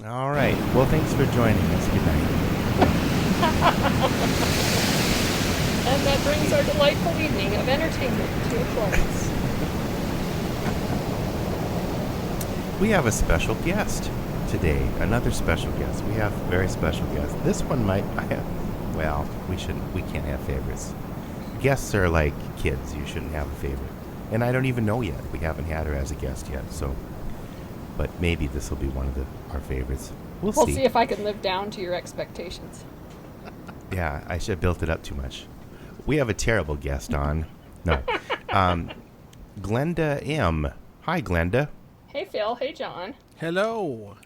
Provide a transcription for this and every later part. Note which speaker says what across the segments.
Speaker 1: All right. Well, thanks for joining us. Good night.
Speaker 2: And that brings our delightful evening of entertainment to a close.
Speaker 1: We have a special guest today. Another special guest. We have a very special guest. This one might. Well, we shouldn't. We can't have favorites. Guests are like kids. You shouldn't have a favorite. And I don't even know yet. We haven't had her as a guest yet. So, but maybe this will be one of our favorites. We'll see.
Speaker 2: We'll see if I can live down to your expectations.
Speaker 1: Yeah, I should have built it up too much. We have a terrible guest on. No. Glenda M. Hi, Glenda.
Speaker 2: Hey, Phil. Hey, John.
Speaker 3: Hello.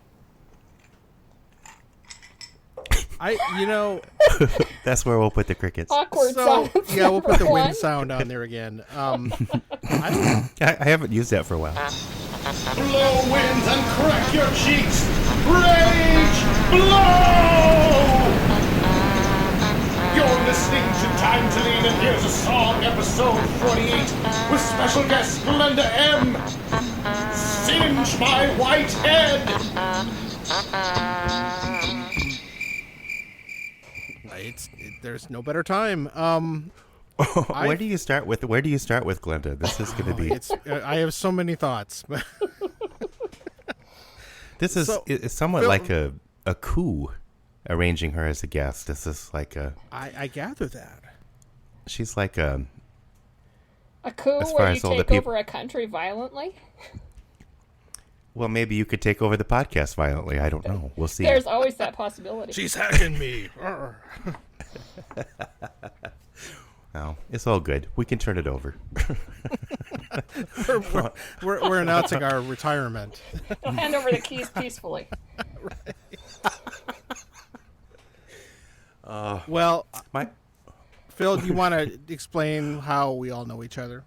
Speaker 1: That's where we'll put the crickets.
Speaker 2: Awkward silence.
Speaker 3: Yeah, we'll put the
Speaker 2: one.
Speaker 3: wind sound on there again.
Speaker 1: I haven't used that for a while.
Speaker 4: Blow winds and crack your cheeks. Rage, blow! You're listening to Time to Lean, and here's a song, episode 48, with special guest Glenda M. Singe my white head.
Speaker 3: There's no better time.
Speaker 1: Where do you start with Glenda? This is going to be.
Speaker 3: I have so many thoughts.
Speaker 1: This is it's somewhat like a coup, arranging her as a guest. This is like a.
Speaker 3: I gather that.
Speaker 1: She's like a
Speaker 2: coup where you take over a country violently?
Speaker 1: Well, maybe you could take over the podcast violently. I don't know. We'll see.
Speaker 2: There's always that possibility.
Speaker 3: She's hacking me.
Speaker 1: Oh, it's all good. We can turn it over.
Speaker 3: we're announcing our retirement.
Speaker 2: They'll hand over the keys peacefully.
Speaker 3: Well, Phil, do you want to explain how we all know each other?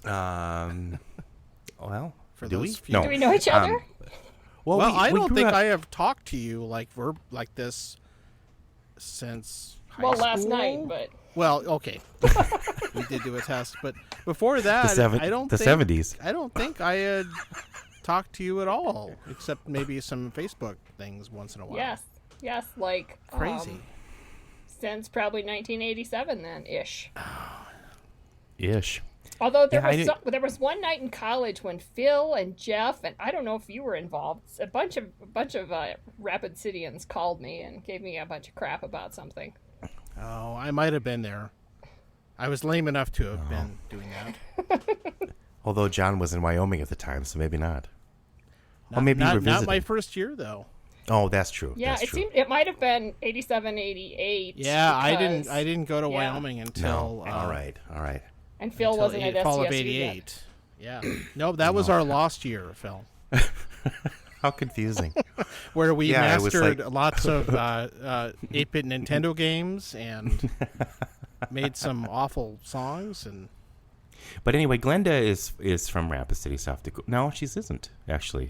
Speaker 1: Well,
Speaker 3: For
Speaker 1: do
Speaker 3: those
Speaker 1: we?
Speaker 3: few-
Speaker 1: No.
Speaker 2: Do we know each other?
Speaker 1: Well,
Speaker 3: I
Speaker 1: we
Speaker 3: don't
Speaker 1: grew
Speaker 3: think
Speaker 1: up-
Speaker 3: I have talked to you like this since high school.
Speaker 2: Last night, but...
Speaker 3: Well, okay. We did do a test, but before that, I don't
Speaker 1: the
Speaker 3: think
Speaker 1: 70s.
Speaker 3: I don't think I had talked to you at all, except maybe some Facebook things once in a while.
Speaker 2: Yes, like...
Speaker 3: Crazy.
Speaker 2: Since probably 1987 then, ish.
Speaker 1: Ish.
Speaker 2: Although there was one night in college when Phil and Jeff, and I don't know if you were involved, a bunch of Rapid Cityans called me and gave me a bunch of crap about something.
Speaker 3: Oh, I might have been there. I was lame enough to have been doing that.
Speaker 1: Although John was in Wyoming at the time, so maybe not. Or maybe you were visiting.
Speaker 3: Not my first year, though.
Speaker 1: Oh, that's true.
Speaker 2: Yeah,
Speaker 1: that's true.
Speaker 2: It might have been 87, 88.
Speaker 3: Yeah,
Speaker 2: because,
Speaker 3: I didn't go to Wyoming until...
Speaker 1: No. All right.
Speaker 2: And Phil wasn't at
Speaker 3: fall
Speaker 2: SCSU
Speaker 3: of 88.
Speaker 2: yet.
Speaker 3: Yeah. No, that was our lost year, Phil.
Speaker 1: How confusing.
Speaker 3: Where we mastered
Speaker 1: like...
Speaker 3: lots of 8-bit Nintendo games and made some awful songs.
Speaker 1: But anyway, Glenda is from Rapid City, South Dakota. No, she isn't, actually.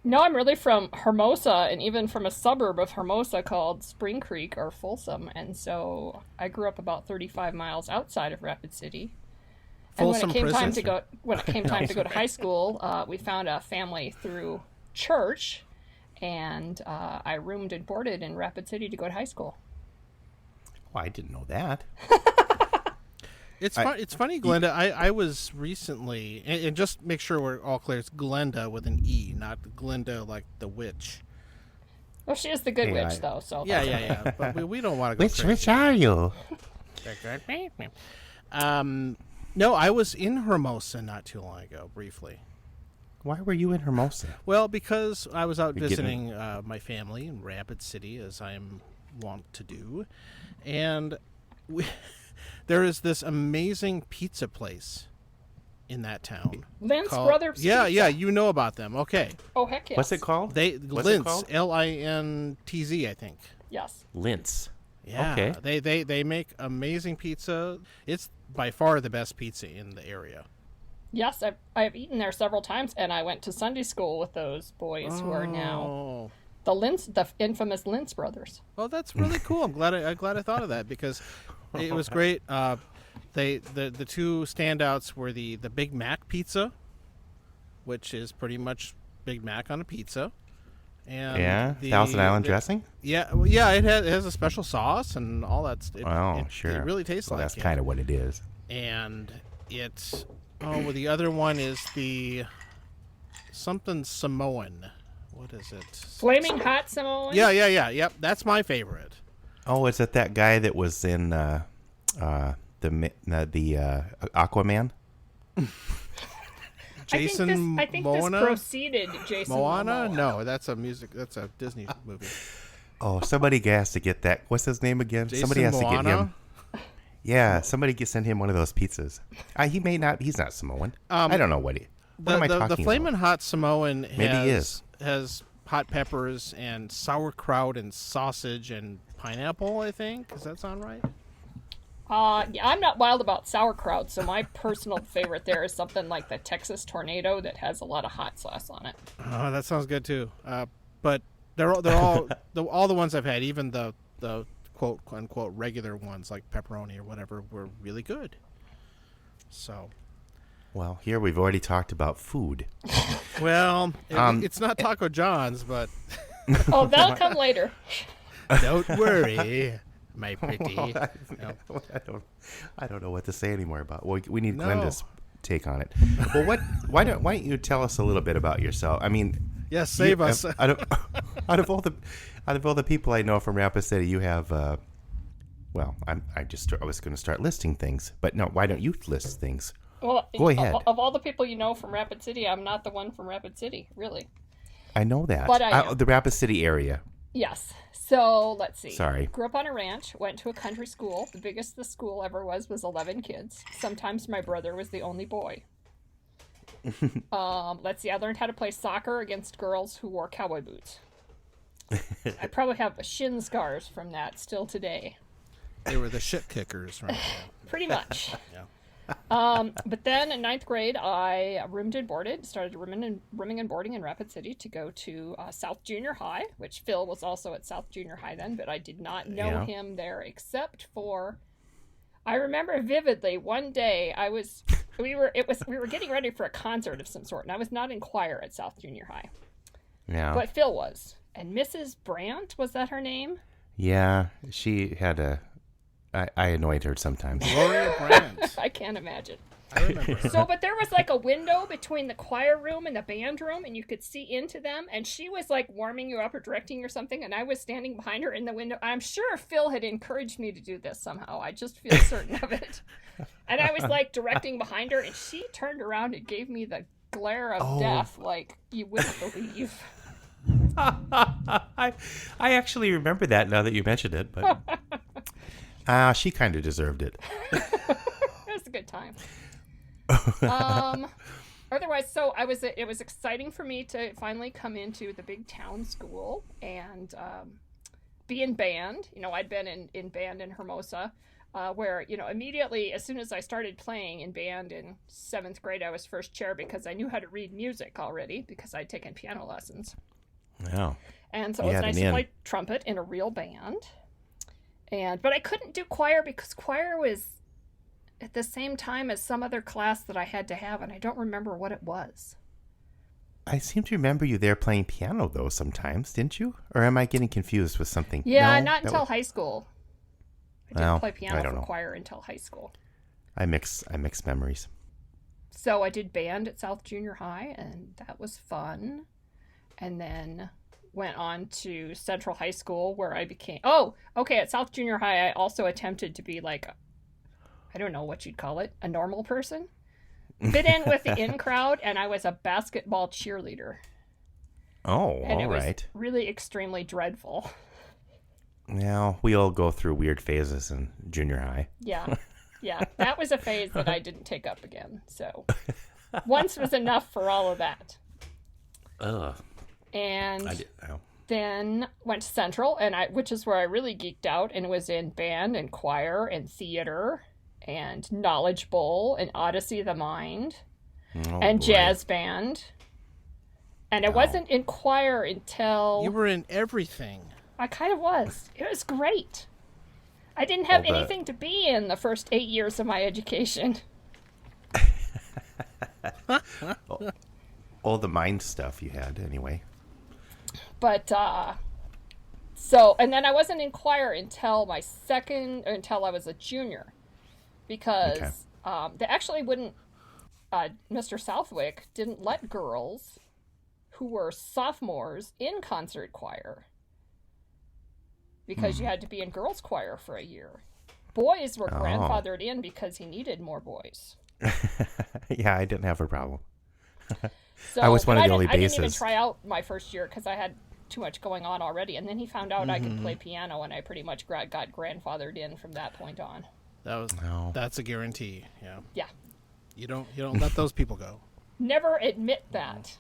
Speaker 2: No, I'm really from Hermosa, and even from a suburb of Hermosa called Spring Creek or Folsom. And so I grew up about 35 miles outside of Rapid City. And when it came time to go to high school, we found a family through church, and I roomed and boarded in Rapid City to go to high school.
Speaker 1: Well, I didn't know that.
Speaker 3: It's funny, Glenda. I was recently, and just make sure we're all clear, it's Glenda with an E, not Glenda like the witch.
Speaker 2: Well, she is the good witch, though. So
Speaker 3: Yeah. But we don't want to go crazy.
Speaker 1: Which are you?
Speaker 3: No, I was in Hermosa not too long ago, briefly.
Speaker 1: Why were you in Hermosa?
Speaker 3: Well, because I was out visiting my family in Rapid City, as I am wont to do, and there is this amazing pizza place in that town.
Speaker 2: Lintz Brothers
Speaker 3: Pizza.
Speaker 2: Pizza.
Speaker 3: You know about them. Okay.
Speaker 2: Oh, heck yes.
Speaker 1: What's it called?
Speaker 3: Lintz, Lintz, I think.
Speaker 2: Yes.
Speaker 1: Lintz.
Speaker 3: Yeah.
Speaker 1: Okay.
Speaker 3: They make amazing pizza. It's by far the best pizza in the area.
Speaker 2: Yes, I've eaten there several times, and I went to Sunday school with those boys who are now the infamous Lintz brothers.
Speaker 3: Oh, that's really cool. I'm glad I thought of that because it was great. The two standouts were the Big Mac pizza, which is pretty much Big Mac on a pizza, And
Speaker 1: Thousand Island dressing?
Speaker 3: Yeah, well, yeah, it has a special sauce and all that.
Speaker 1: Sure.
Speaker 3: It really tastes like
Speaker 1: that's
Speaker 3: it.
Speaker 1: kind of what it is.
Speaker 3: And it's, well, the other one is the something Samoan. What is it?
Speaker 2: Flaming Hot Samoan?
Speaker 3: Yeah. Yep, that's my favorite.
Speaker 1: Oh, is it that guy that was in the Aquaman?
Speaker 3: Jason
Speaker 2: I think
Speaker 3: Moana?
Speaker 2: this preceded Jason
Speaker 3: Moana?
Speaker 2: Momoa.
Speaker 3: No, that's a Disney movie.
Speaker 1: Oh, somebody has to get that. What's his name again?
Speaker 3: Jason
Speaker 1: Somebody has
Speaker 3: Moana?
Speaker 1: to get him. Yeah, somebody send him one of those pizzas. He may not. He's not Samoan. I don't know what he. What am I talking
Speaker 3: The Flamin'
Speaker 1: about?
Speaker 3: Hot Samoan
Speaker 1: has
Speaker 3: hot peppers and sauerkraut and sausage and pineapple, I think. Does that sound right?
Speaker 2: Yeah, I'm not wild about sauerkraut, so my personal favorite there is something like the Texas Tornado that has a lot of hot sauce on it.
Speaker 3: Oh, that sounds good too. But they're all all the ones I've had, even the quote unquote regular ones like pepperoni or whatever, were really good. So,
Speaker 1: well, here we've already talked about food.
Speaker 3: Well, it's not Taco John's, but
Speaker 2: Oh, that'll come later.
Speaker 3: don't worry, my pretty.
Speaker 1: I don't know what to say anymore about. Well, we need Glenda's take on it. Well, why don't you tell us a little bit about yourself? I mean,
Speaker 3: yes, save us.
Speaker 1: Out of all the people I know from Rapid City, you have. Well, I was going to start listing things, but no. Why don't you list things?
Speaker 2: Well,
Speaker 1: go ahead.
Speaker 2: Of all the people you know from Rapid City, I'm not the one from Rapid City, really.
Speaker 1: I know that.
Speaker 2: But
Speaker 1: the Rapid City area.
Speaker 2: Yes. So let's see.
Speaker 1: Sorry.
Speaker 2: Grew up on a ranch. Went to a country school. The biggest the school ever was 11 kids. Sometimes my brother was the only boy. Let's see. I learned how to play soccer against girls who wore cowboy boots. I probably have shin scars from that still today.
Speaker 3: They were the shit kickers, right?
Speaker 2: Pretty much.
Speaker 3: Yeah.
Speaker 2: But then in 9th grade, I roomed and boarded, started rooming and boarding in Rapid City to go to South Junior High, which Phil was also at South Junior High then, but I did not know him there except for, I remember vividly one day we were getting ready for a concert of some sort, and I was not in choir at South Junior High.
Speaker 1: Yeah.
Speaker 2: But Phil was. And Mrs. Brandt, was that her name?
Speaker 1: Yeah, she had I annoyed her sometimes.
Speaker 3: Gloria Brandt.
Speaker 2: I can't imagine.
Speaker 3: I remember.
Speaker 2: So, but there was like a window between the choir room and the band room, and you could see into them, and she was like warming you up or directing you or something, and I was standing behind her in the window. I'm sure Phil had encouraged me to do this somehow. I just feel certain of it. And I was like directing behind her, and she turned around and gave me the glare of death like you wouldn't believe.
Speaker 1: I actually remember that now that you mentioned it, but she kind of deserved it.
Speaker 2: It was a good time. Otherwise, so it was exciting for me to finally come into the big town school and be in band. You know, I'd been in band in Hermosa, where, you know, immediately as soon as I started playing in band in 7th grade, I was first chair because I knew how to read music already because I'd taken piano lessons.
Speaker 1: Yeah.
Speaker 2: And so it was nice to play trumpet in a real band. But I couldn't do choir because choir was at the same time as some other class that I had to have, and I don't remember what it was.
Speaker 1: I seem to remember you there playing piano, though, sometimes, didn't you? Or am I getting confused with something?
Speaker 2: Yeah,
Speaker 1: no,
Speaker 2: not until high school. I didn't play piano for choir until high school.
Speaker 1: I mix memories.
Speaker 2: So I did band at South Junior High, and that was fun. And then went on to Central High School, where I became... Oh, okay, at South Junior High, I also attempted to be like... I don't know what you'd call it, a normal person. Fit in with the in crowd, and I was a basketball cheerleader.
Speaker 1: Oh,
Speaker 2: and
Speaker 1: all right.
Speaker 2: And it was really extremely dreadful.
Speaker 1: Yeah, we all go through weird phases in junior high.
Speaker 2: Yeah, that was a phase that I didn't take up again. So once was enough for all of that.
Speaker 1: Ugh.
Speaker 2: And then went to Central, which is where I really geeked out, and was in band and choir and theater and Knowledge Bowl and Odyssey of the Mind and jazz band. And I wasn't in choir until...
Speaker 3: You were in everything.
Speaker 2: I kind of was. It was great. I didn't have anything to be in the first 8 years of my education.
Speaker 1: All the mind stuff you had, anyway.
Speaker 2: But and then I wasn't in choir until until I was a junior, because they actually wouldn't. Mr. Southwick didn't let girls who were sophomores in concert choir, because you had to be in girls' choir for a year. Boys were grandfathered in because he needed more boys.
Speaker 1: Yeah, I didn't have a problem.
Speaker 2: So,
Speaker 1: I was one of the only
Speaker 2: I didn't even
Speaker 1: basses.
Speaker 2: try out my first year because I had too much going on already. And then he found out I could play piano, and I pretty much got grandfathered in from that point on.
Speaker 3: That's a guarantee. Yeah.
Speaker 2: Yeah.
Speaker 3: You don't let those people go.
Speaker 2: Never admit that.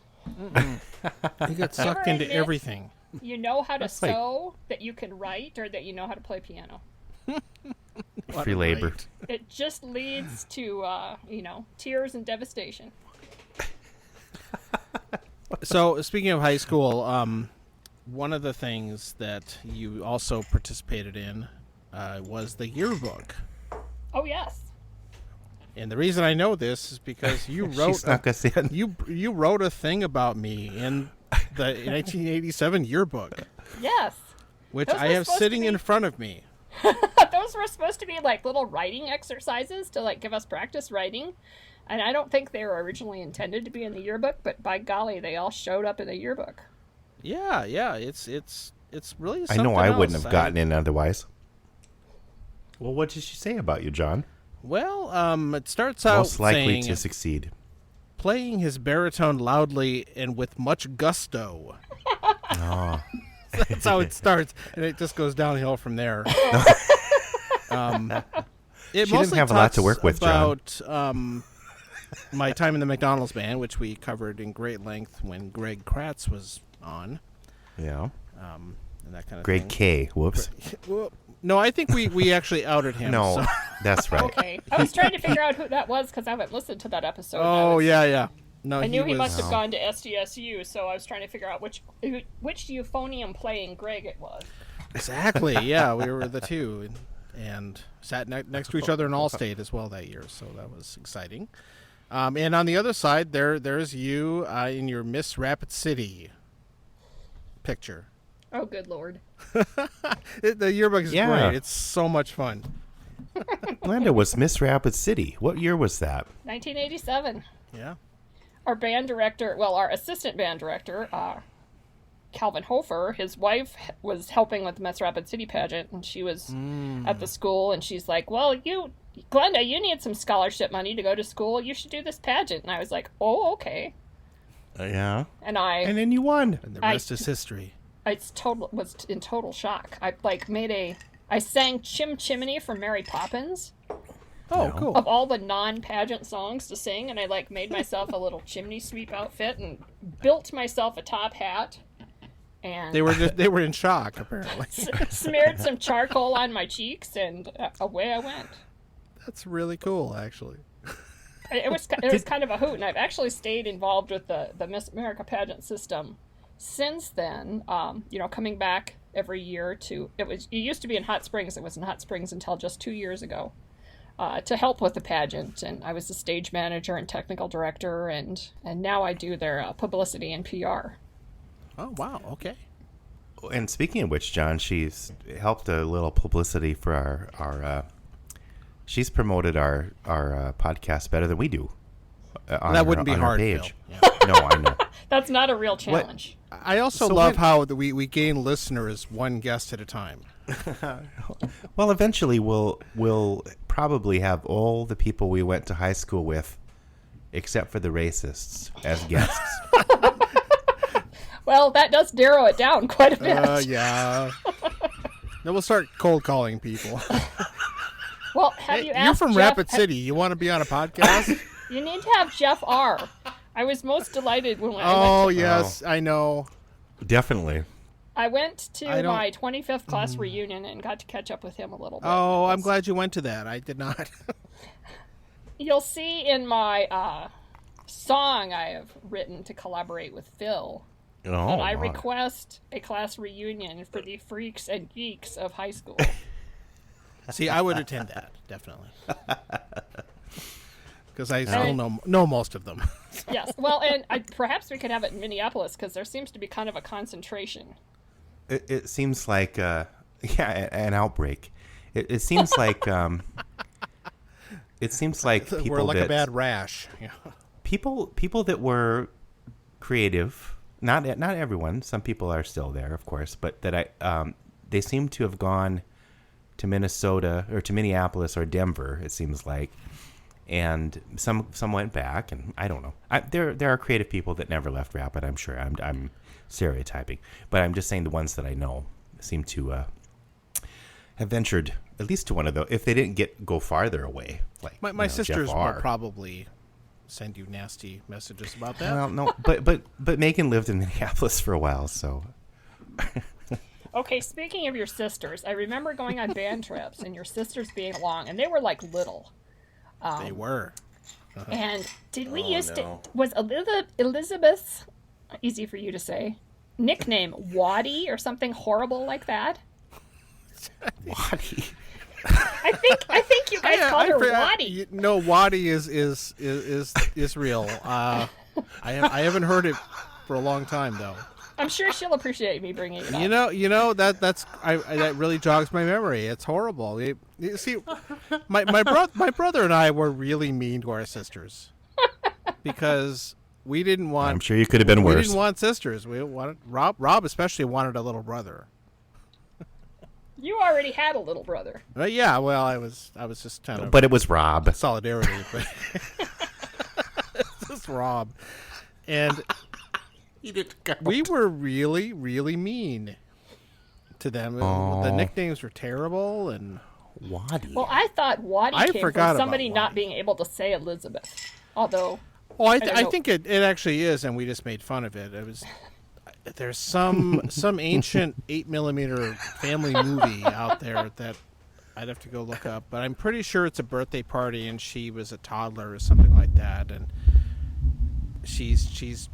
Speaker 3: You get sucked into everything.
Speaker 2: You know how to sew, that you can write, or that you know how to play piano.
Speaker 1: Free labor.
Speaker 2: It just leads to, tears and devastation.
Speaker 3: So, speaking of high school, one of the things that you also participated in was the yearbook.
Speaker 2: Oh, yes.
Speaker 3: And the reason I know this is because you wrote
Speaker 1: She snuck us in.
Speaker 3: You wrote a thing about me in the 1987 yearbook.
Speaker 2: Yes.
Speaker 3: Which I have sitting in front of me.
Speaker 2: Those were supposed to be like little writing exercises to like give us practice writing. And I don't think they were originally intended to be in the yearbook, but by golly, they all showed up in the yearbook.
Speaker 3: Yeah, it's really something
Speaker 1: I know I wouldn't
Speaker 3: else.
Speaker 1: have gotten in otherwise. Well, what did she say about you, John?
Speaker 3: Well, it starts out
Speaker 1: Most likely
Speaker 3: saying,
Speaker 1: to succeed.
Speaker 3: playing his baritone loudly and with much gusto.
Speaker 1: Oh.
Speaker 3: That's how it starts, and it just goes downhill from there. It
Speaker 1: She
Speaker 3: mostly
Speaker 1: didn't have a lot to
Speaker 3: talks
Speaker 1: work with, John.
Speaker 3: about my time in the McDonald's band, which we covered in great length when Greg Kratz was on.
Speaker 1: Yeah.
Speaker 3: And that kind of
Speaker 1: Greg
Speaker 3: thing.
Speaker 1: K. Whoops.
Speaker 3: Well, no, I think we actually outed him.
Speaker 1: No,
Speaker 3: so.
Speaker 1: that's right.
Speaker 2: Okay. I was trying to figure out who that was because I haven't listened to that episode.
Speaker 3: Oh, yeah. No,
Speaker 2: I knew he must
Speaker 1: was-
Speaker 2: have gone to SDSU, so I was trying to figure out which euphonium playing Greg it was.
Speaker 3: Exactly, yeah, we were the two. And sat next to each other in Allstate as well that year, so that was exciting. And on the other side, there's you in your Miss Rapid City picture.
Speaker 2: Oh, good Lord.
Speaker 3: The yearbook is
Speaker 1: Yeah.
Speaker 3: great. It's so much fun.
Speaker 1: Glenda was Miss Rapid City. What year was that?
Speaker 2: 1987.
Speaker 3: Yeah.
Speaker 2: Our assistant band director, Calvin Hofer, his wife was helping with the Miss Rapid City pageant, and she was at the school, and she's like, well, Glenda, you need some scholarship money to go to school. You should do this pageant. And I was like, oh, okay.
Speaker 1: Yeah.
Speaker 2: And
Speaker 1: then you won.
Speaker 3: And the rest is history.
Speaker 2: I was in total shock. I sang Chim Chimney from Mary Poppins.
Speaker 3: Oh, cool.
Speaker 2: Of all the non-pageant songs to sing, and I made myself a little chimney sweep outfit and built myself a top hat. And
Speaker 3: They were in shock apparently.
Speaker 2: smeared some charcoal on my cheeks, and away I went.
Speaker 3: That's really cool, actually.
Speaker 2: It was kind of a hoot, and I've actually stayed involved with the Miss America pageant system since then. Coming back every year it used to be in Hot Springs. It was in Hot Springs until just 2 years ago. To help with the pageant, and I was the stage manager and technical director, and now I do their publicity and PR.
Speaker 3: Oh, wow, okay.
Speaker 1: And speaking of which, John, she's helped a little publicity for our she's promoted our podcast better than we do.
Speaker 3: That wouldn't be hard,
Speaker 1: page.
Speaker 3: Phil. Yeah.
Speaker 1: No, I know.
Speaker 2: That's not a real challenge.
Speaker 3: I also love how we gain listeners one guest at a time.
Speaker 1: Well, eventually we'll probably have all the people we went to high school with, except for the racists, as guests.
Speaker 2: Well, that does narrow it down quite a bit.
Speaker 3: Yeah. Then we'll start cold calling people.
Speaker 2: Well, have you asked
Speaker 3: You're from
Speaker 2: Jeff,
Speaker 3: Rapid City. You want to be on a podcast?
Speaker 2: You need to have Jeff R. I was most delighted when
Speaker 3: Oh, yes, I know.
Speaker 1: Definitely.
Speaker 2: I went to my 25th class reunion and got to catch up with him a little bit.
Speaker 3: Oh, I'm glad you went to that. I did not.
Speaker 2: You'll see in my song I have written to collaborate with Phil that I request a class reunion for the freaks and geeks of high school.
Speaker 3: See, I would attend that, definitely. because I still know most of them.
Speaker 2: Yes. Well, and perhaps we could have it in Minneapolis because there seems to be kind of a concentration.
Speaker 1: It seems like an outbreak. It seems like people
Speaker 3: we're like
Speaker 1: that,
Speaker 3: a bad rash. Yeah.
Speaker 1: People that were creative. Not everyone. Some people are still there, of course, but they seem to have gone to Minnesota or to Minneapolis or Denver. It seems like, and some went back, and I don't know. There are creative people that never left Rapid. I'm sure. I'm stereotyping, but I'm just saying the ones that I know seem to have ventured at least to one of those. If they didn't go farther away, like
Speaker 3: my sisters will probably send you nasty messages about that.
Speaker 1: Well, no, but Megan lived in Minneapolis for a while, so.
Speaker 2: Okay, speaking of your sisters, I remember going on band trips and your sisters being along, and they were like little.
Speaker 3: They were.
Speaker 2: And did we used to, was Elizabeth's, easy for you to say, nickname Waddy or something horrible like that?
Speaker 1: Waddy.
Speaker 2: I think you guys called her Waddy.
Speaker 3: No, Waddy is real. I haven't heard it for a long time though.
Speaker 2: I'm sure she'll appreciate me bringing it up.
Speaker 3: You know that really jogs my memory. It's horrible. You see, my brother and I were really mean to our sisters because we didn't want.
Speaker 1: I'm sure you could have been worse.
Speaker 3: We didn't want sisters. We wanted Rob especially wanted a little brother.
Speaker 2: You already had a little brother.
Speaker 3: Yeah, well, I was just kind of.
Speaker 1: But it was Rob.
Speaker 3: Solidarity, but it's just Rob, and we were really, really mean to them.
Speaker 1: Oh.
Speaker 3: The nicknames were terrible, and
Speaker 1: Waddy.
Speaker 2: Well, I thought Waddy came from somebody not being able to say Elizabeth. Although,
Speaker 3: I think it actually is, and we just made fun of it. It was. There's some ancient 8mm family movie out there that I'd have to go look up, but I'm pretty sure it's a birthday party and she was a toddler or something like that, and she's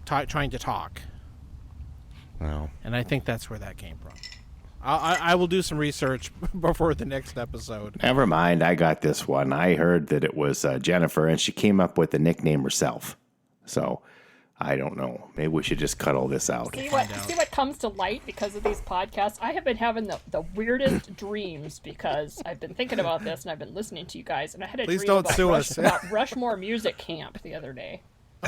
Speaker 3: trying to talk.
Speaker 1: Well,
Speaker 3: and I think that's where that came from. I will do some research before the next episode.
Speaker 5: Never mind, I got this one. I heard that it was Jennifer, and she came up with the nickname herself. So. I don't know. Maybe we should just cut all this out.
Speaker 2: See what comes to light because of these podcasts? I have been having the weirdest dreams because I've been thinking about this and I've been listening to you guys, and I had a dream about Rushmore Music Camp the other day.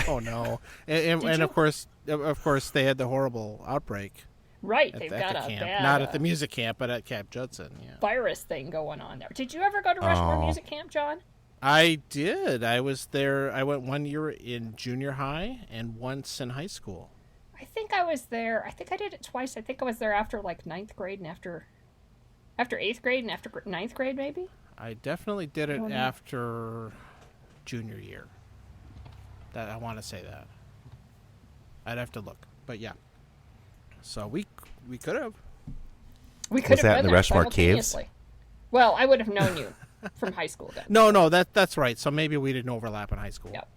Speaker 3: Oh no! And of course they had the horrible outbreak.
Speaker 2: Right, they've got a
Speaker 3: camp.
Speaker 2: bad,
Speaker 3: not at the music camp, but at Camp Judson. Yeah.
Speaker 2: Virus thing going on there. Did you ever go to Rushmore Music Camp, John?
Speaker 3: I did. I was there. I went 1 year in junior high and once in high school.
Speaker 2: I think I was there. I think I did it twice. I think I was there after like 9th grade and after 8th grade and after 9th grade, maybe.
Speaker 3: I definitely did it after junior year. That I want to say that. I'd have to look, but yeah. So we could have.
Speaker 2: We could have been
Speaker 1: in the
Speaker 2: there
Speaker 1: Rushmore Caves?
Speaker 2: Well, I would have known you. From high school, then.
Speaker 3: No, that's right. So maybe we didn't overlap in high school.
Speaker 2: Yep.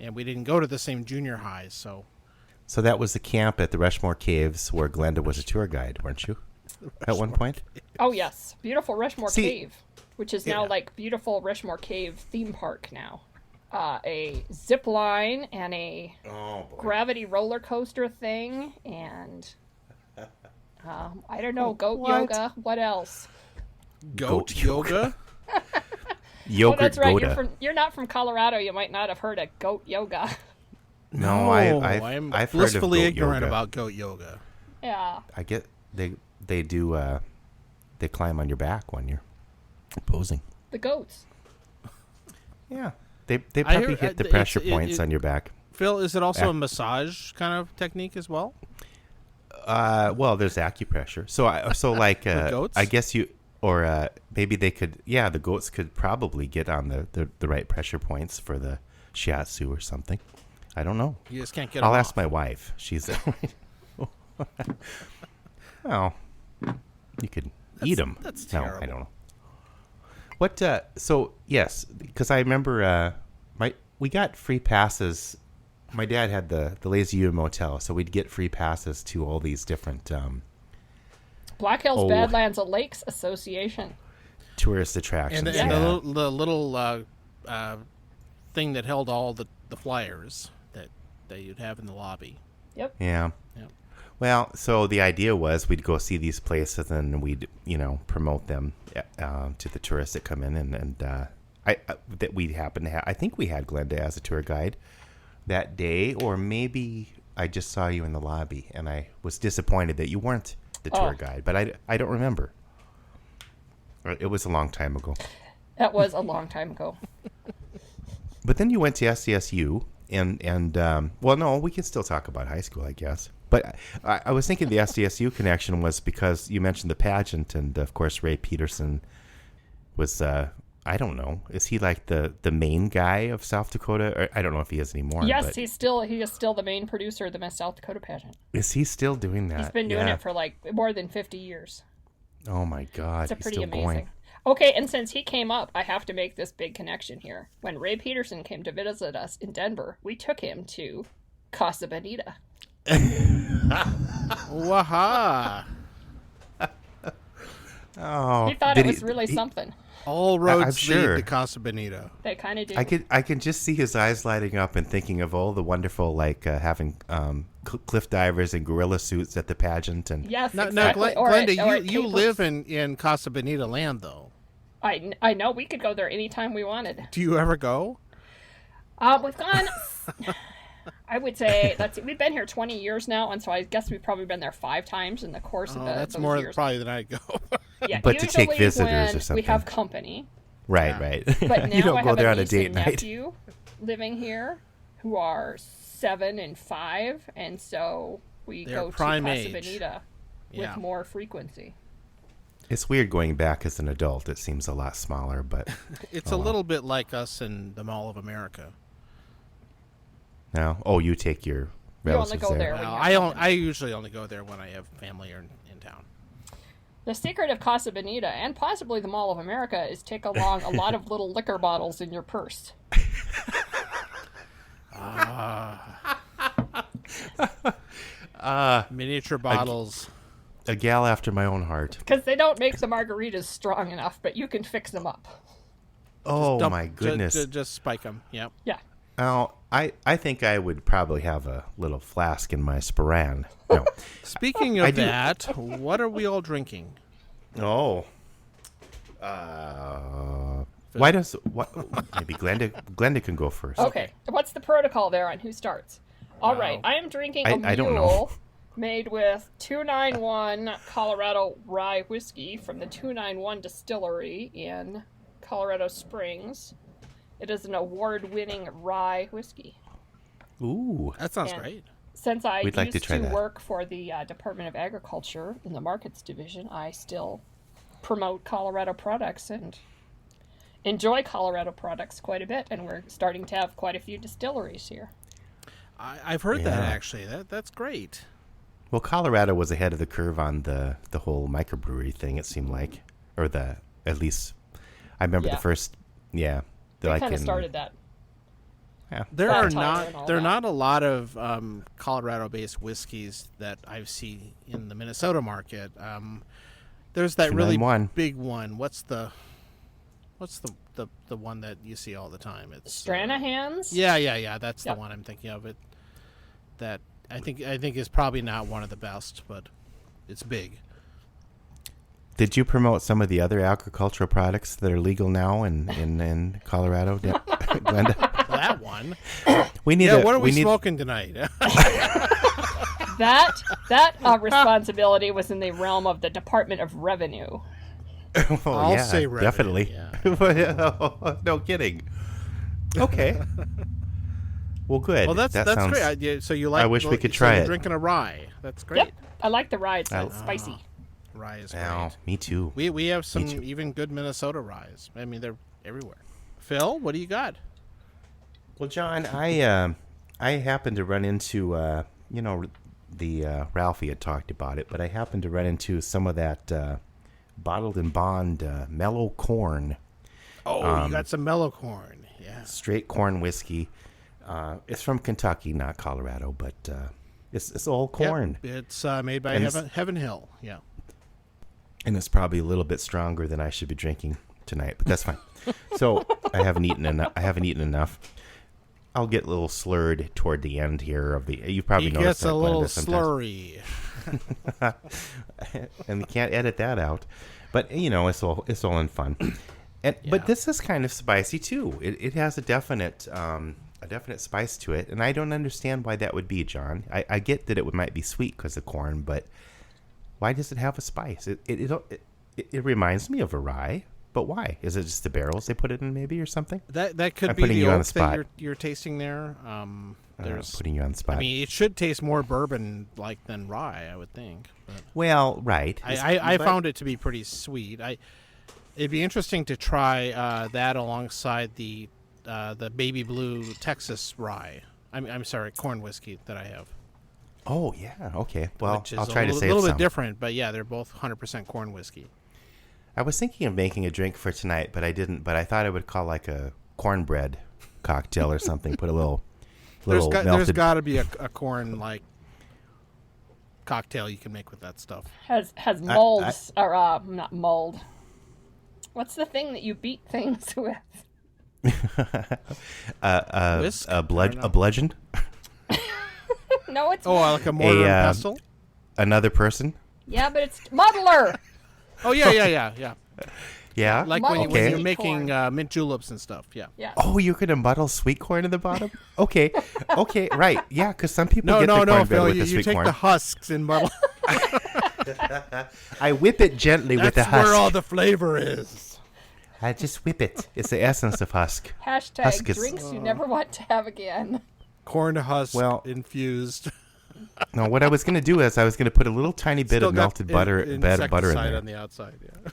Speaker 3: And we didn't go to the same junior highs, so.
Speaker 1: So that was the camp at the Rushmore Caves where Glenda was a tour guide, weren't you? At one point?
Speaker 2: Oh, yes. Beautiful Rushmore Cave, which is now like beautiful Rushmore Cave theme park now. A zip line and a gravity roller coaster thing and I don't know, goat yoga. What else?
Speaker 3: Goat yoga?
Speaker 1: Yogurt
Speaker 2: that's right.
Speaker 1: Goda.
Speaker 2: You're not from Colorado. You might not have heard of goat yoga.
Speaker 1: No,
Speaker 3: I'm
Speaker 1: I've
Speaker 3: blissfully
Speaker 1: heard of
Speaker 3: ignorant
Speaker 1: yoga.
Speaker 3: about goat yoga.
Speaker 2: Yeah.
Speaker 1: I get they do they climb on your back when you're posing.
Speaker 2: The goats.
Speaker 1: Yeah, they probably hit the pressure points on your back.
Speaker 3: Phil, is it also a massage kind of technique as well?
Speaker 1: Well, there's acupressure. So like
Speaker 3: goats?
Speaker 1: I guess you. Or maybe they could, the goats could probably get on the right pressure points for the shiatsu or something. I don't know.
Speaker 3: You just can't get
Speaker 1: I'll
Speaker 3: them
Speaker 1: ask
Speaker 3: off.
Speaker 1: my wife. She's well, you could eat them.
Speaker 3: That's terrible.
Speaker 1: No, I don't know. What? So yes, because I remember we got free passes. My dad had the Lazy U Motel, so we'd get free passes to all these different.
Speaker 2: Black Hills Badlands Lakes Association.
Speaker 1: Tourist attractions.
Speaker 3: And the little thing that held all the flyers that you'd have in the lobby.
Speaker 2: Yep.
Speaker 1: Yeah.
Speaker 3: Yep.
Speaker 1: Well, so the idea was we'd go see these places and we'd, promote them to the tourists that come in. And that we happen to have, I think we had Glenda as a tour guide that day, or maybe I just saw you in the lobby and I was disappointed that you weren't the tour guide, but I don't remember. It was a long time ago.
Speaker 2: That was a long time ago.
Speaker 1: But then you went to SDSU and well, no, we can still talk about high school, I guess. But I was thinking the SDSU connection was because you mentioned the pageant, and of course Ray Peterson was, I don't know, is he like the main guy of South Dakota? Or, I don't know if he is anymore.
Speaker 2: Yes,
Speaker 1: but
Speaker 2: he is still the main producer of the Miss South Dakota pageant.
Speaker 1: Is he still doing that?
Speaker 2: He's been doing it for like more than 50 years.
Speaker 1: Oh my God,
Speaker 2: it's
Speaker 1: he's
Speaker 2: pretty
Speaker 1: still
Speaker 2: amazing.
Speaker 1: Going.
Speaker 2: Okay, and since he came up, I have to make this big connection here. When Ray Peterson came to visit us in Denver, we took him to Casa Bonita.
Speaker 3: Waha!
Speaker 1: Oh,
Speaker 2: He thought it was really something.
Speaker 3: All roads lead
Speaker 1: sure.
Speaker 3: to Casa Bonita.
Speaker 2: They kind of do.
Speaker 1: I can just see his eyes lighting up and thinking of all the wonderful, like having cliff divers and gorilla suits at the pageant. And
Speaker 2: Yes,
Speaker 3: Now,
Speaker 2: exactly.
Speaker 3: Glenda, you live in Casa Bonita land, though.
Speaker 2: I know. We could go there anytime we wanted.
Speaker 3: Do you ever go?
Speaker 2: We've gone... I would say, we've been here 20 years now, and so I guess we've probably been there 5 times in the course of
Speaker 3: that's
Speaker 2: those
Speaker 3: more
Speaker 2: years.
Speaker 3: Probably than I'd go.
Speaker 2: Yeah,
Speaker 1: but to take
Speaker 2: usually
Speaker 1: visitors
Speaker 2: when
Speaker 1: or something.
Speaker 2: we have company.
Speaker 1: Right.
Speaker 2: But now
Speaker 1: You don't
Speaker 2: I
Speaker 1: go
Speaker 2: have
Speaker 1: there
Speaker 2: a
Speaker 1: on a
Speaker 2: niece
Speaker 1: date
Speaker 2: and
Speaker 1: night.
Speaker 2: nephew living here who are 7 and 5, and so we
Speaker 3: They're
Speaker 2: go to
Speaker 3: prime
Speaker 2: Casa
Speaker 3: age.
Speaker 2: Bonita with
Speaker 3: Yeah.
Speaker 2: more frequency.
Speaker 1: It's weird going back as an adult. It seems a lot smaller, but
Speaker 3: It's a little bit like us in the Mall of America.
Speaker 1: no. Oh, you take your
Speaker 2: You only
Speaker 1: relatives
Speaker 2: go there.
Speaker 3: Well,
Speaker 2: when you have
Speaker 3: I usually only go there when I have family in town.
Speaker 2: The secret of Casa Bonita, and possibly the Mall of America, is take along a lot of little liquor bottles in your purse.
Speaker 3: Miniature bottles.
Speaker 1: A gal after my own heart.
Speaker 2: Because they don't make the margaritas strong enough, but you can fix them up.
Speaker 1: Oh
Speaker 3: Dump-
Speaker 1: my goodness.
Speaker 3: Just spike them. Yep.
Speaker 2: Yeah.
Speaker 1: Now, I think I would probably have a little flask in my Sporan. No.
Speaker 3: Speaking
Speaker 1: I
Speaker 3: of
Speaker 1: do-
Speaker 3: that, what are we all drinking?
Speaker 1: Oh. Why does maybe Glenda can go first.
Speaker 2: Okay. What's the protocol there on who starts? All right. I am drinking a
Speaker 1: I don't know.
Speaker 2: mule made with 291 Colorado rye whiskey from the 291 distillery in Colorado Springs. It is an award-winning rye whiskey.
Speaker 1: Ooh.
Speaker 3: That sounds
Speaker 2: And
Speaker 3: great.
Speaker 2: Since I
Speaker 1: We'd like
Speaker 2: used
Speaker 1: to try that.
Speaker 2: work for the Department of Agriculture in the markets division, I still promote Colorado products and enjoy Colorado products quite a bit. And we're starting to have quite a few distilleries here.
Speaker 3: I've heard that,
Speaker 1: Yeah.
Speaker 3: actually. That's great.
Speaker 1: Well, Colorado was ahead of the curve on the whole microbrewery thing, it seemed like. Or at least, I remember
Speaker 2: Yeah.
Speaker 1: the first, yeah.
Speaker 2: They kind of started that.
Speaker 1: Yeah.
Speaker 3: There
Speaker 2: Flat
Speaker 3: are
Speaker 2: tire and all
Speaker 3: not
Speaker 2: that.
Speaker 3: a lot of Colorado-based whiskeys that I've seen in the Minnesota market. There's that really
Speaker 1: 291.
Speaker 3: big one. What's the one that you see all the time? It's
Speaker 2: Stranahan's?
Speaker 3: Yeah. That's
Speaker 2: Yep.
Speaker 3: the one I'm thinking of. That I think is probably not one of the best, but it's big.
Speaker 1: Did you promote some of the other agricultural products that are legal now in Colorado, Glenda?
Speaker 3: That one.
Speaker 1: We need
Speaker 3: Yeah. What are we smoking tonight?
Speaker 2: That responsibility was in the realm of the Department of Revenue.
Speaker 1: Oh,
Speaker 3: I'll
Speaker 1: yeah,
Speaker 3: say revenue,
Speaker 1: definitely. No kidding. Okay. Well, good.
Speaker 3: Well, that's
Speaker 1: sounds,
Speaker 3: great. So you like?
Speaker 1: I wish we could
Speaker 3: so
Speaker 1: try
Speaker 3: you're
Speaker 1: it.
Speaker 3: Drinking a rye. That's great.
Speaker 2: Yep. I like the rye. It's spicy.
Speaker 3: Rye is
Speaker 1: Well,
Speaker 3: great.
Speaker 1: me too.
Speaker 3: We have some
Speaker 1: too.
Speaker 3: even good Minnesota ryes. I mean, they're everywhere. Phil, what do you got?
Speaker 1: Well, John, I happened to run into the Ralphie had talked about it, but I happened to run into some of that bottled and bond mellow corn,
Speaker 3: Oh, you got some mellow corn. Yeah.
Speaker 1: straight corn whiskey. It's from Kentucky, not Colorado, but it's all corn,
Speaker 3: Yep. It's made by
Speaker 1: And it's-
Speaker 3: Heaven Hill. Yeah.
Speaker 1: and it's probably a little bit stronger than I should be drinking tonight, but that's fine. So I haven't eaten enough. I'll get a little slurred toward the end here of the. You probably noticed that.
Speaker 3: It gets a little slurry,
Speaker 1: and we can't edit that out. But it's all in fun. And but this is kind of spicy too. It has a definite spice to it, and I don't understand why that would be, John. I get that it might be sweet because of corn, but why does it have a spice? It reminds me of a rye. But why? Is it just the barrels they put it in, maybe, or something?
Speaker 3: That could be the oak that you're tasting there.
Speaker 1: Putting you on the spot.
Speaker 3: I mean, it should taste more bourbon-like than rye, I would think. But
Speaker 1: well, right.
Speaker 3: I found it to be pretty sweet. It'd be interesting to try that alongside the baby blue Texas rye. I'm sorry, corn whiskey that I have.
Speaker 1: Oh yeah, okay. Well, I'll try to save
Speaker 3: some. A little bit
Speaker 1: some.
Speaker 3: different, but yeah, they're both 100% corn whiskey.
Speaker 1: I was thinking of making a drink for tonight, but I didn't. But I thought I would call like a cornbread cocktail or something. Put a little melted.
Speaker 3: There's got to be a corn like cocktail you can make with that stuff.
Speaker 2: Has molds or not mold. What's the thing that you beat things with?
Speaker 1: A bludgeon.
Speaker 2: No, it's
Speaker 3: like a mortar and pestle.
Speaker 1: Another person.
Speaker 2: Yeah, but it's muddler.
Speaker 3: Oh yeah.
Speaker 1: Yeah,
Speaker 3: like when you're making mint juleps and stuff. Yeah.
Speaker 1: Oh, you're gonna muddle sweet corn in the bottom? Okay, right. Yeah, because some people get the cornbread
Speaker 3: Phil,
Speaker 1: with the
Speaker 3: you
Speaker 1: sweet
Speaker 3: take
Speaker 1: corn.
Speaker 3: the husks and muddle.
Speaker 1: I whip it gently with the husk.
Speaker 3: That's where all the flavor is.
Speaker 1: I just whip it. It's the essence of husk.
Speaker 2: Hashtag drinks you never want to have again.
Speaker 3: Corn husk infused.
Speaker 1: No, what I was going to do is I was going to put a little tiny bit of melted butter in there.
Speaker 3: On the outside, yeah.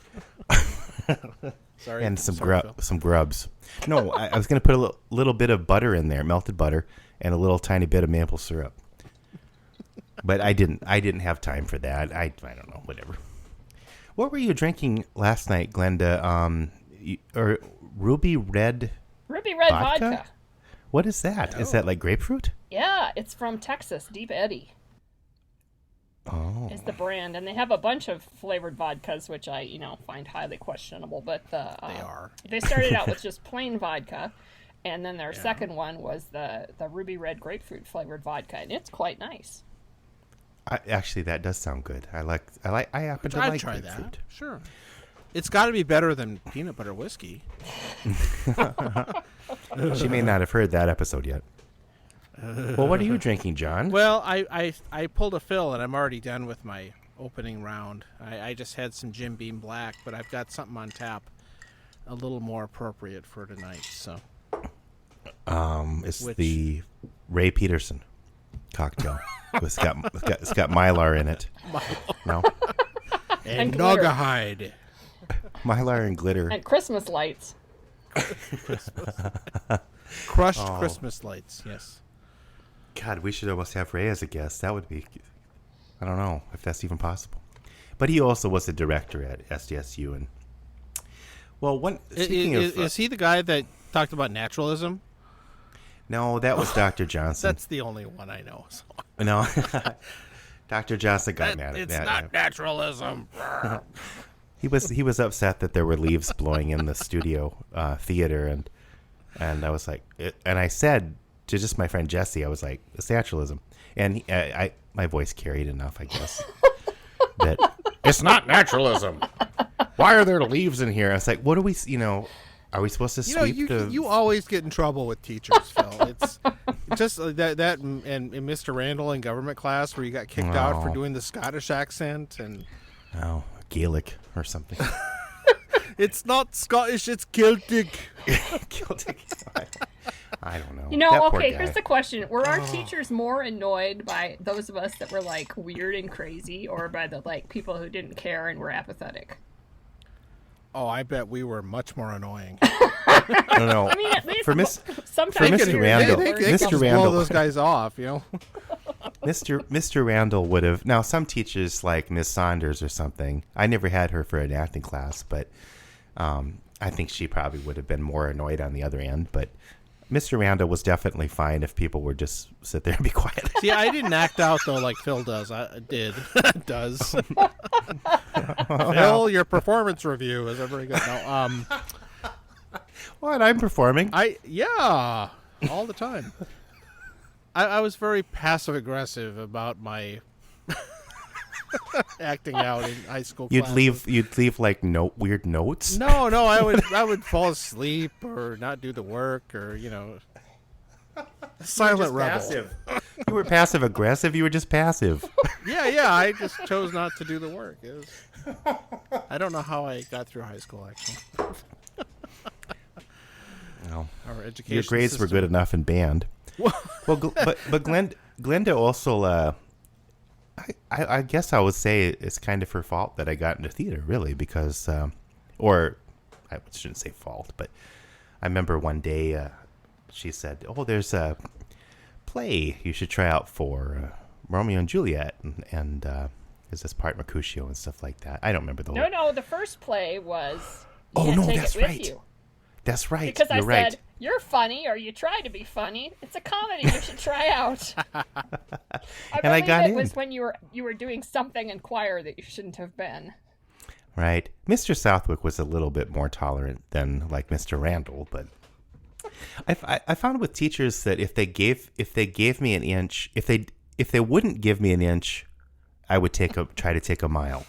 Speaker 3: Sorry.
Speaker 1: And some grubs. No, I was going to put a little bit of butter in there, melted butter, and a little tiny bit of maple syrup. But I didn't have time for that. I don't know, whatever. What were you drinking last night, Glenda? Or ruby red
Speaker 2: vodka.
Speaker 1: What is that? Oh. Is that like grapefruit?
Speaker 2: Yeah, it's from Texas. Deep Eddy.
Speaker 1: Oh.
Speaker 2: Is the brand, and they have a bunch of flavored vodkas, which I find highly questionable. But they
Speaker 3: are.
Speaker 2: They started out with just plain vodka, and then their second one was the ruby red grapefruit flavored vodka, and it's quite nice.
Speaker 1: Actually, that does sound good. I happen to like
Speaker 3: try
Speaker 1: grapefruit.
Speaker 3: That. Sure. It's got to be better than peanut butter whiskey.
Speaker 1: She may not have heard that episode yet. Well, what are you drinking, John?
Speaker 3: Well, I pulled a fill, and I'm already done with my opening round. I just had some Jim Beam Black, but I've got something on tap a little more appropriate for tonight. So,
Speaker 1: it's the Ray Peterson cocktail. It's got Mylar in it. No,
Speaker 3: and Naugahyde.
Speaker 1: Mylar and glitter
Speaker 2: and Christmas lights.
Speaker 3: Crushed Christmas lights. Yes.
Speaker 1: God, we should almost have Ray as a guest. That would be. I don't know if that's even possible. But he also was a director at SDSU, and
Speaker 3: is he the guy that talked about naturalism?
Speaker 1: No, that was Dr. Johnson.
Speaker 3: That's the only one I know. So.
Speaker 1: No, Dr. Johnson got mad at that.
Speaker 3: It's not naturalism.
Speaker 1: He was upset that there were leaves blowing in the studio theater, and I was like, and I said to just my friend Jesse, I was like, it's naturalism, and my voice carried enough, I guess, that it's not naturalism. Why are there leaves in here? I was like, what are we, are we supposed to sweep?
Speaker 3: You always get in trouble with teachers, Phil. It's just that and Mr. Randall in government class where you got kicked out for doing the Scottish accent and
Speaker 1: Gaelic or something.
Speaker 3: It's not Scottish, it's Celtic.
Speaker 1: Celtic. I don't know.
Speaker 2: Okay, here's the question. Were our teachers more annoyed by those of us that were like weird and crazy, or by the people who didn't care and were apathetic?
Speaker 3: Oh, I bet we were much more annoying.
Speaker 1: I don't know.
Speaker 2: I mean, at least
Speaker 1: sometimes Mr. Randall,
Speaker 3: they can blow those guys off,
Speaker 1: Mr. Randall would have. Now, some teachers like Miss Saunders or something. I never had her for an acting class, but I think she probably would have been more annoyed on the other end. But Mr. Randall was definitely fine if people would just sit there and be quiet.
Speaker 3: See, I didn't act out though like Phil does. I did. Does. Phil, your performance review is very good. No,
Speaker 1: What? I'm performing.
Speaker 3: Yeah, all the time. I was very passive aggressive about my acting out in high school.
Speaker 1: You'd
Speaker 3: classes.
Speaker 1: leave like weird notes.
Speaker 3: No, I would fall asleep or not do the work or silent rebel.
Speaker 1: Passive. You were passive aggressive. You were just passive.
Speaker 3: Yeah. I just chose not to do the work. I don't know how I got through high school actually.
Speaker 1: No.
Speaker 3: Our education
Speaker 1: Your grades
Speaker 3: system.
Speaker 1: were good enough in band. Well, but Glenda also. I guess I would say it's kind of her fault that I got into theater, really, because, or I shouldn't say fault, but I remember one day she said, "Oh, there's a play you should try out for Romeo and Juliet, and is this part Mercutio and stuff like that." I don't remember the whole.
Speaker 2: No, the first play was.
Speaker 1: Oh no,
Speaker 2: take
Speaker 1: that's
Speaker 2: it with
Speaker 1: right.
Speaker 2: You.
Speaker 1: That's right.
Speaker 2: Because
Speaker 1: You're
Speaker 2: I
Speaker 1: right.
Speaker 2: said, you're funny, or you try to be funny. It's a comedy you should try out.
Speaker 1: And I got
Speaker 2: it
Speaker 1: in.
Speaker 2: was when you were doing something in choir that you shouldn't have been.
Speaker 1: Right. Mr. Southwick was a little bit more tolerant than like Mr. Randall, but I found with teachers that if they gave me an inch, if they wouldn't give me an inch, I would try to take a mile.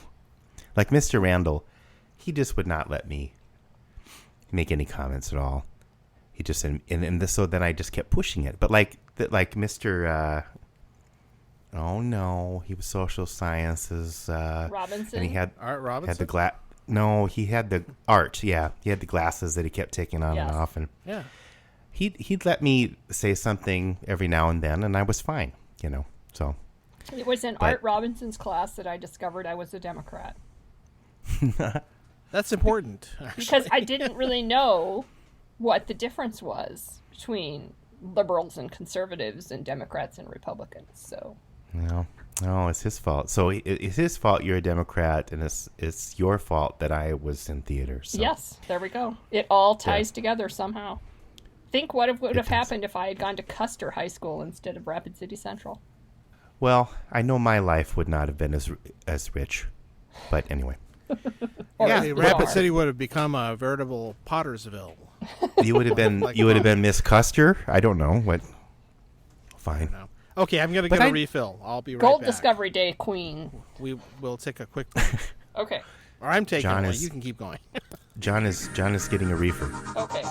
Speaker 1: Like Mr. Randall, he just would not let me make any comments at all. He just so then I just kept pushing it. But like Mr. Oh no, he was social sciences.
Speaker 2: Robinson?
Speaker 3: Art Robinson?
Speaker 1: Had the No, he had the art. Yeah, he had the glasses that he kept taking on and off, and
Speaker 3: yeah,
Speaker 1: he'd let me say something every now and then, and I was fine. So
Speaker 2: it was in Art Robinson's class that I discovered I was a Democrat.
Speaker 3: that's important. Actually.
Speaker 2: Because I didn't really know what the difference was between liberals and conservatives and Democrats and Republicans. So.
Speaker 1: No, it's his fault. So it's his fault you're a Democrat, and it's your fault that I was in theater. So.
Speaker 2: Yes, there we go. It all ties together somehow. Think what would have happened if I had gone to Custer High School instead of Rapid City Central.
Speaker 1: Well, I know my life would not have been as rich, but anyway.
Speaker 3: Rapid City would have become a veritable Pottersville.
Speaker 1: You would have been Miss Custer. I don't know what. Fine.
Speaker 3: Okay, I'm gonna get a refill. I'll be right
Speaker 2: Gold
Speaker 3: back.
Speaker 2: Discovery Day Queen.
Speaker 3: We will take a quick break.
Speaker 2: Okay.
Speaker 3: Or I'm taking
Speaker 1: John
Speaker 3: one.
Speaker 1: is-
Speaker 3: You can keep going.
Speaker 1: John is getting a reefer.
Speaker 2: Okay.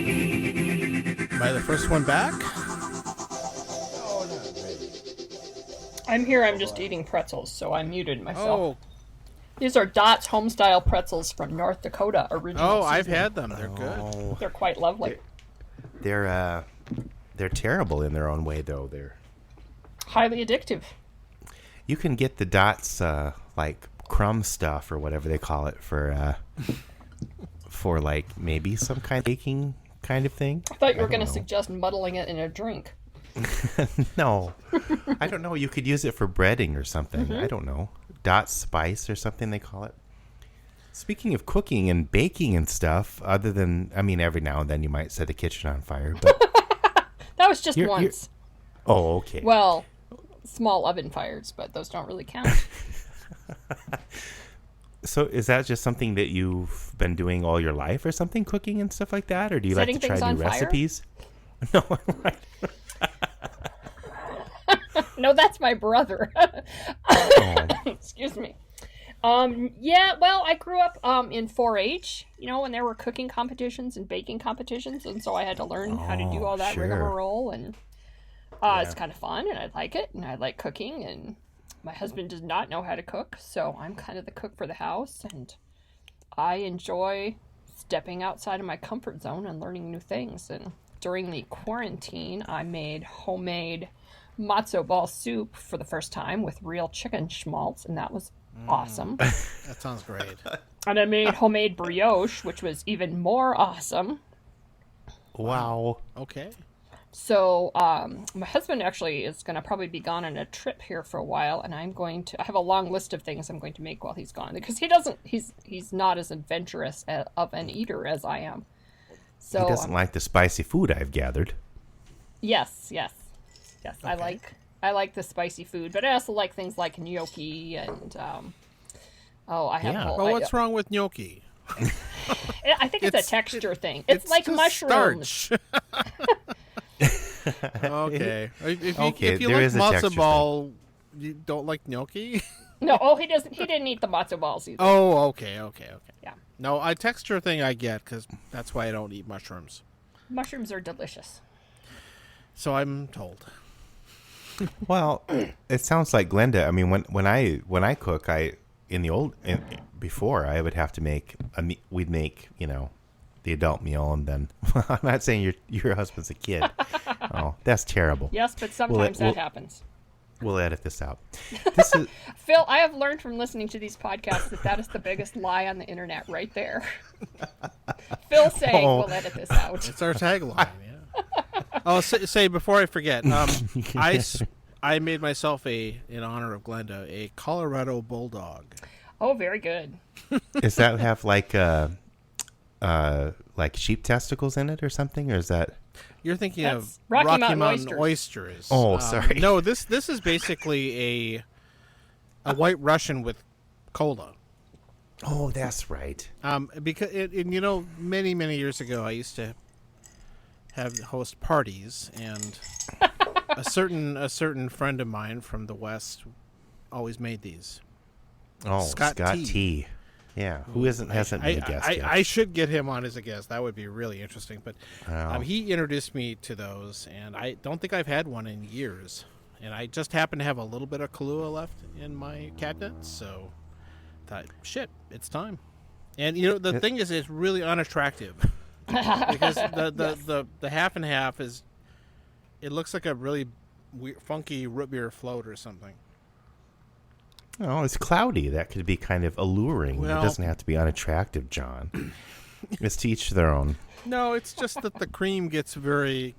Speaker 3: Am I the first one back?
Speaker 2: I'm here. I'm just eating pretzels, so I muted myself.
Speaker 3: Oh,
Speaker 2: These are Dot's Homestyle pretzels from North Dakota original.
Speaker 3: I've
Speaker 2: seasoning.
Speaker 3: had them. They're good.
Speaker 2: They're quite lovely.
Speaker 1: They're terrible in their own way, though. They're
Speaker 2: Highly addictive.
Speaker 1: You can get the Dots like crumb stuff or whatever they call it for like maybe some kind of baking kind of thing.
Speaker 2: I thought you were
Speaker 1: don't
Speaker 2: going to
Speaker 1: know.
Speaker 2: suggest muddling it in a drink.
Speaker 1: No, I don't know. You could use it for breading or something. I don't know. Dot spice or something they call it. Speaking of cooking and baking and stuff, other than, I mean, every now and then you might set the kitchen on fire, but
Speaker 2: That was just
Speaker 1: You're-
Speaker 2: once.
Speaker 1: oh, okay.
Speaker 2: Well, small oven fires, but those don't really count.
Speaker 1: So is that just something that you've been doing all your life or something, cooking and stuff like that? Or do you
Speaker 2: Setting
Speaker 1: like to try
Speaker 2: things
Speaker 1: new
Speaker 2: on fire?
Speaker 1: recipes? No, right.
Speaker 2: No, that's my brother. Excuse me. Yeah, well, I grew up in 4-H, when there were cooking competitions and baking competitions, and so I had to learn how to do all that
Speaker 1: sure.
Speaker 2: rigmarole, and it's kind of fun, and I like it, and I like cooking, and my husband does not know how to cook, so I'm kind of the cook for the house, and I enjoy stepping outside of my comfort zone and learning new things, and during the quarantine, I made homemade matzo ball soup for the first time with real chicken schmaltz, and that was awesome.
Speaker 3: That sounds great.
Speaker 2: And I made homemade brioche, which was even more awesome.
Speaker 1: Wow.
Speaker 3: Okay.
Speaker 2: So my husband actually is going to probably be gone on a trip here for a while, and I have a long list of things I'm going to make while he's gone, because he's not as adventurous of an eater as I am. So
Speaker 1: he doesn't like the spicy food, I've gathered.
Speaker 2: Yes.
Speaker 3: Okay.
Speaker 2: I like the spicy food, but I also like things like gnocchi and I have.
Speaker 1: Yeah.
Speaker 3: Well, what's wrong with gnocchi?
Speaker 2: I think it's a texture thing. It's like
Speaker 3: just
Speaker 2: mushrooms.
Speaker 3: Starch. Okay. If you
Speaker 1: there
Speaker 3: like
Speaker 1: is a
Speaker 3: matzo
Speaker 1: texture
Speaker 3: ball, you don't like gnocchi?
Speaker 2: No, he doesn't. He didn't eat the matzo balls either.
Speaker 3: Oh, okay.
Speaker 2: Yeah,
Speaker 3: No, a texture thing I get, because that's why I don't eat mushrooms.
Speaker 2: mushrooms are delicious.
Speaker 3: So I'm told.
Speaker 1: Well, it sounds like Glenda. I mean, when I cook, before I would have to make we'd make the adult meal, and then I'm not saying your husband's a kid. Oh, that's terrible.
Speaker 2: Yes, but sometimes that happens.
Speaker 1: We'll edit this out. This is
Speaker 2: Phil, I have learned from listening to these podcasts that is the biggest lie on the internet right there. Phil saying we'll edit this out.
Speaker 3: It's our tagline. Yeah. Oh, say before I forget. I made myself in honor of Glenda, a Colorado Bulldog.
Speaker 2: Oh, very good.
Speaker 1: Does that have like sheep testicles in it or something, or is that?
Speaker 3: You're thinking
Speaker 2: That's
Speaker 3: of
Speaker 2: Rocky
Speaker 3: Mountain
Speaker 2: Mountain
Speaker 3: oysters.
Speaker 1: Oh, sorry.
Speaker 3: No, this is basically a White Russian with cola.
Speaker 1: Oh, that's right.
Speaker 3: Because many years ago, I used to host parties, and a certain friend of mine from the West always made these.
Speaker 1: Oh,
Speaker 3: Scott
Speaker 1: Scott
Speaker 3: T.
Speaker 1: T. Yeah, who hasn't been a guest yet?
Speaker 3: I should get him on as a guest. That would be really interesting. But
Speaker 1: Oh.
Speaker 3: he introduced me to those, and I don't think I've had one in years. And I just happen to have a little bit of Kahlua left in my cabinet, so thought, shit, it's time. And the thing is, it's really unattractive because the half and half it looks like a really funky root beer float or something.
Speaker 1: Oh, it's cloudy. That could be kind of alluring.
Speaker 3: Well,
Speaker 1: it doesn't have to be unattractive, John. It's to each their own.
Speaker 3: No, it's just that the cream gets very,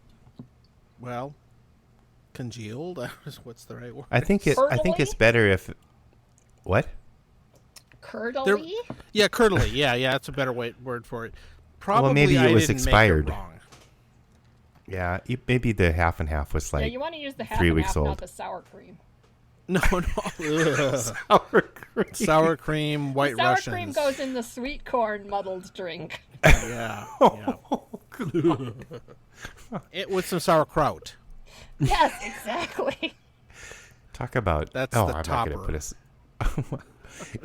Speaker 3: congealed. What's the right word?
Speaker 1: I think it's better if. What?
Speaker 2: Curdly?
Speaker 3: Yeah, curdly. Yeah, that's a better word for it. Probably
Speaker 1: Well, maybe
Speaker 3: I
Speaker 1: it was
Speaker 3: didn't
Speaker 1: expired.
Speaker 3: Make it wrong.
Speaker 1: Yeah, maybe the half and half was like.
Speaker 2: Yeah, you want to use the half
Speaker 1: 3
Speaker 2: and
Speaker 1: weeks
Speaker 2: half,
Speaker 1: old.
Speaker 2: not the sour cream.
Speaker 3: No.
Speaker 1: Sour cream.
Speaker 3: Sour cream, White
Speaker 2: Sour
Speaker 3: Russians.
Speaker 2: cream goes in the sweet corn muddled drink.
Speaker 3: Yeah. It with some sauerkraut.
Speaker 2: Yes, exactly.
Speaker 1: Talk about.
Speaker 3: That's
Speaker 1: oh,
Speaker 3: the
Speaker 1: I'm
Speaker 3: topper.
Speaker 1: not going to put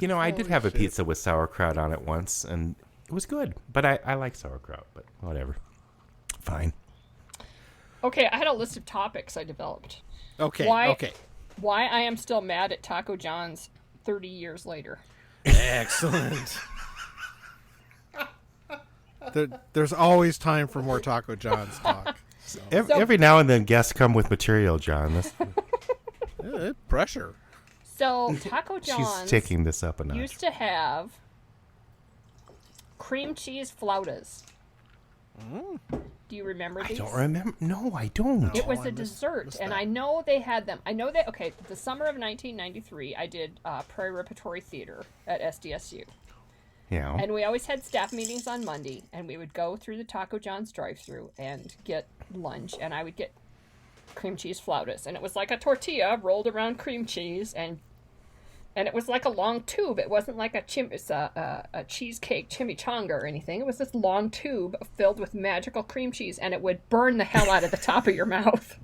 Speaker 1: a. I did have a pizza with sauerkraut on it once, and it was good. But I like sauerkraut, but whatever. Fine.
Speaker 2: Okay, I had a list of topics I developed.
Speaker 3: Okay.
Speaker 2: Why I am still mad at Taco John's 30 years later.
Speaker 3: Excellent. There's always time for more Taco John's talk. So.
Speaker 1: Every now and then, guests come with material, John.
Speaker 3: Pressure.
Speaker 2: So Taco John's
Speaker 1: She's taking this up a notch.
Speaker 2: used to have cream cheese flautas. Do you remember these?
Speaker 1: I don't remember. No, I don't.
Speaker 2: It was a dessert, and I know they had them. I know that, okay, the summer of 1993, I did Prairie Repertory Theater at SDSU.
Speaker 1: Yeah.
Speaker 2: And we always had staff meetings on Monday, and we would go through the Taco John's drive-thru and get lunch, and I would get cream cheese flautas. And it was like a tortilla rolled around cream cheese, and it was like a long tube. It wasn't like a cheesecake chimichanga or anything. It was this long tube filled with magical cream cheese, and it would burn the hell out of the top of your mouth.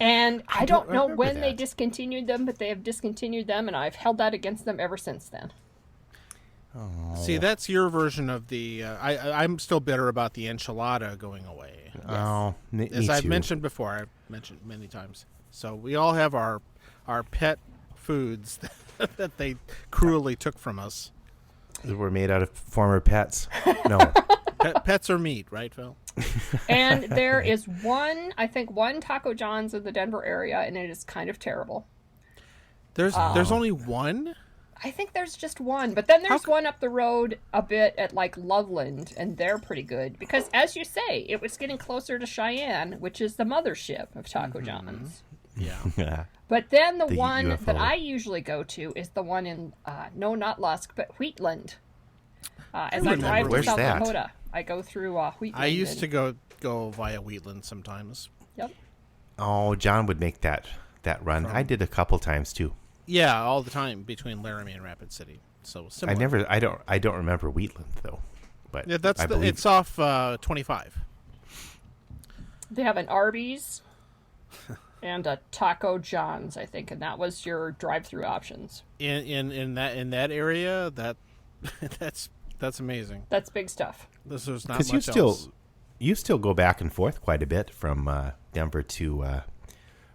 Speaker 2: And I don't know when they discontinued them, but they have discontinued them, and I've held that against them ever since then.
Speaker 3: Oh. See, that's your version of the... I'm still bitter about the enchilada going away.
Speaker 1: Yes. Oh, me
Speaker 3: As I've
Speaker 1: too.
Speaker 3: mentioned before, I've mentioned many times. So we all have our pet foods that they cruelly took from us.
Speaker 1: That were made out of former pets. No.
Speaker 3: Pets are meat, right, Phil?
Speaker 2: And there is one Taco John's in the Denver area, and it is kind of terrible.
Speaker 3: There's only one?
Speaker 2: I think there's just one, but then there's one up the road a bit at like Loveland, and they're pretty good because, as you say, it was getting closer to Cheyenne, which is the mothership of Taco John's.
Speaker 3: Yeah.
Speaker 2: But then the one
Speaker 1: UFO.
Speaker 2: that I usually go to is the one in not Lusk, but Wheatland. As I drive to
Speaker 1: Where's
Speaker 2: South
Speaker 1: that?
Speaker 2: Dakota, I go through Wheatland.
Speaker 3: I used to go via Wheatland sometimes.
Speaker 2: Yep.
Speaker 1: Oh, John would make that run. I did a couple times too.
Speaker 3: Yeah, all the time between Laramie and Rapid City. So similar.
Speaker 1: I don't remember Wheatland though. But
Speaker 3: Yeah,
Speaker 1: believe
Speaker 3: it's off 25.
Speaker 2: They have an Arby's and a Taco John's, I think, and that was your drive-through options.
Speaker 3: In that area, that's amazing.
Speaker 2: That's big stuff.
Speaker 3: This is not
Speaker 1: because
Speaker 3: much else.
Speaker 1: you still go back and forth quite a bit from Denver to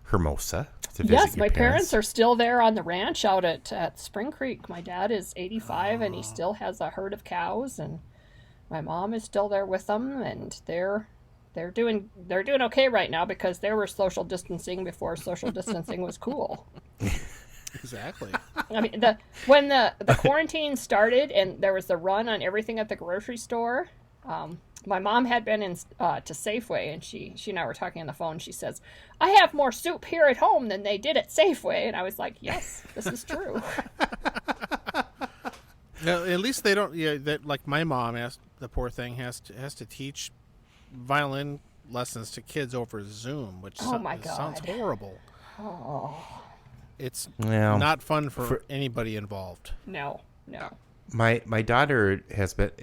Speaker 1: Hermosa to visit
Speaker 2: Yes,
Speaker 1: your
Speaker 2: my parents are still there on the ranch out at Spring Creek. My dad is 85 and he still has a herd of cows, and my mom is still there with them, and they're doing okay right now because they were social distancing before social distancing was cool.
Speaker 3: Exactly.
Speaker 2: I mean, when the quarantine started and there was the run on everything at the grocery store, my mom had been in to Safeway, and she and I were talking on the phone. She says, "I have more soup here at home than they did at Safeway," and I was like, "Yes, this is true."
Speaker 3: Now, at least they don't. Yeah, that like my mom the poor thing has to teach violin lessons to kids over Zoom, which
Speaker 2: my God.
Speaker 3: sounds horrible.
Speaker 2: Oh,
Speaker 3: It's
Speaker 1: Well,
Speaker 3: not fun for anybody involved.
Speaker 2: no.
Speaker 1: My daughter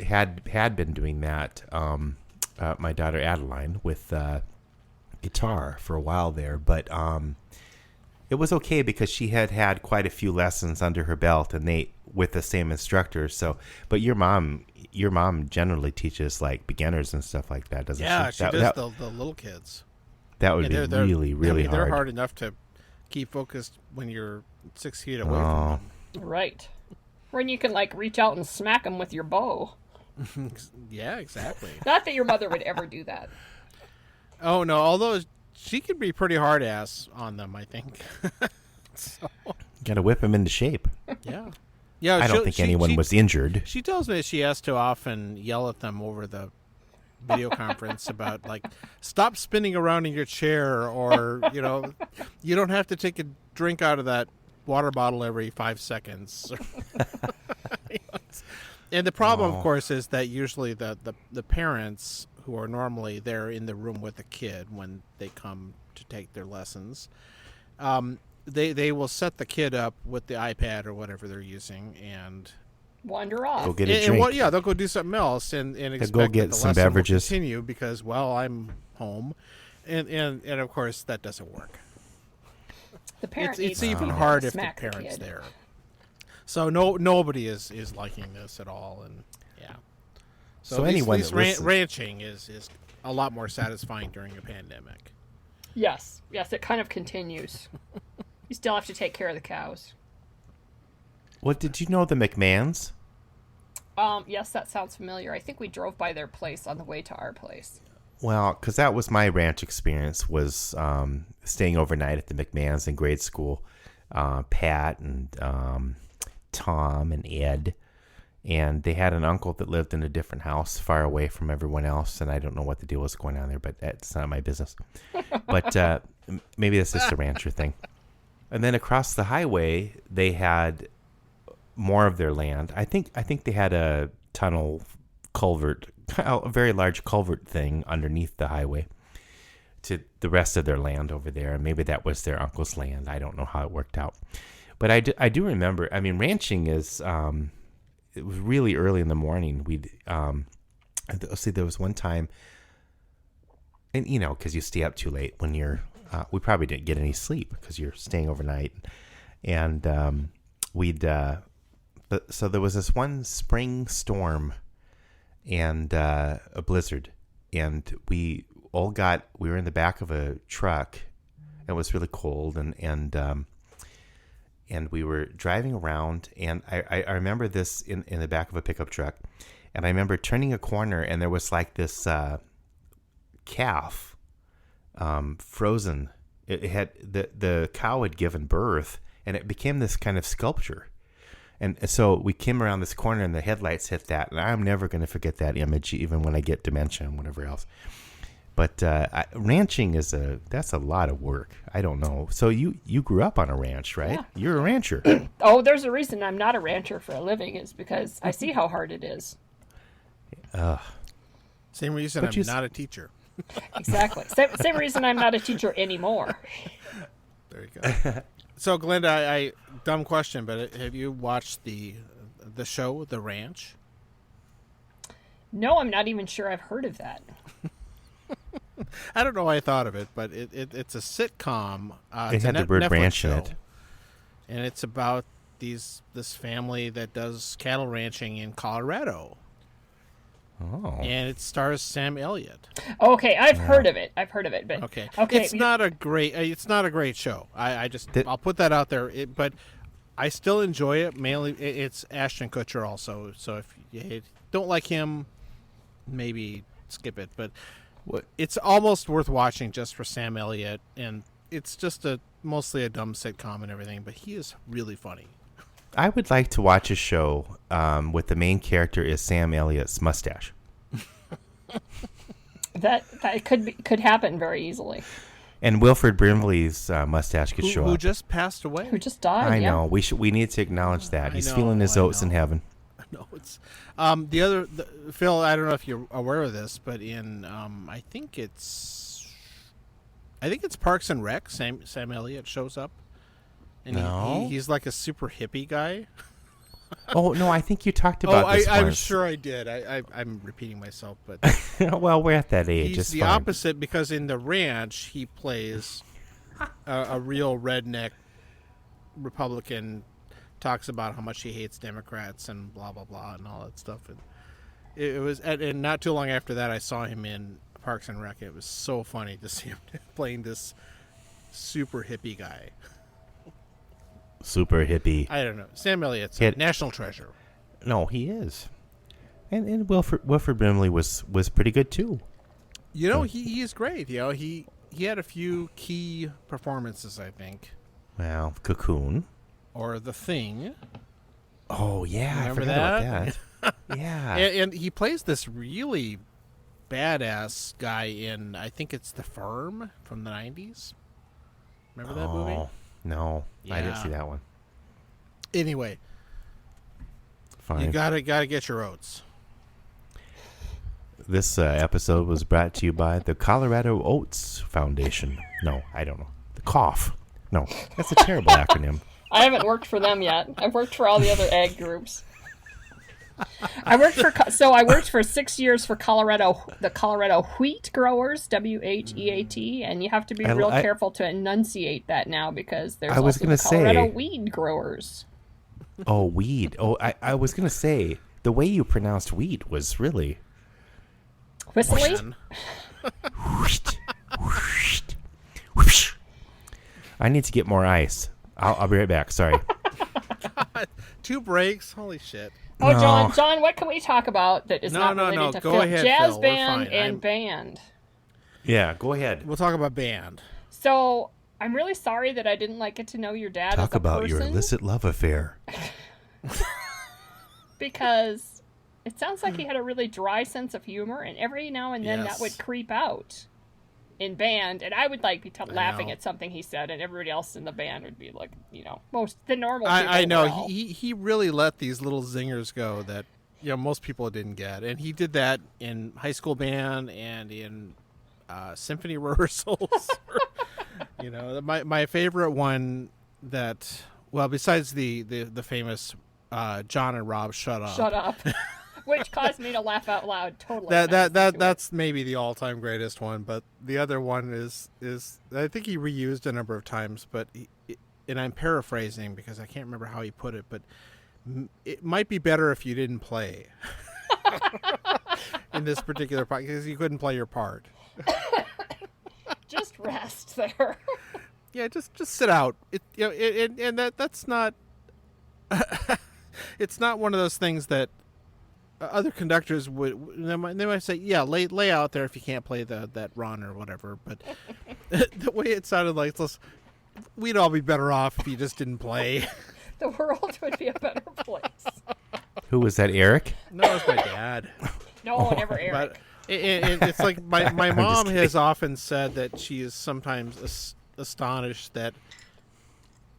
Speaker 1: had been doing that. My daughter Adeline with guitar for a while there, but it was okay because she had quite a few lessons under her belt, and they with the same instructor. So, but your mom generally teaches like beginners and stuff like that, doesn't she?
Speaker 3: Yeah, she does the little kids.
Speaker 1: That would be really hard.
Speaker 3: They're hard enough to keep focused when you're 6 feet away from
Speaker 2: Right. When you can like reach out and smack them with your bow.
Speaker 3: them. Yeah, exactly.
Speaker 2: Not that your mother would ever do that.
Speaker 3: Oh no, although she could be pretty hard ass on them, I think. So,
Speaker 1: Got to whip them into shape.
Speaker 3: yeah. Yeah,
Speaker 1: I don't think anyone was injured.
Speaker 3: She tells me she has to often yell at them over the video conference about like, stop spinning around in your chair, or you don't have to take a drink out of that water bottle every 5 seconds. And the problem, of course, is that usually the parents who are normally there in the room with the kid when they come to take their lessons, they will set the kid up with the iPad or whatever they're using and
Speaker 2: Wander off.
Speaker 1: Go get a drink.
Speaker 3: they'll go do something else and expect
Speaker 1: go get
Speaker 3: that the
Speaker 1: some
Speaker 3: lesson
Speaker 1: beverages.
Speaker 3: will continue because, well, I'm home, and of course that doesn't work.
Speaker 2: The parent
Speaker 3: It's
Speaker 2: needs
Speaker 3: even
Speaker 2: to
Speaker 3: hard if the
Speaker 2: smack
Speaker 3: parent's
Speaker 2: kid.
Speaker 3: there. So nobody is liking this at all, and yeah.
Speaker 1: So anyone that listens-
Speaker 3: ranching is a lot more satisfying during a pandemic.
Speaker 2: Yes, it kind of continues. You still have to take care of the cows.
Speaker 1: What did you know the McMahons?
Speaker 2: Yes, that sounds familiar. I think we drove by their place on the way to our place.
Speaker 1: Well, because that was my ranch experience, was staying overnight at the McMahons in grade school. Pat and Tom and Ed. And they had an uncle that lived in a different house far away from everyone else. And I don't know what the deal was going on there, but that's not my business. But maybe that's just a rancher thing. And then across the highway, they had more of their land. I think they had a tunnel culvert, a very large culvert thing underneath the highway to the rest of their land over there. And maybe that was their uncle's land. I don't know how it worked out. But I do remember, I mean, ranching is, it was really early in the morning. We'd, see, there was one time, and because you stay up too late when you're, we probably didn't get any sleep because you're staying overnight. And so there was this one spring storm and a blizzard. And we were in the back of a truck. It was really cold. And we were driving around. And I remember this in the back of a pickup truck. And I remember turning a corner and there was like this calf frozen. It had the cow had given birth, and it became this kind of sculpture. And so we came around this corner and the headlights hit that. And I'm never going to forget that image, even when I get dementia and whatever else. But ranching that's a lot of work. I don't know. So you grew up on a ranch, right?
Speaker 2: Yeah.
Speaker 1: You're a rancher.
Speaker 2: Oh, there's a reason I'm not a rancher for a living is because I see how hard it is.
Speaker 3: Same reason I'm not a teacher.
Speaker 2: Exactly. Same reason I'm not a teacher anymore.
Speaker 3: There you go. So, Glenda, I dumb question, but have you watched the show, The Ranch?
Speaker 2: No, I'm not even sure I've heard of that.
Speaker 3: I don't know why I thought of it, but it's a sitcom.
Speaker 1: It had the word ranch in it.
Speaker 3: And it's about this family that does cattle ranching in Colorado.
Speaker 1: Oh.
Speaker 3: And it stars Sam Elliot.
Speaker 2: Okay, I've heard of it. But
Speaker 3: Okay.
Speaker 2: Okay.
Speaker 3: It's not a great show. I'll put that out there. But I still enjoy it. Mainly, it's Ashton Kutcher also. So if you don't like him, maybe skip it. But it's almost worth watching just for Sam Elliot, and it's just mostly a dumb sitcom and everything. But he is really funny.
Speaker 1: I would like to watch a show with the main character is Sam Elliott's mustache.
Speaker 2: that could happen very easily.
Speaker 1: And Wilford Brimley's mustache could show up.
Speaker 3: Who just passed away.
Speaker 2: Who just died?
Speaker 1: I
Speaker 2: yeah.
Speaker 1: know. We need to acknowledge that. He's
Speaker 3: know,
Speaker 1: feeling his
Speaker 3: I
Speaker 1: oats in
Speaker 3: know.
Speaker 1: heaven.
Speaker 3: No, it's Phil. I don't know if you're aware of this, but in I think it's Parks and Rec. Sam Elliott shows up, and
Speaker 1: No.
Speaker 3: he's like a super hippie guy.
Speaker 1: Oh no, I think you talked about this
Speaker 3: I'm
Speaker 1: once.
Speaker 3: sure I did. I'm repeating myself, but
Speaker 1: Well, we're at that age.
Speaker 3: he's
Speaker 1: It's
Speaker 3: the
Speaker 1: fine.
Speaker 3: opposite because in The Ranch he plays a real redneck Republican. Talks about how much he hates Democrats and blah blah blah and all that stuff. And it was, and not too long after that, I saw him in Parks and Rec. It was so funny to see him playing this super hippie guy.
Speaker 1: Super hippie.
Speaker 3: I don't know. Sam Elliott's a national treasure.
Speaker 1: No, he is. And Wilford Brimley was pretty good too.
Speaker 3: You know, he is great. You know, he had a few key performances, I think.
Speaker 1: Well, Cocoon.
Speaker 3: Or The Thing.
Speaker 1: Oh yeah,
Speaker 3: Remember
Speaker 1: I forgot about that. Yeah.
Speaker 3: And he plays this really badass guy in, I think it's The Firm from the 90s. Remember that movie?
Speaker 1: No, I didn't
Speaker 3: Yeah.
Speaker 1: see that one.
Speaker 3: Anyway,
Speaker 1: Fine.
Speaker 3: you gotta get your oats.
Speaker 1: This episode was brought to you by the Colorado Oats Foundation. No, I don't know. The Cough. No, that's a terrible acronym.
Speaker 2: I haven't worked for them yet. I've worked for all the other ag groups. I worked for 6 years for the Colorado wheat growers, WHEAT, and you have to be real careful to enunciate that now because there's also the Colorado weed growers.
Speaker 1: Oh, weed. Oh, I was gonna say the way you pronounced wheat was really
Speaker 2: Whistly?
Speaker 1: I need to get more ice. I'll be right back. Sorry.
Speaker 3: God, 2 breaks. Holy shit.
Speaker 2: Oh,
Speaker 1: No.
Speaker 2: John, what can we talk about that is not related to
Speaker 3: Go
Speaker 2: film?
Speaker 3: ahead,
Speaker 2: Jazz
Speaker 3: Phil. We're
Speaker 2: band
Speaker 3: fine.
Speaker 2: and band.
Speaker 1: Yeah, go ahead.
Speaker 3: We'll talk about band.
Speaker 2: So I'm really sorry that I didn't get to know your dad
Speaker 1: Talk
Speaker 2: as a
Speaker 1: about your
Speaker 2: person,
Speaker 1: illicit love affair.
Speaker 2: because it sounds like he had a really dry sense of humor, and every now and then that
Speaker 3: Yes.
Speaker 2: would creep out in band, and I would be laughing
Speaker 3: know.
Speaker 2: at something he said, and everybody else in the band would be like, most the normal.
Speaker 3: I know
Speaker 2: Well.
Speaker 3: he really let these little zingers go that most people didn't get, and he did that in high school band and in symphony rehearsals. My favorite one that besides the famous John and Rob Shut Up,
Speaker 2: which caused me to laugh out loud. Totally.
Speaker 3: that's maybe the all-time greatest one, but the other one is I think he reused a number of times, but and I'm paraphrasing because I can't remember how he put it, but it might be better if you didn't play in this particular part because you couldn't play your part.
Speaker 2: Just rest there.
Speaker 3: Yeah, just sit out. That's not. It's not one of those things that other conductors they might say, yeah, lay out there if you can't play that run or whatever. But the way it sounded like, we'd all be better off if you just didn't play.
Speaker 2: the world would be a better place.
Speaker 1: Who was that, Eric?
Speaker 3: No, it's my dad.
Speaker 2: No, never Eric.
Speaker 3: But it's like my mom has often said that she is sometimes astonished that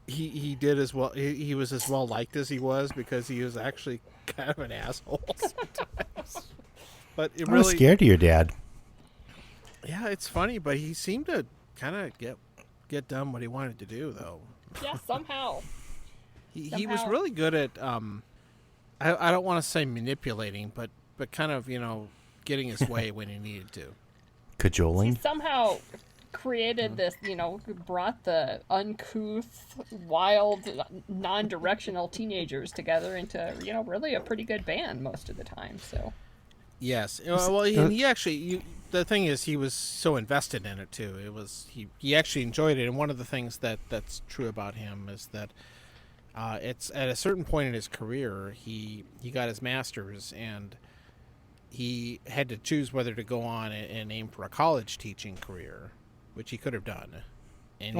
Speaker 3: he did as well. He was as well liked as he was, because he was actually kind of an asshole sometimes. But it
Speaker 1: I was scared of your dad.
Speaker 3: Yeah, it's funny, but he seemed to kind of get done what he wanted to do, though.
Speaker 2: Yeah, somehow.
Speaker 3: He was really good at I don't want to say manipulating, but kind of, getting his way when he needed to.
Speaker 1: Cajoling?
Speaker 2: He somehow created this, brought the uncouth, wild, non-directional teenagers together into, really a pretty good band most of the time. So.
Speaker 3: Yes. Well, he actually. The thing is, he was so invested in it too. It was he actually enjoyed it, and one of the things that's true about him is that it's at a certain point in his career, he got his master's, and he had to choose whether to go on and aim for a college teaching career, which he could have done. And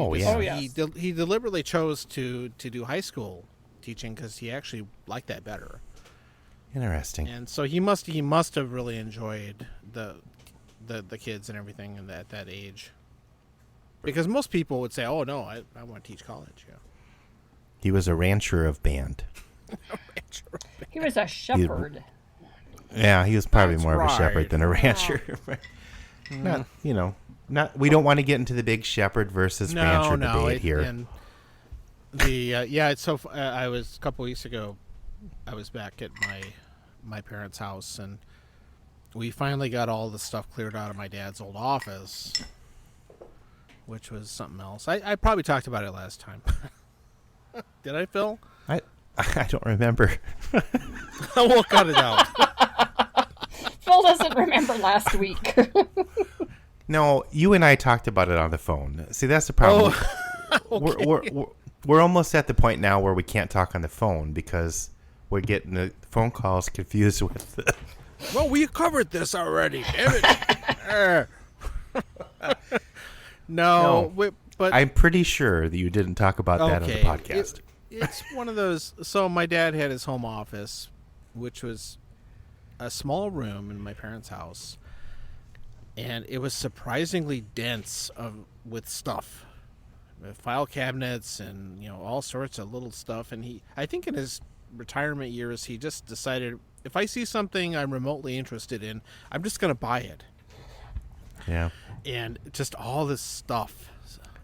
Speaker 3: he deliberately chose to do high school teaching because he actually liked that better.
Speaker 1: Interesting.
Speaker 3: And so he must have really enjoyed the kids and everything at that age, because most people would say, "Oh no, I want to teach college." Yeah.
Speaker 1: He was a rancher of band.
Speaker 2: He was a shepherd.
Speaker 1: He was probably
Speaker 3: That's
Speaker 1: more of a shepherd than a rancher. Not. We don't want to get into the big shepherd versus rancher debate here.
Speaker 3: And it's so. I was a couple weeks ago. I was back at my parents' house, and we finally got all the stuff cleared out of my dad's old office, which was something else. I probably talked about it last time. Did I, Phil?
Speaker 1: I don't remember.
Speaker 3: We'll cut it out.
Speaker 2: Phil doesn't remember last week.
Speaker 1: No, you and I talked about it on the phone. See, that's the problem.
Speaker 3: Okay.
Speaker 1: We're almost at the point now where we can't talk on the phone because we're getting the phone calls confused with the...
Speaker 3: Well, we covered this already. Damn it. No. But
Speaker 1: I'm pretty sure that you didn't talk about that on the podcast.
Speaker 3: It's one of those. So my dad had his home office, which was a small room in my parents' house, and it was surprisingly dense with stuff, file cabinets and all sorts of little stuff. And I think in his retirement years, he just decided, if I see something I'm remotely interested in, I'm just going to buy it.
Speaker 1: Yeah.
Speaker 3: And just all this stuff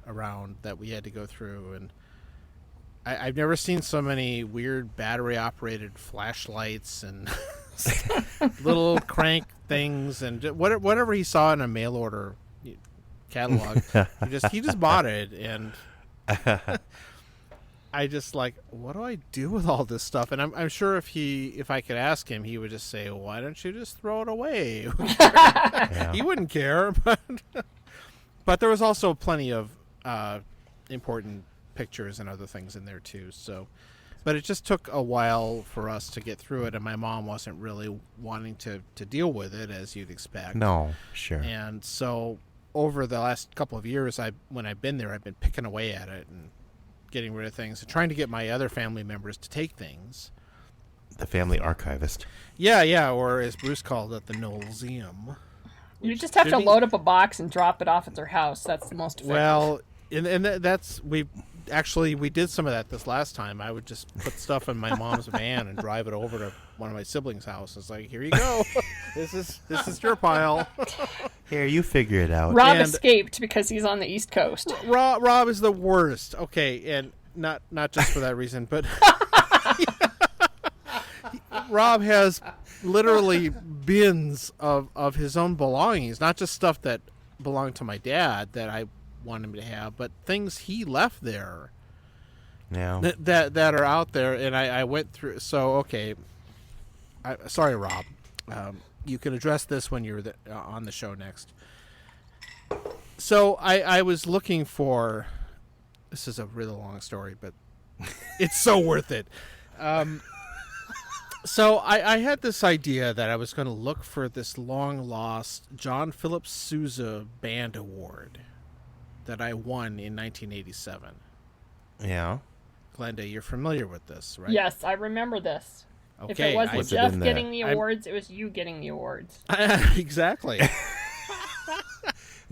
Speaker 3: around that we had to go through, and I've never seen so many weird battery-operated flashlights and little crank things, and whatever he saw in a mail order catalog, he just bought it, and I just like, what do I do with all this stuff? And I'm sure if I could ask him, he would just say, why don't you just throw it away? He wouldn't care, but there was also plenty of important pictures and other things in there too. So, but it just took a while for us to get through it, and my mom wasn't really wanting to deal with it, as you'd expect.
Speaker 1: No, sure.
Speaker 3: And so over the last couple of years, when I've been there, I've been picking away at it and getting rid of things and trying to get my other family members to take things.
Speaker 1: The family archivist.
Speaker 3: Yeah, or as Bruce called it, the Knowlesium.
Speaker 2: You just have to load up a box and drop it off at their house. That's the most effective.
Speaker 3: Well, and that's we did some of that this last time. I would just put stuff in my mom's van and drive it over to one of my siblings' houses. Like, here you go. This is your pile.
Speaker 1: Here, you figure it out.
Speaker 2: Rob escaped because he's on the East Coast.
Speaker 3: Rob is the worst. Okay, and not just for that reason, but Rob has literally bins of his own belongings, not just stuff that belonged to my dad that I want him to have, but things he left there.
Speaker 1: Yeah.
Speaker 3: That are out there, and I went through. So okay, sorry, Rob. You can address this when you're on the show next. So I was looking for. This is a really long story, but it's so worth it. So I had this idea that I was going to look for this long-lost John Philip Sousa Band Award that I won in 1987.
Speaker 1: Yeah.
Speaker 3: Glenda, you're familiar with this, right?
Speaker 2: Yes, I remember this.
Speaker 3: Okay,
Speaker 2: if it wasn't
Speaker 1: Was it
Speaker 2: Jeff
Speaker 1: in
Speaker 2: getting the awards, it was you getting the awards.
Speaker 3: Exactly.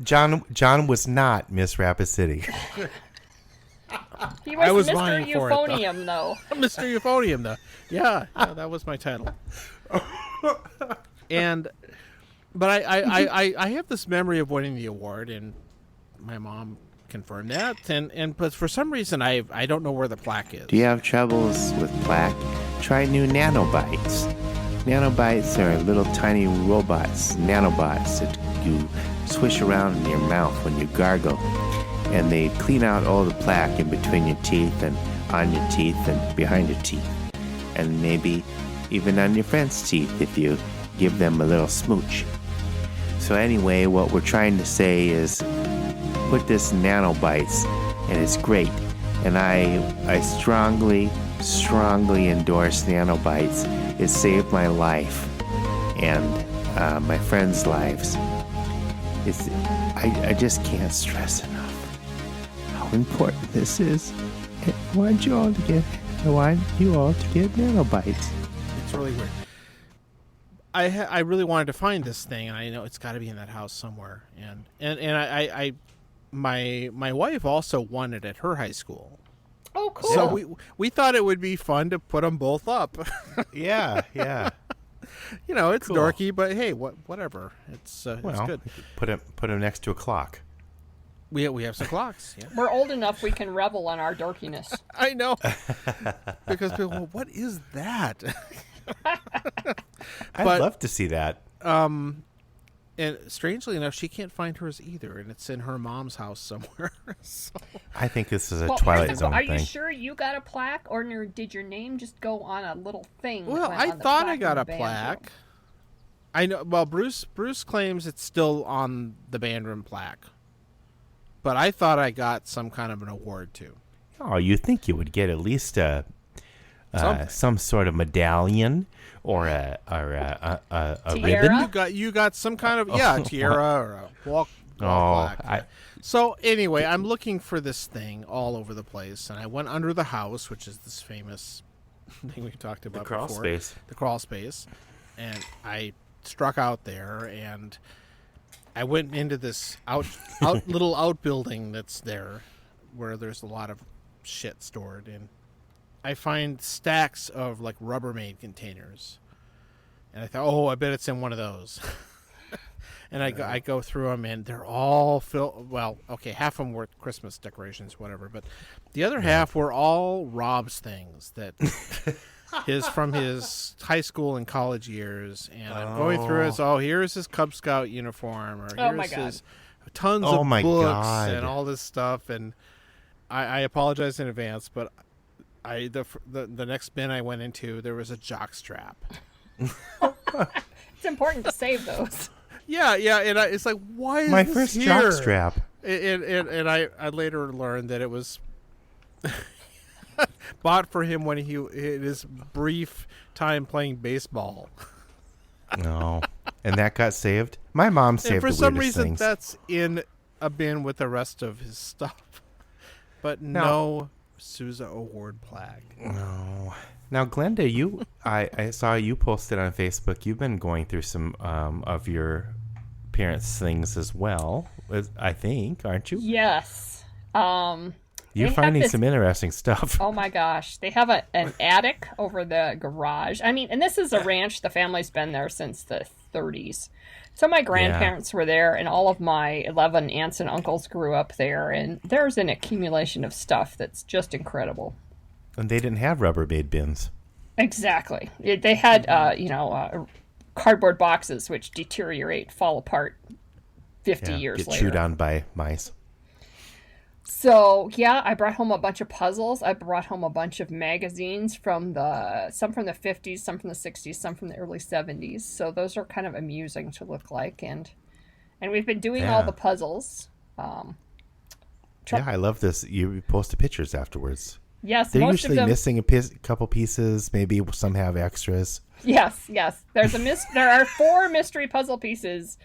Speaker 1: John was not Miss Rapid City.
Speaker 2: He
Speaker 3: I was
Speaker 2: Mr.
Speaker 3: vying for it, though.
Speaker 2: Euphonium, though.
Speaker 3: Mr. Euphonium, though. Yeah, that was my title. But I have this memory of winning the award, and my mom confirmed that. But for some reason, I don't know where the plaque is.
Speaker 5: Do you have troubles with plaque? Try new nanobites. Nanobites are little tiny robots, nanobots that you swish around in your mouth when you gargle, and they clean out all the plaque in between your teeth and on your teeth and behind your teeth, and maybe even on your friend's teeth if you give them a little smooch. So anyway, what we're trying to say is put this nanobites, and it's great. And I strongly endorse nanobites. It saved my life and my friends' lives. I just can't stress enough how important this is. I want you all to get nanobites.
Speaker 3: It's really weird. I really wanted to find this thing, and I know it's got to be in that house somewhere. And my wife also won it at her high school.
Speaker 2: Oh, cool.
Speaker 3: So we thought it would be fun to put them both up.
Speaker 1: Yeah.
Speaker 3: It's
Speaker 1: Cool.
Speaker 3: dorky, but hey, whatever. It's good.
Speaker 1: Put him next to a clock.
Speaker 3: We have some clocks. Yeah.
Speaker 2: We're old enough we can revel in our dorkiness.
Speaker 3: I know. Because people, well, what is that?
Speaker 1: I'd love to see that.
Speaker 3: And strangely enough, she can't find hers either, and it's in her mom's house somewhere. So.
Speaker 1: I think this is a
Speaker 2: Well,
Speaker 1: Twilight Zone
Speaker 2: are
Speaker 1: thing.
Speaker 2: you sure you got a plaque, or did your name just go on a little thing? that
Speaker 3: Well,
Speaker 2: went
Speaker 3: I
Speaker 2: on the
Speaker 3: thought
Speaker 2: plaque
Speaker 3: I got
Speaker 2: in
Speaker 3: a
Speaker 2: the band
Speaker 3: plaque.
Speaker 2: room?
Speaker 3: I know. Well, Bruce claims it's still on the band room plaque, but I thought I got some kind of an award too.
Speaker 1: Oh, you think you would get at least some sort of medallion or a
Speaker 2: Tiara?
Speaker 1: ribbon?
Speaker 3: You got some kind of tiara or a walk plaque. So anyway, I'm looking for this thing all over the place, and I went under the house, which is this famous thing we talked about
Speaker 1: crawl
Speaker 3: before,
Speaker 1: space.
Speaker 3: the crawl space, and I struck out there, and I went into this little outbuilding that's there, where there's a lot of shit stored, and I find stacks of like Rubbermaid containers, and I thought, I bet it's in one of those. And I go through them, and they're all filled. Well, okay, half of them were Christmas decorations, whatever, but the other half were all Rob's things that from his high school and college years. And I'm going through it. Here's his Cub Scout uniform, or here's his tons of books and all this stuff. And I apologize in advance, but the next bin I went into, there was a jock strap.
Speaker 2: It's important to save those.
Speaker 3: Yeah, and it's like, why is
Speaker 1: My
Speaker 3: this
Speaker 1: first
Speaker 3: here?
Speaker 1: jock strap.
Speaker 3: And I later learned that it was bought for him when he in his brief time playing baseball.
Speaker 1: No, and that got saved. My mom saved
Speaker 3: And for
Speaker 1: the
Speaker 3: some
Speaker 1: weirdest
Speaker 3: reason,
Speaker 1: things.
Speaker 3: that's in a bin with the rest of his stuff, but no Sousa Award plaque.
Speaker 1: No. Now, Glenda, I saw you posted on Facebook. You've been going through some of your parents' things as well, I think, aren't you?
Speaker 2: Yes.
Speaker 1: You're finding some interesting stuff.
Speaker 2: Oh my gosh. They have an attic over the garage. I mean, and this is a ranch. The family's been there since the 30s. So my grandparents were there, and all of my 11 aunts and uncles grew up there. And there's an accumulation of stuff that's just incredible.
Speaker 1: And they didn't have Rubbermaid bins.
Speaker 2: Exactly. They had, cardboard boxes which deteriorate, fall apart 50 years
Speaker 1: get
Speaker 2: later.
Speaker 1: chewed on by mice.
Speaker 2: So, I brought home a bunch of puzzles. I brought home a bunch of magazines some from the 50s, some from the 60s, some from the early 70s. So those are kind of amusing to look like. And we've been doing all the puzzles.
Speaker 1: I love this. You posted pictures afterwards.
Speaker 2: Yes,
Speaker 1: They're
Speaker 2: most
Speaker 1: usually
Speaker 2: of them
Speaker 1: missing a couple pieces. Maybe some have extras.
Speaker 2: Yes. There's there are 4 mystery puzzle pieces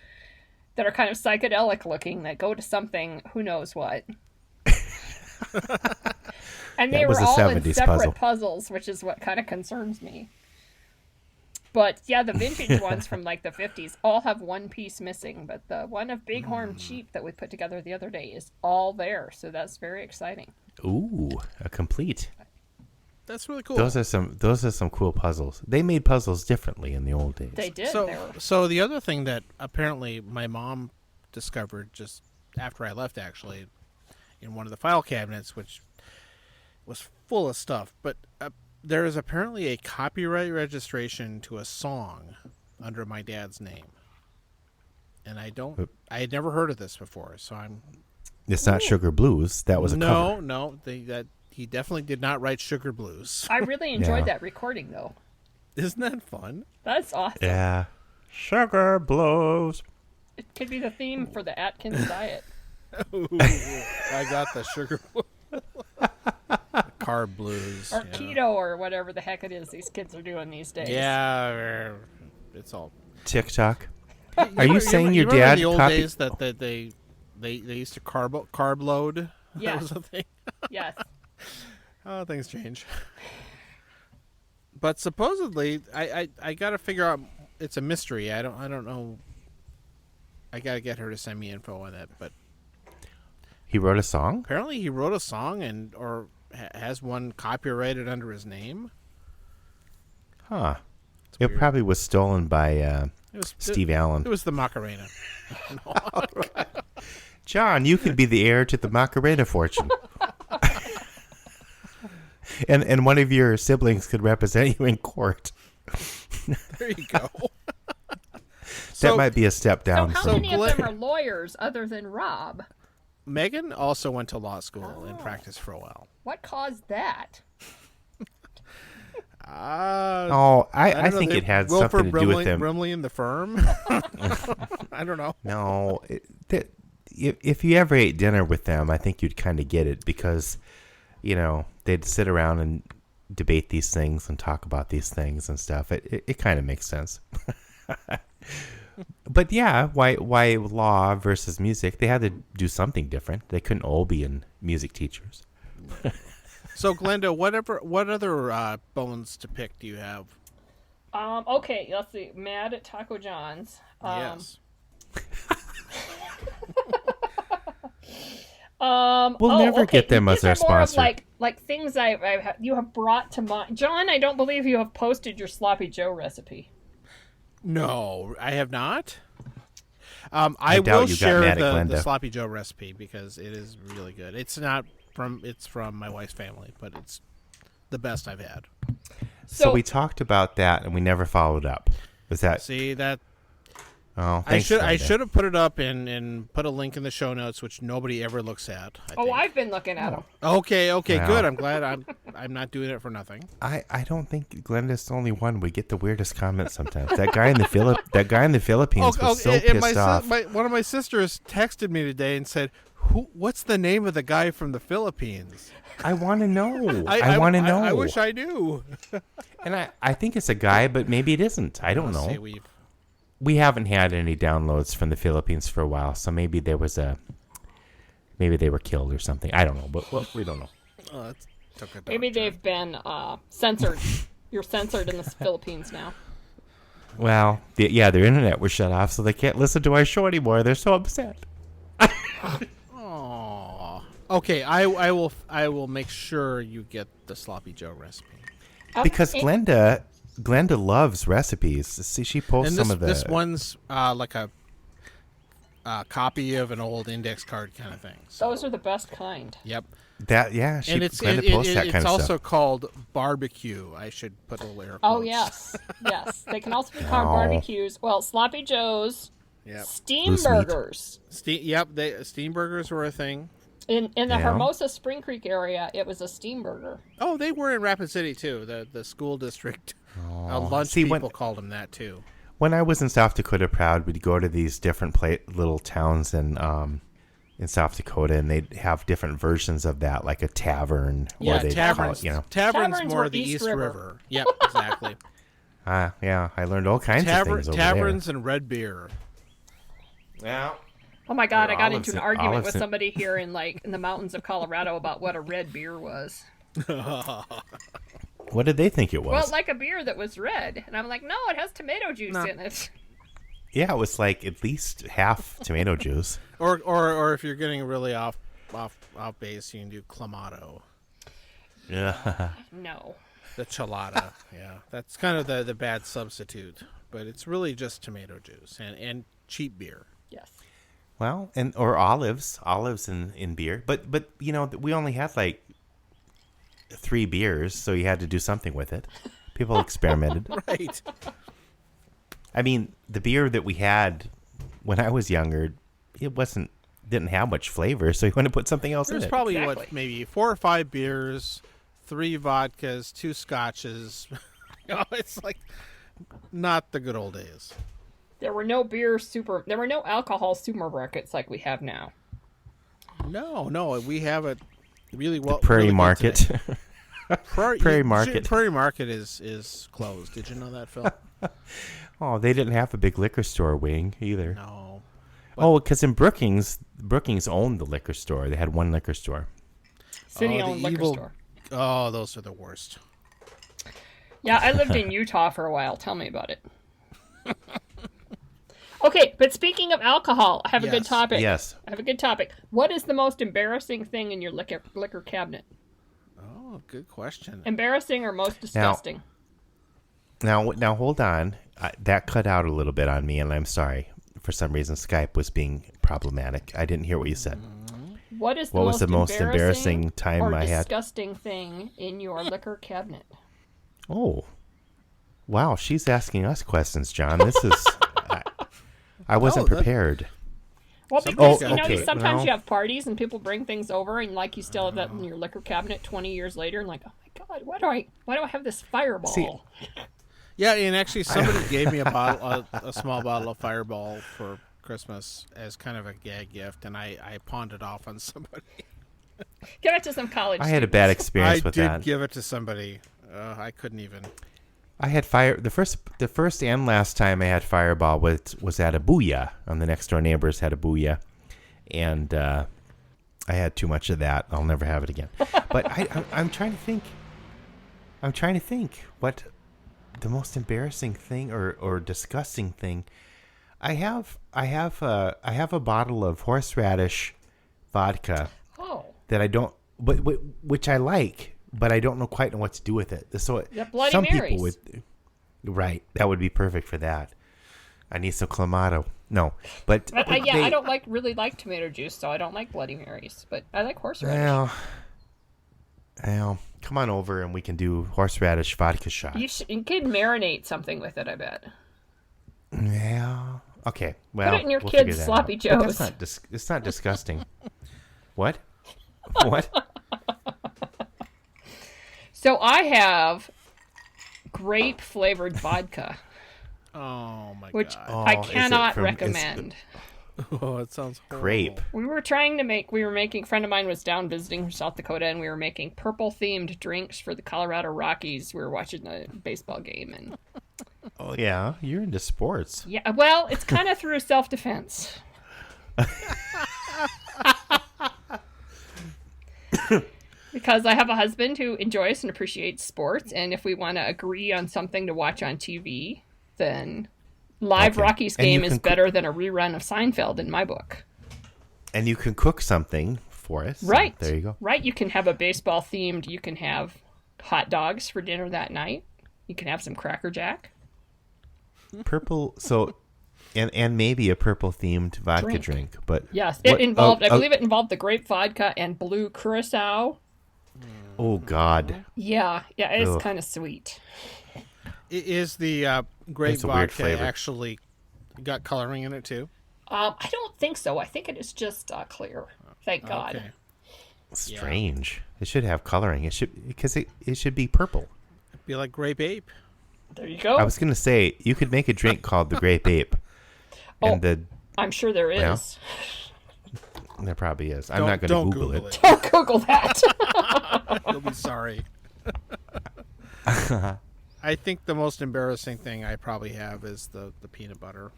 Speaker 2: that are kind of psychedelic looking that go to something, who knows what. And they
Speaker 1: That was
Speaker 2: were
Speaker 1: a
Speaker 2: all in
Speaker 1: 70s
Speaker 2: separate
Speaker 1: puzzle.
Speaker 2: puzzles, which is what kind of concerns me. But yeah, the vintage ones from like the 50s all have one piece missing, but the one of Bighorn Sheep that we put together the other day is all there, so that's very exciting.
Speaker 1: Ooh, a complete.
Speaker 3: That's really cool.
Speaker 1: Those are some cool puzzles. They made puzzles differently in the old days.
Speaker 2: They did.
Speaker 3: So the other thing that apparently my mom discovered just after I left, actually, in one of the file cabinets, which was full of stuff, but there is apparently a copyright registration to a song under my dad's name, and I had never heard of this before, so I'm.
Speaker 1: It's not Sugar Blues. That was a cover.
Speaker 3: No, he definitely did not write Sugar Blues.
Speaker 2: I really enjoyed that recording, though.
Speaker 3: Isn't that fun?
Speaker 2: That's awesome.
Speaker 1: Yeah. Sugar Blues.
Speaker 2: It could be the theme for the Atkins diet.
Speaker 3: Ooh, I got the sugar blues. Carb blues.
Speaker 2: Or keto or whatever the heck it is these kids are doing these days.
Speaker 3: Yeah, it's all
Speaker 1: TikTok. Are you saying your
Speaker 3: remember
Speaker 1: dad
Speaker 3: the old
Speaker 1: copied?
Speaker 3: days that they used to carb load?
Speaker 2: Yes.
Speaker 3: That was a thing.
Speaker 2: Yes.
Speaker 3: Oh, things change. But supposedly, I got to figure out. It's a mystery. I don't know. I got to get her to send me info on that. But
Speaker 1: He wrote a song?
Speaker 3: apparently, he wrote a song or has one copyrighted under his name.
Speaker 1: Huh.
Speaker 3: It's
Speaker 1: It
Speaker 3: weird.
Speaker 1: probably was stolen by Steve Allen.
Speaker 3: It was the Macarena.
Speaker 1: John, you could be the heir to the Macarena fortune. and one of your siblings could represent you in court.
Speaker 3: There you go.
Speaker 1: That might be a step
Speaker 2: So
Speaker 1: down.
Speaker 2: how
Speaker 1: from
Speaker 2: many of them are lawyers other than Rob?
Speaker 3: Megan also went to law school and practiced for a while.
Speaker 2: What caused that?
Speaker 1: I think it had
Speaker 3: Wilford
Speaker 1: something to do with them.
Speaker 3: Brimley and the firm. I don't know.
Speaker 1: No, if you ever ate dinner with them, I think you'd kind of get it because, they'd sit around and debate these things and talk about these things and stuff. It kind of makes sense. But yeah, why law versus music? They had to do something different. They couldn't all be in music teachers.
Speaker 3: So, Glenda, what other bones to pick do you have?
Speaker 2: Okay, let's see. Mad at Taco John's.
Speaker 3: Yes.
Speaker 1: We'll never get them as
Speaker 2: These
Speaker 1: our
Speaker 2: are more of
Speaker 1: sponsor.
Speaker 2: like things you have brought to mind. John, I don't believe you have posted your Sloppy Joe recipe.
Speaker 3: No, I have not. I
Speaker 1: doubt
Speaker 3: will
Speaker 1: you got
Speaker 3: share
Speaker 1: mad at
Speaker 3: the
Speaker 1: Glenda.
Speaker 3: Sloppy Joe recipe because it is really good. It's from my wife's family, but it's the best I've had.
Speaker 1: So we talked about that and we never followed up. Was that?
Speaker 3: See that?
Speaker 1: Oh,
Speaker 3: I
Speaker 1: thanks.
Speaker 3: should
Speaker 1: Glenda.
Speaker 3: have put it up and put a link in the show notes, which nobody ever looks at. I think.
Speaker 2: I've been looking at them.
Speaker 3: Okay,
Speaker 1: Wow.
Speaker 3: good. I'm glad I'm not doing it for nothing.
Speaker 1: I don't think Glenda's the only one. We get the weirdest comments sometimes. That guy in the Philippines was so
Speaker 3: and
Speaker 1: pissed off.
Speaker 3: one of my sisters texted me today and said, "What's the name of the guy from the Philippines?"
Speaker 1: I want to know. I want to know.
Speaker 3: I wish I knew.
Speaker 1: And I think it's a guy, but maybe it isn't. I don't
Speaker 3: Let's
Speaker 1: know.
Speaker 3: see,
Speaker 1: We haven't had any downloads from the Philippines for a while, so maybe they were killed or something. I don't know, but we don't know.
Speaker 3: that took a dark
Speaker 2: Maybe
Speaker 3: turn.
Speaker 2: they've been censored. You're censored in the Philippines now.
Speaker 1: Well, their internet was shut off, so they can't listen to our show anymore. They're so upset.
Speaker 3: Aw. Okay, I will make sure you get the Sloppy Joe recipe.
Speaker 1: Because Glenda loves recipes. See, she posts
Speaker 3: And
Speaker 1: some of the.
Speaker 3: this one's like a copy of an old index card kind of thing. So,
Speaker 2: Those are the best kind.
Speaker 3: yep.
Speaker 1: Glenda posts that kind
Speaker 3: it's
Speaker 1: of
Speaker 3: also
Speaker 1: stuff.
Speaker 3: called barbecue. I should put a layer.
Speaker 2: Oh, yes. Yes. They can also be called
Speaker 1: Oh.
Speaker 2: barbecues. Well, Sloppy Joe's,
Speaker 3: Yep.
Speaker 2: steam
Speaker 1: Loose meat.
Speaker 2: burgers.
Speaker 3: Steam burgers were a thing.
Speaker 2: In the
Speaker 1: Yeah.
Speaker 2: Hermosa Spring Creek area, it was a steam burger.
Speaker 3: Oh, they were in Rapid City too. The school district lunch
Speaker 1: See,
Speaker 3: people called them that too.
Speaker 1: When I was in South Dakota Proud, we'd go to these different little towns in South Dakota, and they'd have different versions of that, like a tavern.
Speaker 3: Yeah,
Speaker 1: or they'd
Speaker 3: taverns.
Speaker 1: Call it,
Speaker 3: Taverns
Speaker 2: Taverns
Speaker 3: more
Speaker 2: were
Speaker 3: the
Speaker 2: East
Speaker 3: East
Speaker 2: River.
Speaker 3: River. Yep, exactly.
Speaker 1: Yeah, I learned all kinds of things over
Speaker 3: Taverns and red beer.
Speaker 1: there. Yeah.
Speaker 2: Oh my God!
Speaker 1: Or
Speaker 2: I got
Speaker 1: olives
Speaker 2: into an
Speaker 1: and-
Speaker 2: argument
Speaker 1: olives
Speaker 2: with
Speaker 1: and-
Speaker 2: somebody here in the mountains of Colorado about what a red beer was.
Speaker 1: What did they think it was?
Speaker 2: Well, like a beer that was red. And I'm like, no, it has tomato juice in it.
Speaker 1: Yeah, it was like at least half tomato juice.
Speaker 3: Or if you're getting really off base, you can do clamato.
Speaker 1: Yeah.
Speaker 2: No.
Speaker 3: The chelada. Yeah. That's kind of the bad substitute. But it's really just tomato juice and cheap beer.
Speaker 2: Yes.
Speaker 1: Well, or olives in beer. But we only had like 3 beers, so you had to do something with it. People experimented.
Speaker 3: Right.
Speaker 1: I mean, the beer that we had when I was younger, it didn't have much flavor, so you want to put something else in it.
Speaker 3: There's probably
Speaker 2: Exactly.
Speaker 3: maybe 4 or 5 beers, 3 vodkas, 2 scotches. It's like not the good old days.
Speaker 2: There were no alcohol supermarkets like we have now.
Speaker 3: No, we have it really well.
Speaker 1: Prairie
Speaker 3: really
Speaker 1: Market.
Speaker 3: Prairie
Speaker 1: Market.
Speaker 3: Prairie Market is closed. Did you know that, Phil?
Speaker 1: Oh, they didn't have a big liquor store wing either.
Speaker 3: No.
Speaker 1: Oh, because in Brookings owned the liquor store. They had one liquor store.
Speaker 2: City-owned liquor store.
Speaker 3: Oh, those are the worst.
Speaker 2: Yeah, I lived in Utah for a while. Tell me about it. Okay, but speaking of alcohol, I have a good topic.
Speaker 1: Yes.
Speaker 2: I have a good topic. What is the most embarrassing thing in your liquor cabinet?
Speaker 3: Oh, good question.
Speaker 2: Embarrassing or most disgusting?
Speaker 1: Now hold on. That cut out a little bit on me, and I'm sorry. For some reason, Skype was being problematic. I didn't hear what you said.
Speaker 2: What was
Speaker 1: the most embarrassing time
Speaker 2: or
Speaker 1: I had?
Speaker 2: disgusting thing in your liquor cabinet?
Speaker 1: Oh, wow! She's asking us questions, John. This is. I wasn't prepared.
Speaker 2: Well, because
Speaker 1: okay.
Speaker 2: sometimes you have parties and people bring things over, and like you still have that in your liquor cabinet 20 years later, and like, oh my god, why do I have this Fireball?
Speaker 1: See,
Speaker 3: yeah, and actually, somebody gave me a small bottle of Fireball for Christmas as kind of a gag gift, and I pawned it off on somebody.
Speaker 2: Give it to some college.
Speaker 1: I had a bad experience with that.
Speaker 3: I did give it to somebody. I couldn't even.
Speaker 1: I had the first and last time I had Fireball was at a booyah. The next door neighbors had a booyah, and I had too much of that. I'll never have it again. But I'm trying to think what the most embarrassing thing or disgusting thing. I have a bottle of horseradish vodka that I don't, but which I like. But I don't quite know what to do with it. So
Speaker 2: Bloody
Speaker 1: some
Speaker 2: Marys.
Speaker 1: people would, right? That would be perfect for that. I need some clamato. No, but
Speaker 2: I don't really like tomato juice, so I don't like Bloody Marys. But I like horseradish.
Speaker 1: Well, come on over and we can do horseradish vodka shots.
Speaker 2: You can marinate something with it, I bet.
Speaker 1: Yeah. Okay. Well,
Speaker 2: put it in your
Speaker 1: we'll
Speaker 2: kids' sloppy joes.
Speaker 1: It's not disgusting. What? What?
Speaker 2: So I have grape flavored vodka.
Speaker 3: Oh my
Speaker 2: which
Speaker 3: god!
Speaker 2: I cannot recommend.
Speaker 3: Oh, it sounds horrible.
Speaker 1: Grape.
Speaker 2: We were making. A friend of mine was down visiting from South Dakota, and we were making purple themed drinks for the Colorado Rockies. We were watching the baseball game, and
Speaker 1: oh yeah, you're into sports.
Speaker 2: Yeah, well, it's kind of through self-defense. Because I have a husband who enjoys and appreciates sports, and if we want to agree on something to watch on TV, then live Rockies game is better than a rerun of Seinfeld in my book.
Speaker 1: And you can cook something for us.
Speaker 2: Right.
Speaker 1: So there you go.
Speaker 2: Right. You can have a baseball themed. You can have hot dogs for dinner that night. You can have some Cracker Jack.
Speaker 1: Purple. So, and maybe a purple themed vodka drink. But
Speaker 2: yes, it involved. I believe it involved the grape vodka and blue curacao.
Speaker 1: Oh God.
Speaker 2: Yeah. It's kind of sweet.
Speaker 3: Is the grape vodka
Speaker 1: vodka
Speaker 3: actually got coloring in it too?
Speaker 2: I don't think so. I think it is just clear. Thank God.
Speaker 3: Okay.
Speaker 1: Strange. It should have coloring. It should be purple.
Speaker 3: It'd be like grape ape.
Speaker 2: There you go.
Speaker 1: I was gonna say you could make a drink called the Grape Ape.
Speaker 2: I'm sure there is.
Speaker 1: Well, there probably is. I'm not going to Google it.
Speaker 2: Don't Google that.
Speaker 3: You'll be sorry. I think the most embarrassing thing I probably have is the peanut butter.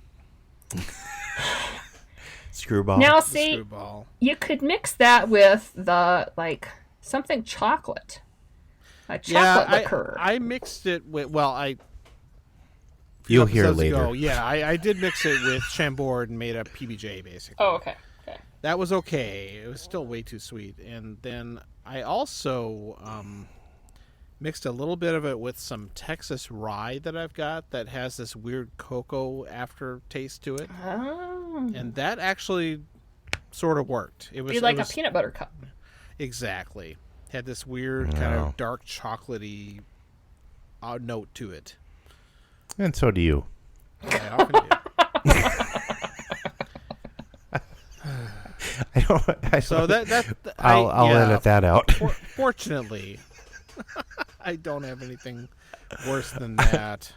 Speaker 1: Screwball.
Speaker 2: Now, see, you could mix that with the something chocolate. A chocolate liqueur.
Speaker 3: I mixed it with,
Speaker 1: You'll hear later.
Speaker 3: I did mix it with Chambord and made a PBJ, basically.
Speaker 2: Oh, okay.
Speaker 3: That was okay. It was still way too sweet. And then I also mixed a little bit of it with some Texas rye that I've got that has this weird cocoa aftertaste to it.
Speaker 2: Oh.
Speaker 3: And that actually sort of worked. It was
Speaker 2: a peanut butter cup.
Speaker 3: Exactly. Had this weird kind of dark chocolatey note to it.
Speaker 1: And so do you.
Speaker 3: I often do.
Speaker 1: I'll edit that out.
Speaker 3: Fortunately, I don't have anything worse than that.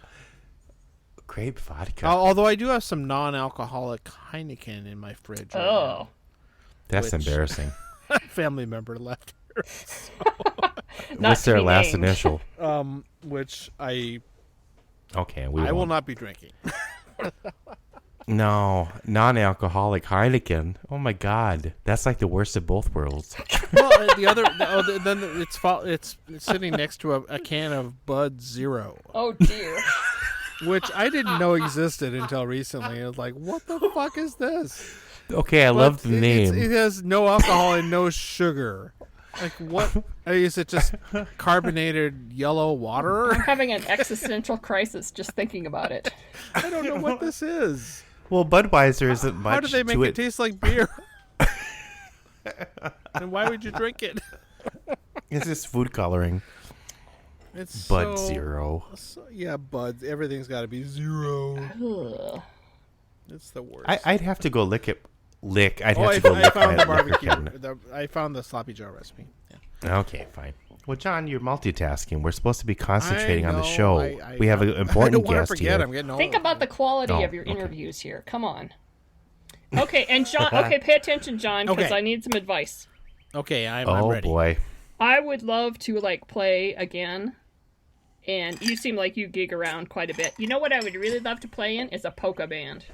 Speaker 1: Grape vodka.
Speaker 3: Although I do have some non-alcoholic Heineken in my fridge. Right now,
Speaker 1: that's embarrassing.
Speaker 3: a family member left here.
Speaker 1: What's their last initial?
Speaker 3: Which I
Speaker 1: will
Speaker 3: not be drinking.
Speaker 1: No, non-alcoholic Heineken. Oh my God, that's like the worst of both worlds.
Speaker 3: Well, then it's sitting next to a can of Bud Zero.
Speaker 2: Oh dear.
Speaker 3: Which I didn't know existed until recently. I was like, what the fuck is this?
Speaker 1: Okay, I love the name.
Speaker 3: It has no alcohol and no sugar. Like, what? Is it just carbonated yellow water?
Speaker 2: I'm having an existential crisis just thinking about it.
Speaker 3: I don't know what this is.
Speaker 1: Well, Budweiser isn't much.
Speaker 3: How do they make it taste like beer? And why would you drink it?
Speaker 1: It's just food coloring.
Speaker 3: It's
Speaker 1: Bud Zero.
Speaker 3: Bud. Everything's got to be zero.
Speaker 2: Ugh.
Speaker 3: It's the worst.
Speaker 1: I'd have to go lick. I'd have
Speaker 3: I
Speaker 1: to go lick
Speaker 3: found
Speaker 1: my
Speaker 3: the
Speaker 1: liquor
Speaker 3: barbecue.
Speaker 1: cabinet.
Speaker 3: I found the sloppy Joe recipe. Yeah.
Speaker 1: Okay, fine. Well, John, you're multitasking. We're supposed to be concentrating on the
Speaker 3: know.
Speaker 1: show. We have an important guest here.
Speaker 3: I'm getting old.
Speaker 2: Think about the quality of your interviews here. Come on. Okay, and John. Okay, pay attention, John, because I need some advice.
Speaker 3: Okay, I'm ready.
Speaker 1: Oh boy.
Speaker 2: I would love to play again, and you seem like you gig around quite a bit. You know what I would really love to play in is a polka band.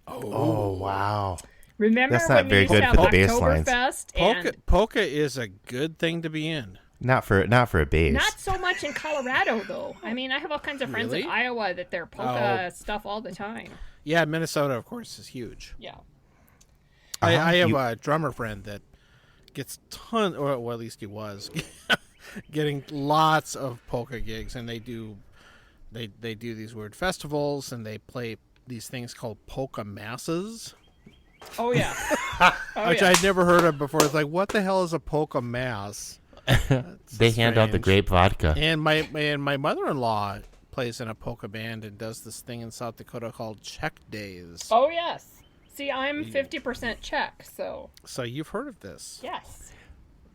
Speaker 1: Oh wow.
Speaker 2: Remember
Speaker 1: that's
Speaker 2: when
Speaker 1: not very
Speaker 2: we used
Speaker 1: good
Speaker 2: to
Speaker 1: for
Speaker 2: have
Speaker 1: the bass lines.
Speaker 2: Oktoberfest?
Speaker 3: Polka is a good thing to be in.
Speaker 1: Not for a bass.
Speaker 2: Not so much in Colorado, though. I mean, I have all kinds of friends in Iowa that they're polka stuff all the time.
Speaker 3: Yeah, Minnesota, of course, is huge.
Speaker 2: Yeah.
Speaker 3: I have a drummer friend that gets or at least he was, getting lots of polka gigs, and they do these weird festivals, and they play these things called polka masses.
Speaker 2: Oh, yeah.
Speaker 3: Which I'd never heard of before. It's like, what the hell is a polka mass?
Speaker 1: They hand out the grape vodka.
Speaker 3: And my mother-in-law plays in a polka band and does this thing in South Dakota called Czech Daze.
Speaker 2: Oh, yes. See, I'm 50% Czech, so...
Speaker 3: So you've heard of this.
Speaker 2: Yes.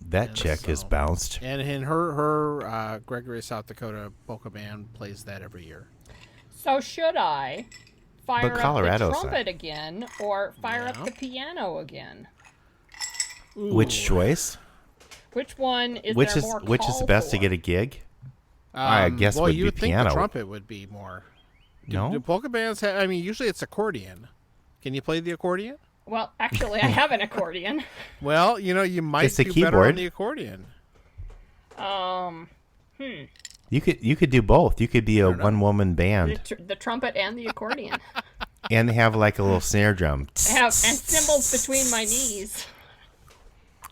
Speaker 1: That check is bounced.
Speaker 3: And in her Gregory, South Dakota polka band plays that every year.
Speaker 2: So should I fire up the trumpet again or fire up the piano again?
Speaker 1: Ooh. Which choice?
Speaker 2: Which one is
Speaker 1: Which is the best to get a gig? I guess would be piano.
Speaker 3: The trumpet would be more.
Speaker 1: No?
Speaker 3: Do polka bands have... usually it's accordion. Can you play the accordion?
Speaker 2: Well, actually, I have an accordion.
Speaker 3: Well, you might
Speaker 1: do
Speaker 3: better on the accordion.
Speaker 1: You could do both. You could be a one-woman band.
Speaker 2: The trumpet and the accordion.
Speaker 1: And they have like a little snare drum.
Speaker 2: And cymbals between my knees.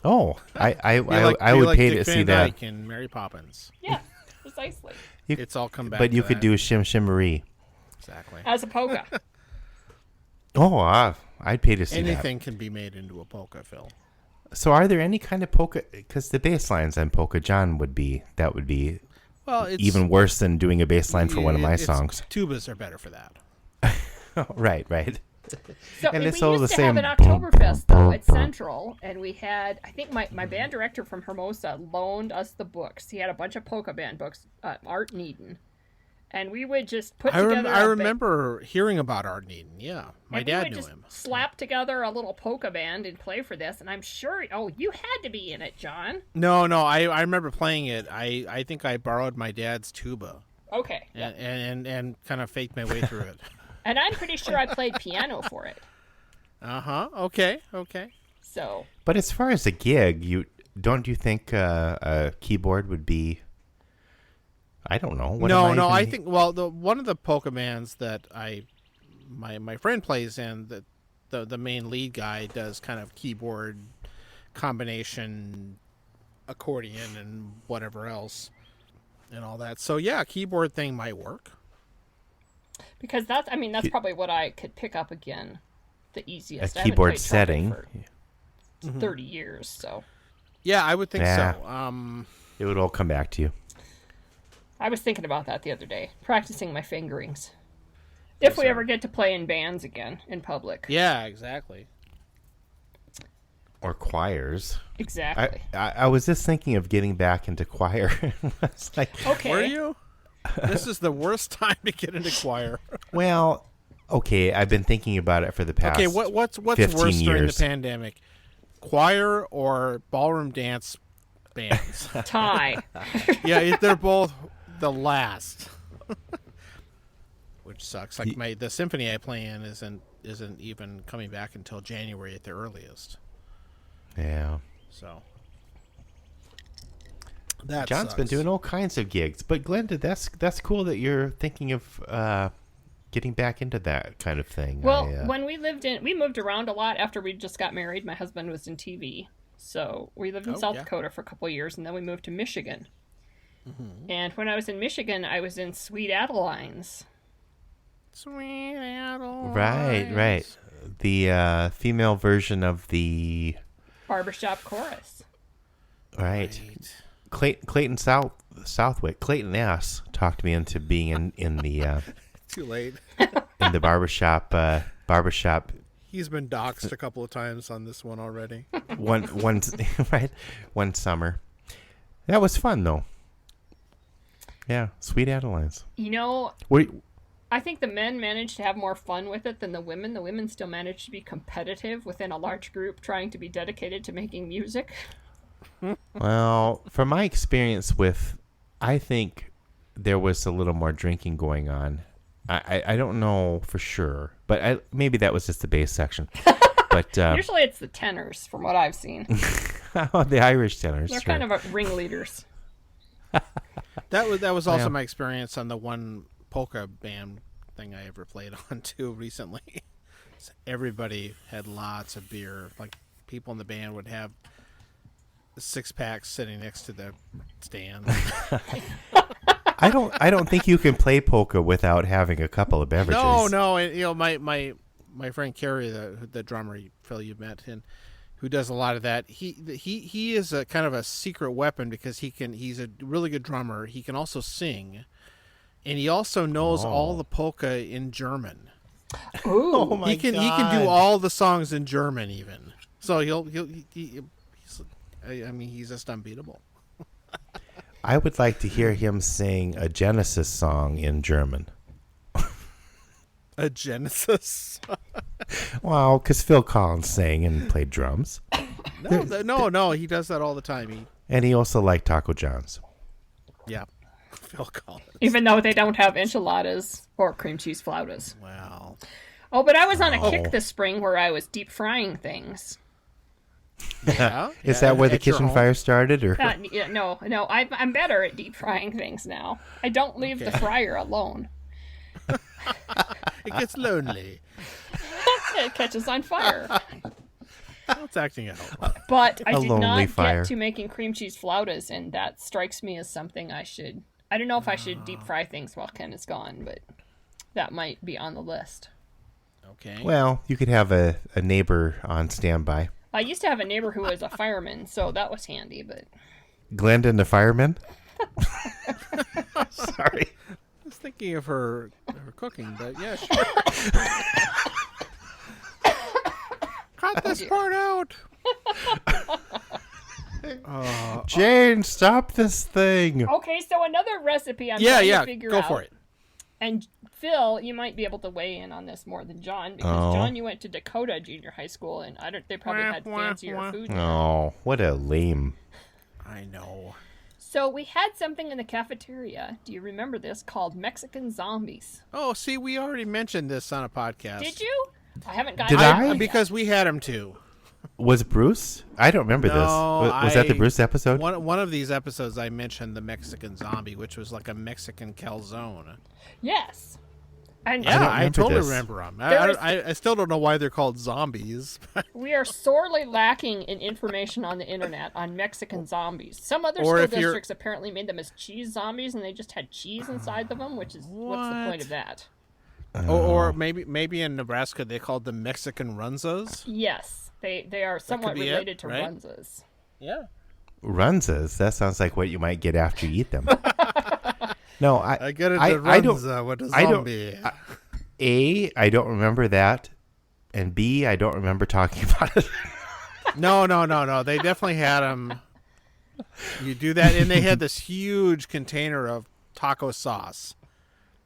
Speaker 1: Oh, I would pay to see that.
Speaker 3: Dyke and Mary Poppins.
Speaker 2: Yeah, precisely.
Speaker 3: It's all come back.
Speaker 1: But you
Speaker 3: to
Speaker 1: could
Speaker 3: that.
Speaker 1: do Shim Shimmery.
Speaker 3: Exactly.
Speaker 2: As a polka.
Speaker 1: Oh, I'd pay to see
Speaker 3: Anything can be made into a polka, Phil.
Speaker 1: So are there any kind of polka? Because the bass lines on polka, John, would be even worse than doing a bass line for one of my songs.
Speaker 3: Tubas are better for that.
Speaker 1: Right.
Speaker 2: So
Speaker 1: and
Speaker 2: we
Speaker 1: it's all
Speaker 2: used
Speaker 1: the
Speaker 2: to
Speaker 1: same.
Speaker 2: have an Oktoberfest, though, at Central, and we had, I think my band director from Hermosa loaned us the books. He had a bunch of polka band books, Art Needon. And we would just put together.
Speaker 3: I remember hearing about Art Needon. Yeah, my dad knew him.
Speaker 2: Slap together a little polka band and play for this. And I'm sure. Oh, you had to be in it, John.
Speaker 3: No. I remember playing it. I think I borrowed my dad's tuba.
Speaker 2: Okay.
Speaker 3: And kind of faked my way through it.
Speaker 2: And I'm pretty sure I played piano for it.
Speaker 3: Okay.
Speaker 2: So.
Speaker 1: But as far as a gig, don't you think a keyboard would be I don't know.
Speaker 3: No. I think one of the polka bands that my friend plays in, the main lead guy does kind of keyboard combination, accordion, and whatever else, and all that. So yeah, keyboard thing might work.
Speaker 2: Because that's probably what I could pick up again, the easiest.
Speaker 1: A keyboard setting
Speaker 2: for 30 years, so.
Speaker 3: Yeah, I would think so.
Speaker 1: It would all come back to you.
Speaker 2: I was thinking about that the other day, practicing my fingerings. If we ever get to play in bands again in public.
Speaker 3: Yeah, exactly.
Speaker 1: Or choirs.
Speaker 2: Exactly.
Speaker 1: I was just thinking of getting back into choir. It's like,
Speaker 2: okay.
Speaker 3: Were you? This is the worst time to get into choir.
Speaker 1: Well, okay, I've been thinking about it for the past.
Speaker 3: Okay, what's worse during the pandemic? Choir or ballroom dance bands?
Speaker 2: Tie.
Speaker 3: Yeah, they're both the last. Which sucks. Like the symphony I play in isn't even coming back until January at the earliest.
Speaker 1: Yeah.
Speaker 3: So that
Speaker 1: John's
Speaker 3: sucks.
Speaker 1: been doing all kinds of gigs, but Glenda, that's cool that you're thinking of getting back into that kind of thing.
Speaker 2: Well, when we moved around a lot after we just got married. My husband was in TV, so we lived in South Dakota for a couple of years, and then we moved to Michigan. Mm-hmm. And when I was in Michigan, I was in Sweet Adelines.
Speaker 3: Sweet Adelines.
Speaker 1: Right. The female version of the
Speaker 2: barbershop chorus.
Speaker 1: Right. Clayton Southwick. Clayton S. talked me into being in the
Speaker 3: too late
Speaker 1: in the barbershop.
Speaker 3: He's been doxxed a couple of times on this one already.
Speaker 1: One summer. That was fun though. Yeah, Sweet Adelines.
Speaker 2: I think the men managed to have more fun with it than the women. The women still managed to be competitive within a large group trying to be dedicated to making music.
Speaker 1: Well, from my experience I think there was a little more drinking going on. I don't know for sure, but maybe that was just the bass section. But
Speaker 2: usually it's the tenors, from what I've seen.
Speaker 1: The Irish tenors.
Speaker 2: They're kind of ringleaders.
Speaker 3: That was also my experience on the one polka band thing I ever played on too recently. Everybody had lots of beer. Like people in the band would have 6-packs sitting next to the stand.
Speaker 1: I don't think you can play polka without having a couple of beverages.
Speaker 3: No. And, my friend Kerry, the drummer Phil you met, and who does a lot of that. He is a kind of a secret weapon because he's a really good drummer. He can also sing, and he also knows all the polka in German.
Speaker 2: Ooh,
Speaker 1: oh my God.
Speaker 3: He can do all the songs in German even. So he's just unbeatable.
Speaker 1: I would like to hear him sing a Genesis song in German.
Speaker 3: A Genesis?
Speaker 1: Well, because Phil Collins sang and played drums.
Speaker 3: No, he does that all the time.
Speaker 1: And he also liked Taco John's.
Speaker 3: Yeah, Phil Collins.
Speaker 2: Even though they don't have enchiladas or cream cheese flautas.
Speaker 3: Wow.
Speaker 2: Oh, but I was on a kick this spring where I was deep frying things.
Speaker 3: Yeah.
Speaker 1: Is that where the kitchen fire started? Or
Speaker 2: no. I'm better at deep frying things now. I don't leave the fryer alone.
Speaker 3: It gets lonely.
Speaker 2: It catches on fire.
Speaker 3: It's acting out.
Speaker 2: But I did not
Speaker 1: fire.
Speaker 2: get to making cream cheese flautas, and that strikes me as something I should. I don't know if I should deep fry things while Ken is gone, but that might be on the list.
Speaker 3: Okay.
Speaker 1: Well, you could have a neighbor on standby.
Speaker 2: I used to have a neighbor who was a fireman, so that was handy, but...
Speaker 1: Glenda and the fireman? Sorry.
Speaker 3: I was thinking of her cooking, but yeah, sure. Cut this part out.
Speaker 1: Jane, stop this thing.
Speaker 2: Okay, so another recipe I'm trying to figure out.
Speaker 3: Go for it.
Speaker 2: And Phil, you might be able to weigh in on this more than John, because John, you went to Dakota Junior High School, and they probably had fancier food.
Speaker 1: Oh, what a lame.
Speaker 3: I know.
Speaker 2: So we had something in the cafeteria. Do you remember this? Called Mexican Zombies.
Speaker 3: Oh, see, we already mentioned this on a podcast.
Speaker 2: Did you? I haven't gotten.
Speaker 1: Did I?
Speaker 3: Because we had them too.
Speaker 1: Was Bruce? I don't remember this. Was that the Bruce episode?
Speaker 3: One of these episodes I mentioned the Mexican zombie, which was like a Mexican calzone.
Speaker 2: Yes. And
Speaker 3: I totally remember them. I still don't know why they're called zombies.
Speaker 2: We are sorely lacking in information on the internet on Mexican zombies. Some other school districts apparently made them as cheese zombies, and they just had cheese inside of them, which is what's the point of that?
Speaker 3: Or maybe in Nebraska they called them Mexican runzas.
Speaker 2: Yes, they are somewhat related to runzas.
Speaker 3: Yeah.
Speaker 1: Runzas? That sounds like what you might get after you eat them. No,
Speaker 3: I get it. I don't. With a zombie.
Speaker 1: I don't remember that, and B, I don't remember talking about it.
Speaker 3: No. They definitely had them. You do that, and they had this huge container of taco sauce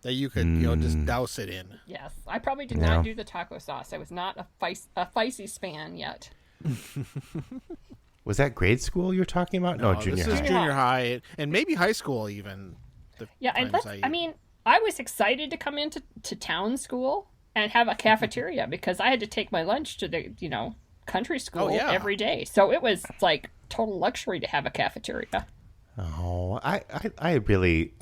Speaker 3: that you could just douse it in.
Speaker 2: Yes, I probably did not do the taco sauce. I was not a feisty span yet.
Speaker 1: Was that grade school you're talking about? No, junior high.
Speaker 3: This is junior high, and maybe high school even.
Speaker 2: I was excited to come into town school and have a cafeteria because I had to take my lunch to the country school every day. So it was like total luxury to have a cafeteria.
Speaker 1: Oh, I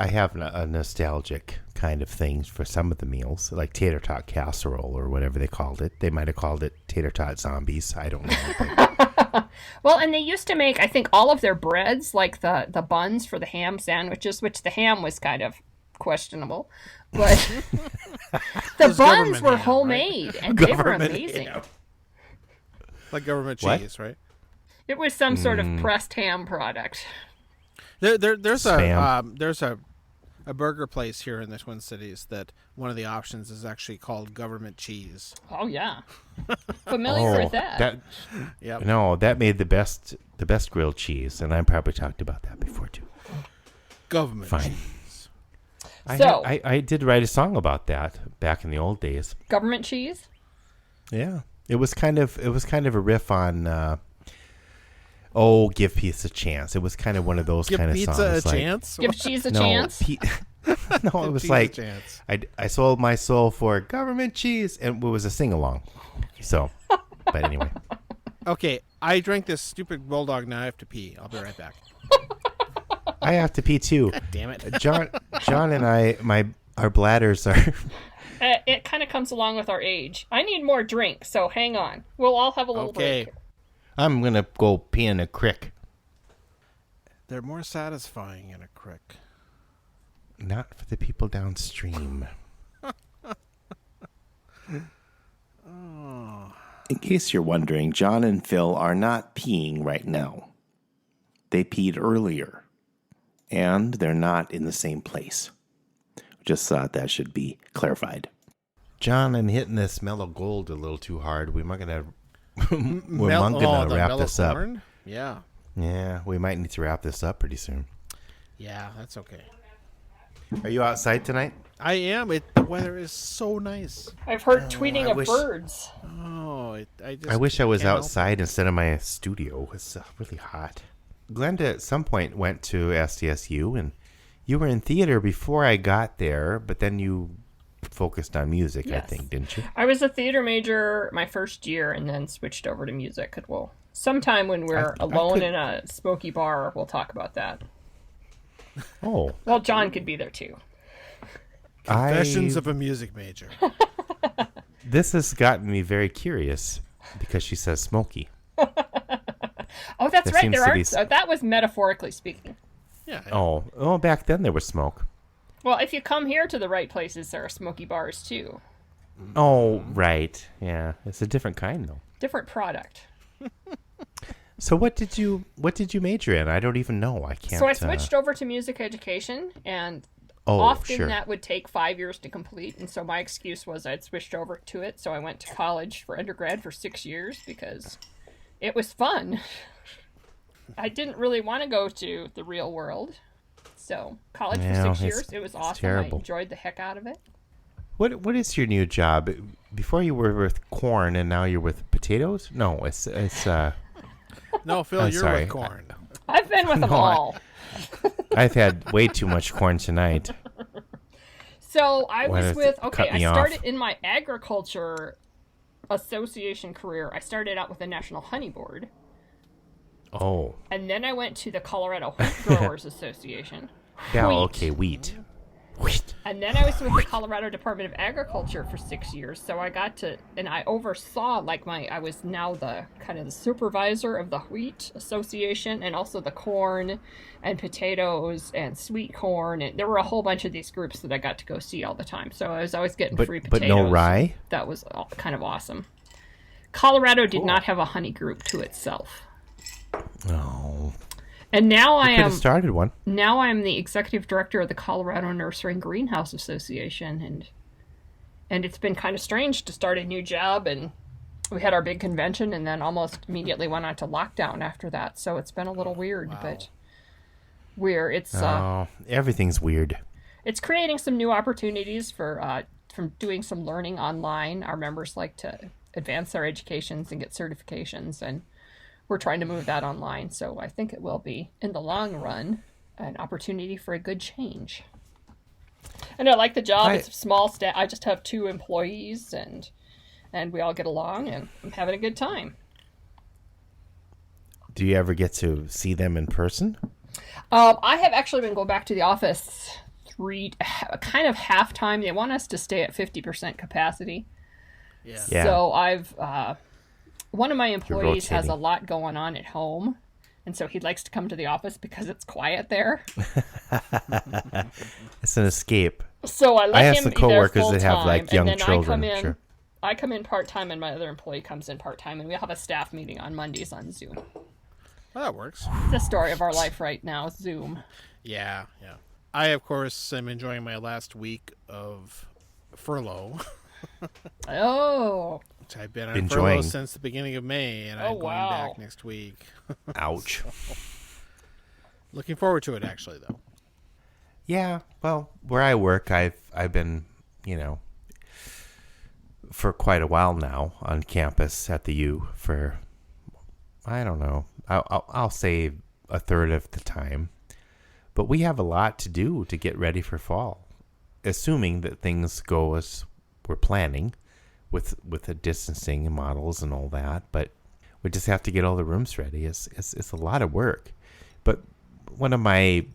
Speaker 1: have a nostalgic kind of thing for some of the meals, like tater tot casserole or whatever they called it. They might have called it tater tot zombies. I don't know.
Speaker 2: Well, and they used to make, I think, all of their breads, like the buns for the ham sandwiches, which the ham was kind of questionable, but the buns were homemade, right? And they were amazing. Ham.
Speaker 3: Like government cheese, right?
Speaker 2: It was some sort of pressed ham product.
Speaker 3: There's a burger place here in the Twin Cities that one of the options is actually called government cheese.
Speaker 2: Oh yeah, familiar with that.
Speaker 3: Yep.
Speaker 1: No, that made the best grilled cheese, and I probably talked about that before too.
Speaker 3: Government cheese.
Speaker 1: I did write a song about that back in the old days.
Speaker 2: Government cheese.
Speaker 1: Yeah, it was kind of a riff on. Give pizza a chance. It was kind of one of those kind of songs.
Speaker 3: Give pizza a chance?
Speaker 2: Give cheese a chance?
Speaker 1: No, it was like, I sold my soul for government cheese, and it was a sing-along. So, but anyway.
Speaker 3: Okay, I drank this stupid bulldog, now I have to pee. I'll be right back.
Speaker 1: I have to pee too.
Speaker 3: God damn it.
Speaker 1: John and I, our bladders are...
Speaker 2: It kind of comes along with our age. I need more drink, so hang on. We'll all have a little break.
Speaker 1: I'm going to go pee in a creek.
Speaker 3: They're more satisfying in a creek.
Speaker 1: Not for the people downstream.
Speaker 5: In case you're wondering, John and Phil are not peeing right now. They peed earlier. And they're not in the same place. Just thought that should be clarified.
Speaker 1: John, I'm hitting this mellow gold a little too hard. We're gonna wrap this up.
Speaker 3: Corn? Yeah.
Speaker 1: Yeah, we might need to wrap this up pretty soon.
Speaker 3: Yeah, that's okay.
Speaker 1: Are you outside tonight?
Speaker 3: I am. The weather is so nice.
Speaker 2: I've heard tweeting of birds.
Speaker 1: I wish I was outside instead of my studio. It's really hot. Glenda at some point went to SDSU, and you were in theater before I got there, but then you focused on music, yes. I think, didn't you?
Speaker 2: I was a theater major my first year and then switched over to music. Well, sometime when we're alone in a smoky bar, we'll talk about that.
Speaker 1: Oh.
Speaker 2: Well, John could be there too.
Speaker 3: Confessions of a music major.
Speaker 1: This has gotten me very curious because she says smoky.
Speaker 2: Oh, that's right. That was metaphorically speaking.
Speaker 3: Yeah.
Speaker 1: Oh, back then there was smoke.
Speaker 2: Well, if you come here to the right places, there are smoky bars too.
Speaker 1: Oh, right. Yeah, it's a different kind though.
Speaker 2: Different product.
Speaker 1: So what did you major in? I don't even know. I can't.
Speaker 2: So I switched over to music education, and often that would take 5 years to complete. And so my excuse was I'd switched over to it. So I went to college for undergrad for 6 years because it was fun. I didn't really want to go to the real world. So college for 6 years, it was awesome. Terrible. I enjoyed the heck out of it.
Speaker 1: What is your new job? Before you were with corn and now you're with potatoes? No, it's
Speaker 3: No, Phil, you're with corn.
Speaker 2: I've been with them all.
Speaker 1: I've had way too much corn tonight.
Speaker 2: So I started in my agriculture association career, I started out with the National Honey Board.
Speaker 1: Oh.
Speaker 2: And then I went to the Colorado Wheat Growers Association.
Speaker 1: Yeah,
Speaker 2: Wheat.
Speaker 1: okay, wheat.
Speaker 2: And then I was with the Colorado Department of Agriculture for 6 years, so I got to, and I oversaw, like, I was now the kind of the supervisor of the Wheat Association, and also the corn and potatoes and sweet corn, and there were a whole bunch of these groups that I got to go see all the time, so I was always getting free potatoes.
Speaker 1: But no rye?
Speaker 2: That was kind of awesome. Colorado did not have a honey group to itself.
Speaker 1: Oh.
Speaker 2: And now I
Speaker 1: could have started one.
Speaker 2: Now I'm the executive director of the Colorado Nursery and Greenhouse Association, and it's been kind of strange to start a new job. And we had our big convention, and then almost immediately went on to lockdown after that. So it's been a little weird, but it's
Speaker 1: everything's weird.
Speaker 2: It's creating some new opportunities for from doing some learning online. Our members like to advance their educations and get certifications, and we're trying to move that online, so I think it will be, in the long run, an opportunity for a good change. And I like the job. It's a small staff. I just have 2 employees, and we all get along, and I'm having a good time.
Speaker 1: Do you ever get to see them in person?
Speaker 2: I have actually been going back to the office kind of half time. They want us to stay at 50% capacity. Yeah. So I've... one of my employees has a lot going on at home, and so he likes to come to the office because it's quiet there.
Speaker 1: It's an escape.
Speaker 2: So I
Speaker 1: have some coworkers that have like young children.
Speaker 2: I come in part-time, and my other employee comes in part-time, and we have a staff meeting on Mondays on Zoom.
Speaker 3: Well, that works.
Speaker 2: It's the story of our life right now, Zoom.
Speaker 3: Yeah. I, of course, am enjoying my last week of furlough.
Speaker 2: Oh.
Speaker 3: Which I've been on furlough since the beginning of May, and I'm going back next week.
Speaker 1: Ouch.
Speaker 3: Looking forward to it, actually, though.
Speaker 1: Yeah, well, where I work, I've been, for quite a while now on campus at the U for, I don't know, I'll say a third of the time. But we have a lot to do to get ready for fall, assuming that things go as we're planning. With the distancing models and all that, but we just have to get all the rooms ready. It's a lot of work. But one of my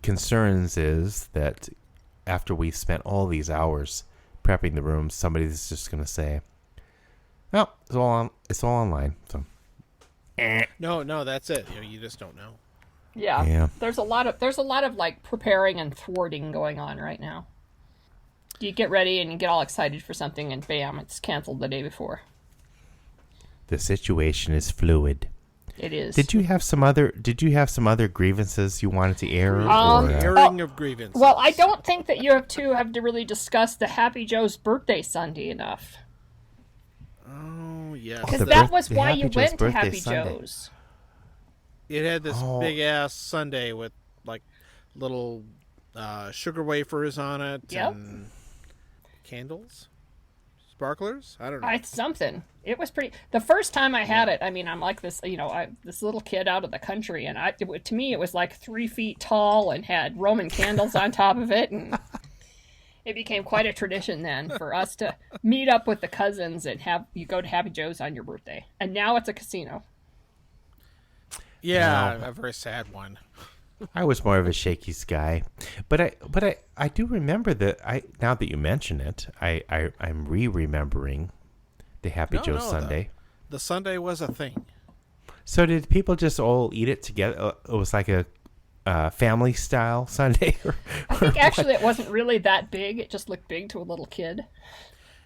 Speaker 1: concerns is that after we've spent all these hours prepping the rooms, somebody's just going to say, "No, it's all online." So,
Speaker 3: no, that's it. You just don't know.
Speaker 2: Yeah. There's a lot of like preparing and thwarting going on right now. You get ready and you get all excited for something, and bam, it's canceled the day before.
Speaker 1: The situation is fluid.
Speaker 2: It is.
Speaker 1: Did you have some other grievances you wanted to air?
Speaker 3: Airing of grievances.
Speaker 2: Well, I don't think that you have to really discuss the Happy Joe's birthday Sunday enough.
Speaker 3: Oh yes,
Speaker 2: because that was why you went to Happy Joe's.
Speaker 3: It had this big ass sundae with like little sugar wafers on it and candles, sparklers. I don't know.
Speaker 2: It's something. It was pretty. The first time I had it, I mean, I'm like this, this little kid out of the country, and to me, it was like 3 feet tall and had Roman candles on top of it, and it became quite a tradition then for us to meet up with the cousins and you go to Happy Joe's on your birthday, and now it's a casino.
Speaker 3: Yeah, a very sad one.
Speaker 1: I was more of a Shakey's guy, but I do remember that now that you mention it, I'm remembering the Happy Joe Sundae.
Speaker 3: The Sundae was a thing.
Speaker 1: So did people just all eat it together? It was like a family style Sundae.
Speaker 2: I think actually it wasn't really that big. It just looked big to a little kid.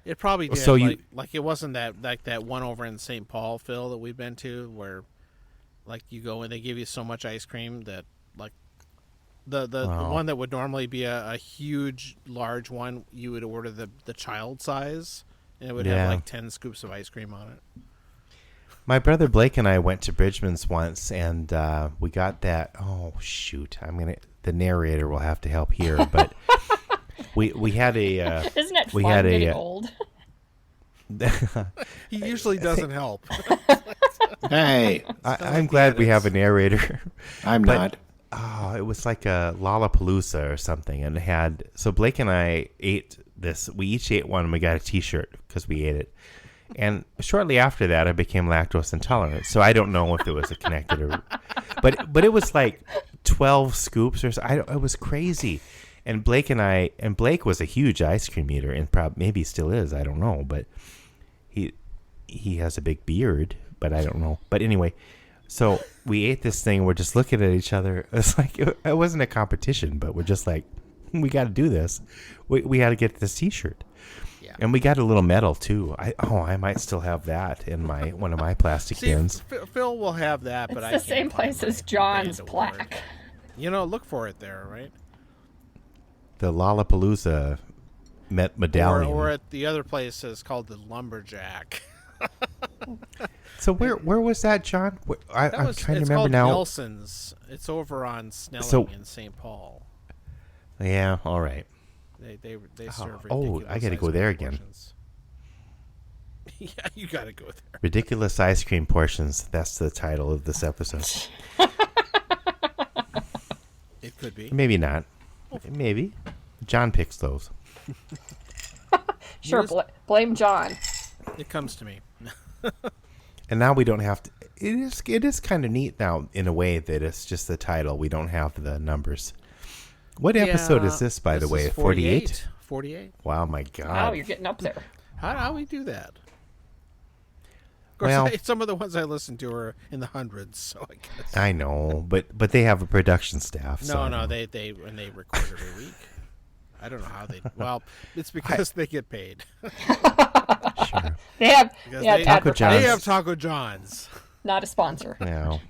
Speaker 3: It probably did.
Speaker 1: So
Speaker 3: like it wasn't that one over in St. Paul, Phil, that we've been to, where like you go and they give you so much ice cream that. Like the one that would normally be a huge, large one, you would order the child size, and it would have like 10 scoops of ice cream on it.
Speaker 1: My brother Blake and I went to Bridgman's once, and we got that. Oh shoot! The narrator will have to help here, but we had a.
Speaker 2: Isn't it fun getting old?
Speaker 3: He usually doesn't help.
Speaker 5: Hey,
Speaker 1: I'm glad we have a narrator.
Speaker 5: I'm not.
Speaker 1: Oh, it was like a Lollapalooza or something, and so Blake and I ate this. We each ate one, and we got a T-shirt because we ate it. And shortly after that, I became lactose intolerant. So I don't know if it was a connected or, but it was like 12 scoops or so. It was crazy. And Blake was a huge ice cream eater, and maybe still is. I don't know, but he has a big beard, but I don't know. But anyway, so we ate this thing. We're just looking at each other. It's like it wasn't a competition, but we're just like, we got to do this. We got to get this T-shirt. Yeah. And we got a little medal too. I might still have that in one of my plastic bins.
Speaker 3: Phil will have that,
Speaker 2: it's
Speaker 3: but
Speaker 2: the same place as John's plaque.
Speaker 3: Look for it there, right?
Speaker 1: The Lollapalooza medallion.
Speaker 3: Or at the other place is called the Lumberjack.
Speaker 1: So where was that, John? I'm trying to remember
Speaker 3: it's called
Speaker 1: now.
Speaker 3: Nelson's. It's over on Snelling in St. Paul.
Speaker 1: Yeah, all right.
Speaker 3: They serve ridiculous.
Speaker 1: Oh, I got to go there again.
Speaker 3: Yeah, you got to go there.
Speaker 1: Ridiculous ice cream portions. That's the title of this episode.
Speaker 3: It could be.
Speaker 1: Maybe not. Maybe. John picks those.
Speaker 2: Sure, blame John.
Speaker 3: It comes to me.
Speaker 1: And now we don't have to. It is kind of neat now in a way that it's just the title. We don't have the numbers. What episode is this, by the way? 48?
Speaker 3: 48.
Speaker 1: Wow, my God.
Speaker 2: Wow, you're getting up there.
Speaker 3: How do we do that? Of course, some of the ones I listen to are in the hundreds, so I guess.
Speaker 1: I know, but they have a production staff.
Speaker 3: No, they record every week. I don't know how they. Well, it's because they get paid.
Speaker 1: Sure.
Speaker 2: They have
Speaker 1: Taco John's.
Speaker 3: They have Taco John's.
Speaker 2: Not a sponsor.
Speaker 1: No.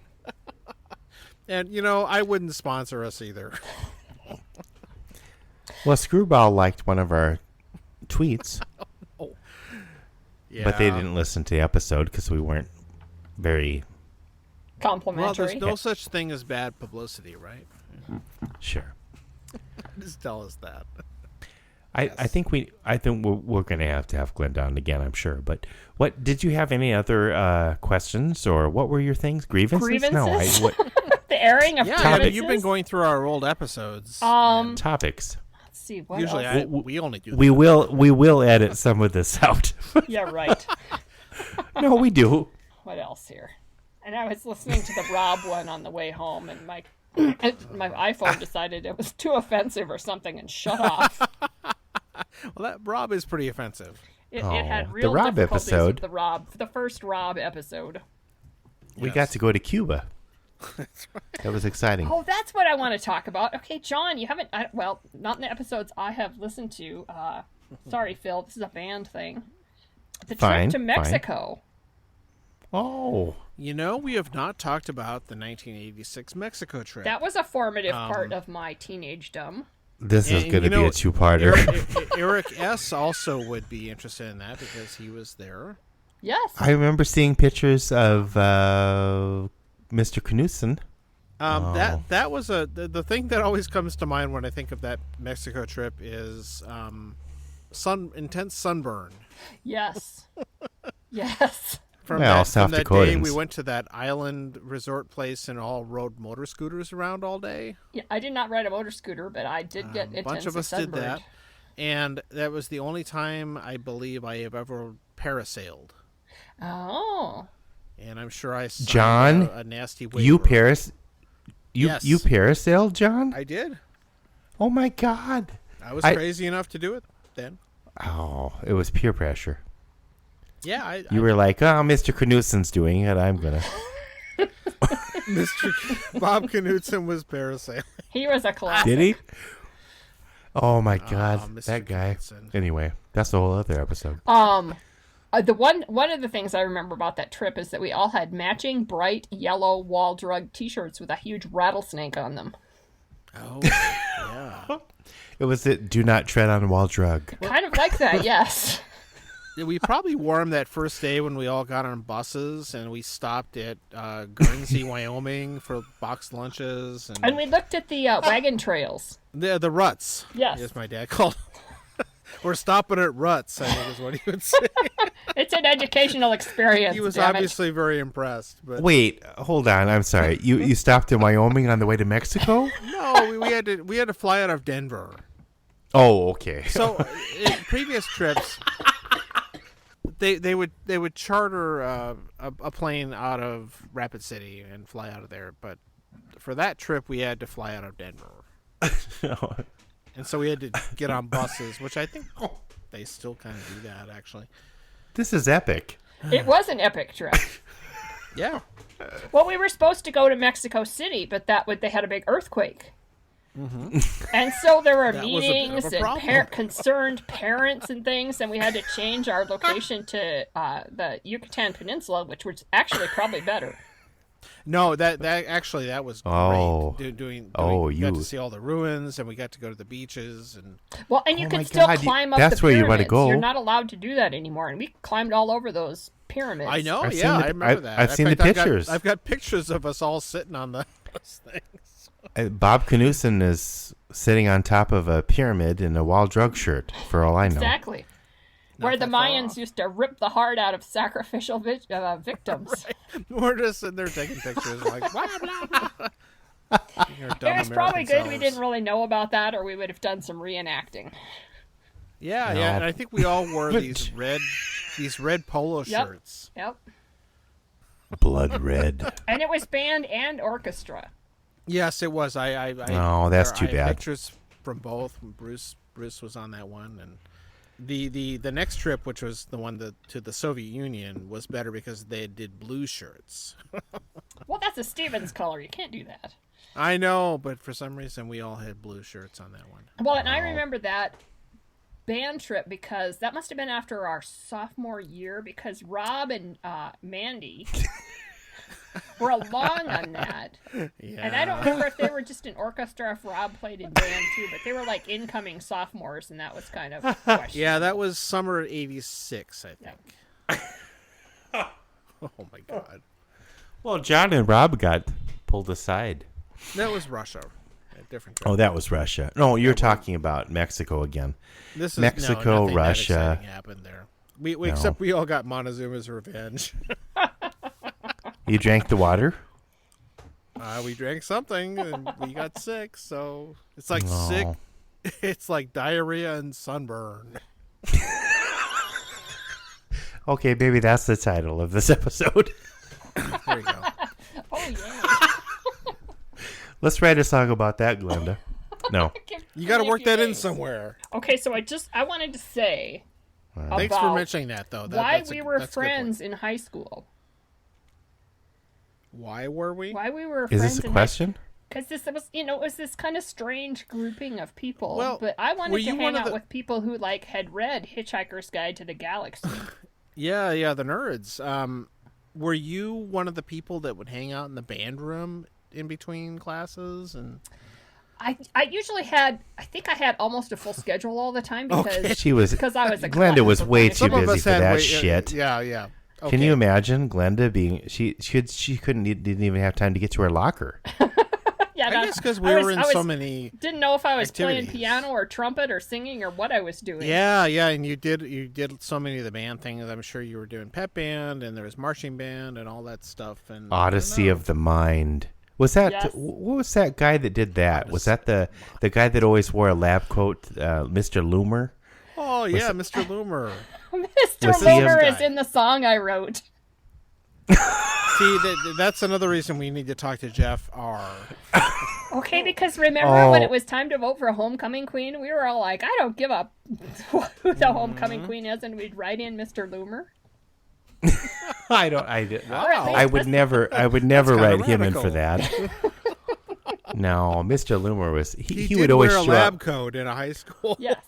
Speaker 3: And I wouldn't sponsor us either.
Speaker 1: Well, Screwball liked one of our tweets.
Speaker 3: Oh. Yeah.
Speaker 1: But they didn't listen to the episode because we weren't very
Speaker 2: complimentary.
Speaker 3: Well, there's no such thing as bad publicity, right?
Speaker 1: Sure.
Speaker 3: Just tell us that.
Speaker 1: I think we're going to have Glenda on again, I'm sure. But what did you have any other questions, or what were your things? Grievances? No,
Speaker 2: the airing of grievances?
Speaker 3: You've been going through our old episodes.
Speaker 1: Topics.
Speaker 2: Let's see. What
Speaker 3: Usually,
Speaker 2: else?
Speaker 3: we only do.
Speaker 1: We will edit some of this out.
Speaker 2: Yeah, right.
Speaker 1: No, we do.
Speaker 2: What else here? And I was listening to the Rob one on the way home, and my iPhone decided it was too offensive or something and shut off.
Speaker 3: Well, that Rob is pretty offensive.
Speaker 2: It had real
Speaker 1: the Rob
Speaker 2: difficulties
Speaker 1: episode.
Speaker 2: with the first Rob episode.
Speaker 1: We got to go to Cuba.
Speaker 3: That's right.
Speaker 1: That was exciting.
Speaker 2: Oh, that's what I want to talk about. Okay, John, you haven't... not in the episodes I have listened to. Sorry, Phil, this is a band thing. The trip to Mexico.
Speaker 1: Oh.
Speaker 3: We have not talked about the 1986 Mexico trip.
Speaker 2: That was a formative part of my teenagedom.
Speaker 1: This is going to be a two-parter.
Speaker 3: Eric S. also would be interested in that because he was there.
Speaker 2: Yes.
Speaker 1: I remember seeing pictures of Mr. Knudsen.
Speaker 3: That was the thing that always comes to mind when I think of that Mexico trip is intense sunburn.
Speaker 2: Yes. Yes.
Speaker 3: From
Speaker 1: South
Speaker 3: that
Speaker 1: Dakotans.
Speaker 3: day we went to that island resort place and all rode motor scooters around all day.
Speaker 2: Yeah, I did not ride a motor scooter, but I did get
Speaker 3: a bunch of us did that. And that was the only time I believe I have ever parasailed.
Speaker 2: Oh.
Speaker 3: And I'm sure I signed
Speaker 1: John,
Speaker 3: a nasty waiver.
Speaker 1: You
Speaker 3: Yes.
Speaker 1: parasailed, John?
Speaker 3: I did.
Speaker 1: Oh my God.
Speaker 3: I was crazy enough to do it then.
Speaker 1: Oh, it was peer pressure.
Speaker 3: Yeah,
Speaker 1: you were like, Mr. Knudsen's doing it. I'm going to.
Speaker 3: Mr. Bob Knudsen was parasailing.
Speaker 2: He was a classic.
Speaker 1: Did he? Oh my God,
Speaker 3: Mr.
Speaker 1: that guy.
Speaker 3: Knudsen.
Speaker 1: Anyway, that's a whole other episode.
Speaker 2: One of the things I remember about that trip is that we all had matching bright yellow wall drug T-shirts with a huge rattlesnake on them.
Speaker 3: Oh, yeah.
Speaker 1: It was Do Not Tread on Wall Drug.
Speaker 2: Kind of like that, yes.
Speaker 3: We probably wore them that first day when we all got on buses and we stopped at Guernsey, Wyoming for boxed lunches.
Speaker 2: And we looked at the wagon trails.
Speaker 3: The ruts.
Speaker 2: Yes.
Speaker 3: As my dad called them. We're stopping at ruts, I think is what he would say.
Speaker 2: It's an educational experience.
Speaker 3: He was obviously very impressed. But
Speaker 1: Wait, hold on. I'm sorry. You stopped in Wyoming on the way to Mexico?
Speaker 3: No, we had to fly out of Denver.
Speaker 1: Oh, okay.
Speaker 3: So in previous trips... They would charter a plane out of Rapid City and fly out of there, but for that trip we had to fly out of Denver. And so we had to get on buses, which I think they still kind of do that, actually.
Speaker 1: This is epic.
Speaker 2: It was an epic trip.
Speaker 3: Yeah.
Speaker 2: Well, we were supposed to go to Mexico City, but they had a big earthquake. Mm-hmm. And so there were meetings and concerned parents and things, and we had to change our location to the Yucatan Peninsula, which was actually probably better.
Speaker 3: No, that was great. We got to see all the ruins, and we got to go to the beaches, and
Speaker 2: you can still climb up the pyramids.
Speaker 1: That's where you want to go.
Speaker 2: You're not allowed to do that anymore, and we climbed all over those pyramids.
Speaker 3: I know. I remember that.
Speaker 1: I've seen the pictures.
Speaker 3: I've got pictures of us all sitting on those things.
Speaker 1: Bob Knudsen is sitting on top of a pyramid in a Wall Drug shirt, for all I know.
Speaker 2: Exactly. Where the Mayans used to rip the heart out of sacrificial victims.
Speaker 3: Right. We're just sitting there taking pictures like, blah, blah, blah.
Speaker 2: It was probably good we didn't really know about that, or we would have done some reenacting.
Speaker 3: Yeah, and I think we all wore these red polo shirts.
Speaker 2: Yep.
Speaker 1: Blood red.
Speaker 2: And it was band and orchestra.
Speaker 3: Yes, it was.
Speaker 1: That's too bad.
Speaker 3: Pictures from both. Bruce was on that one, and the next trip, which was the one to the Soviet Union, was better because they did blue shirts.
Speaker 2: Well, that's a Stevens color. You can't do that.
Speaker 3: I know, but for some reason we all had blue shirts on that one.
Speaker 2: Well, and I remember that band trip because that must have been after our sophomore year, because Rob and Mandy were along on that. Yeah. And I don't remember if they were just in orchestra, if Rob played in band too, but they were like incoming sophomores, and that was kind of questionable.
Speaker 3: Yeah, that was summer of '86, I think. Yeah. Oh my God.
Speaker 1: Well, John and Rob got pulled aside.
Speaker 3: That was Russia. A different trip.
Speaker 1: Oh, that was Russia. No, you're talking about Mexico again.
Speaker 3: This is
Speaker 1: Mexico,
Speaker 3: nothing
Speaker 1: Russia.
Speaker 3: That exciting happened there. Except we all got Montezuma's revenge.
Speaker 1: You drank the water?
Speaker 3: We drank something, and we got sick. So it's like sick. It's like diarrhea and sunburn.
Speaker 1: Okay, maybe that's the title of this episode.
Speaker 3: There you go.
Speaker 2: Oh, yeah.
Speaker 1: Let's write a song about that, Glenda. No.
Speaker 3: You got to work that in somewhere.
Speaker 2: Okay, so I wanted to say
Speaker 3: Thanks for mentioning that, though.
Speaker 2: Why we were friends in high school.
Speaker 3: Why were we?
Speaker 2: Why we were friends.
Speaker 1: Is this a question?
Speaker 2: Because this was, it was this kind of strange grouping of people.
Speaker 3: Well,
Speaker 2: but I wanted to hang out with people who had read Hitchhiker's Guide to the Galaxy.
Speaker 3: Yeah, the nerds. Were you one of the people that would hang out in the band room in between classes? And
Speaker 2: I usually had, I think I had almost a full schedule all the time because I was a
Speaker 1: Glenda was way too busy for that shit.
Speaker 3: Yeah. Okay.
Speaker 1: Can you imagine Glenda being she didn't even have time to get to her locker.
Speaker 3: Yeah, I guess because we were in so many.
Speaker 2: Didn't know if I was
Speaker 3: activities.
Speaker 2: playing piano or trumpet or singing or what I was doing.
Speaker 3: Yeah, and you did so many of the band things. I'm sure you were doing pep band and there was marching band and all that stuff. And
Speaker 1: Odyssey of the Mind. Was that what was that guy that did that? Was that the guy that always wore a lab coat, Mr. Loomer?
Speaker 3: Oh yeah, Mr. Loomer.
Speaker 2: Mr. Loomer is in the song I wrote.
Speaker 3: See, that's another reason we need to talk to Jeff R.
Speaker 2: Okay, because remember when it was time to vote for a homecoming queen, we were all like, I don't give up who the homecoming queen is, and we'd write in Mr. Loomer.
Speaker 1: I would never write him in for that. No, Mr. Loomer was he would always
Speaker 3: wear a
Speaker 1: show
Speaker 3: lab
Speaker 1: up.
Speaker 3: coat in a high school.
Speaker 2: Yes.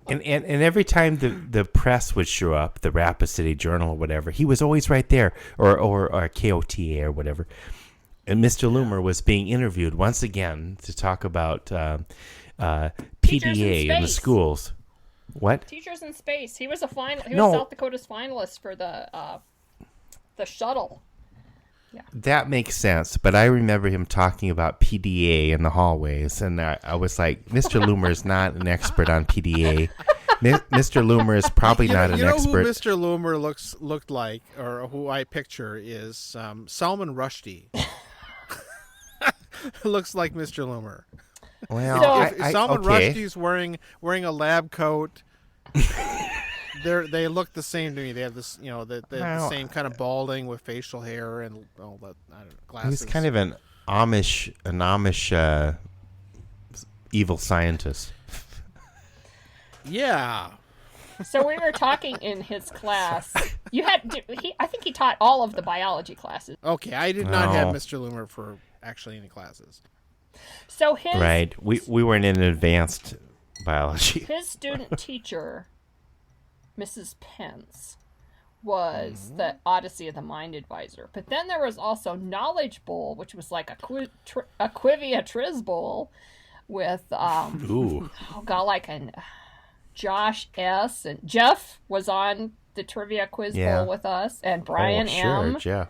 Speaker 1: And every time the press would show up, the Rapid City Journal or whatever, he was always right there, or KOTA or whatever. And Mr. Loomer was being interviewed once again to talk about PDA in the schools. What?
Speaker 2: Teachers in Space. He was was South Dakota's finalist for the shuttle. Yeah.
Speaker 1: That makes sense, but I remember him talking about PDA in the hallways, and I was like, Mr. Loomer is not an expert on PDA. Mr. Loomer is probably not an expert.
Speaker 3: You know who Mr. Loomer looked like, or who I picture, is Salman Rushdie. Looks like Mr. Loomer.
Speaker 1: Well,
Speaker 3: if Salman Rushdie's wearing a lab coat, they look the same to me. They have this, the same kind of balding with facial hair and all that. I don't know, glasses.
Speaker 1: He's kind of an Amish evil scientist.
Speaker 3: Yeah.
Speaker 2: So we were talking in his class. I think he taught all of the biology classes.
Speaker 3: Okay, I did not have Mr. Loomer for actually any classes.
Speaker 2: So
Speaker 1: we weren't in advanced biology.
Speaker 2: His student teacher, Mrs. Pence, was the Odyssey of the Mind advisor. But then there was also Knowledge Bowl, which was like a Quivia Triz Bowl with Josh S. and Jeff was on the trivia quiz bowl with us, and Brian M.
Speaker 1: Jeff.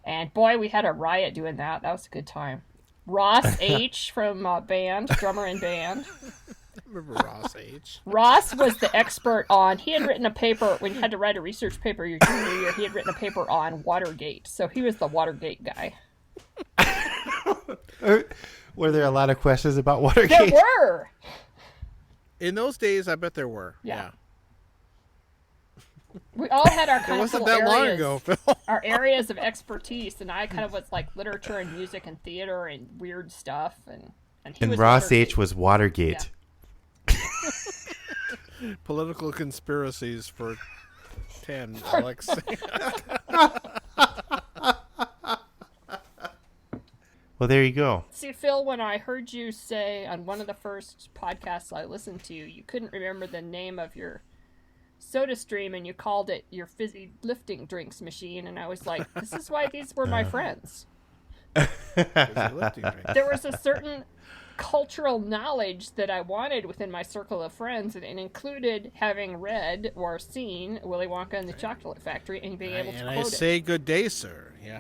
Speaker 2: And boy, we had a riot doing that. That was a good time. Ross H. from band, drummer in band.
Speaker 3: I remember Ross H.
Speaker 2: Ross was the expert on, he had written a paper, when you had to write a research paper your junior year, he had written a paper on Watergate. So he was the Watergate guy.
Speaker 1: Were there a lot of questions about Watergate?
Speaker 2: There were!
Speaker 3: In those days, I bet there were. Yeah.
Speaker 2: We all had our kind
Speaker 3: it
Speaker 2: of
Speaker 3: wasn't
Speaker 2: little
Speaker 3: that
Speaker 2: areas,
Speaker 3: long ago, Phil.
Speaker 2: our areas of expertise, and I kind of was like literature and music and theater and weird stuff, and he was
Speaker 1: Ross
Speaker 2: Watergate.
Speaker 1: H was Watergate.
Speaker 3: Yeah. Political conspiracies for 10, Alex.
Speaker 1: Well, there you go.
Speaker 2: See, Phil, when I heard you say on one of the first podcasts I listened to, you couldn't remember the name of your soda stream and you called it your fizzy lifting drinks machine, and I was like, this is why these were my friends. There was a certain cultural knowledge that I wanted within my circle of friends, and it included having read or seen Willy Wonka and the Chocolate Factory and being able to quote it.
Speaker 3: And I say good day, sir. Yeah.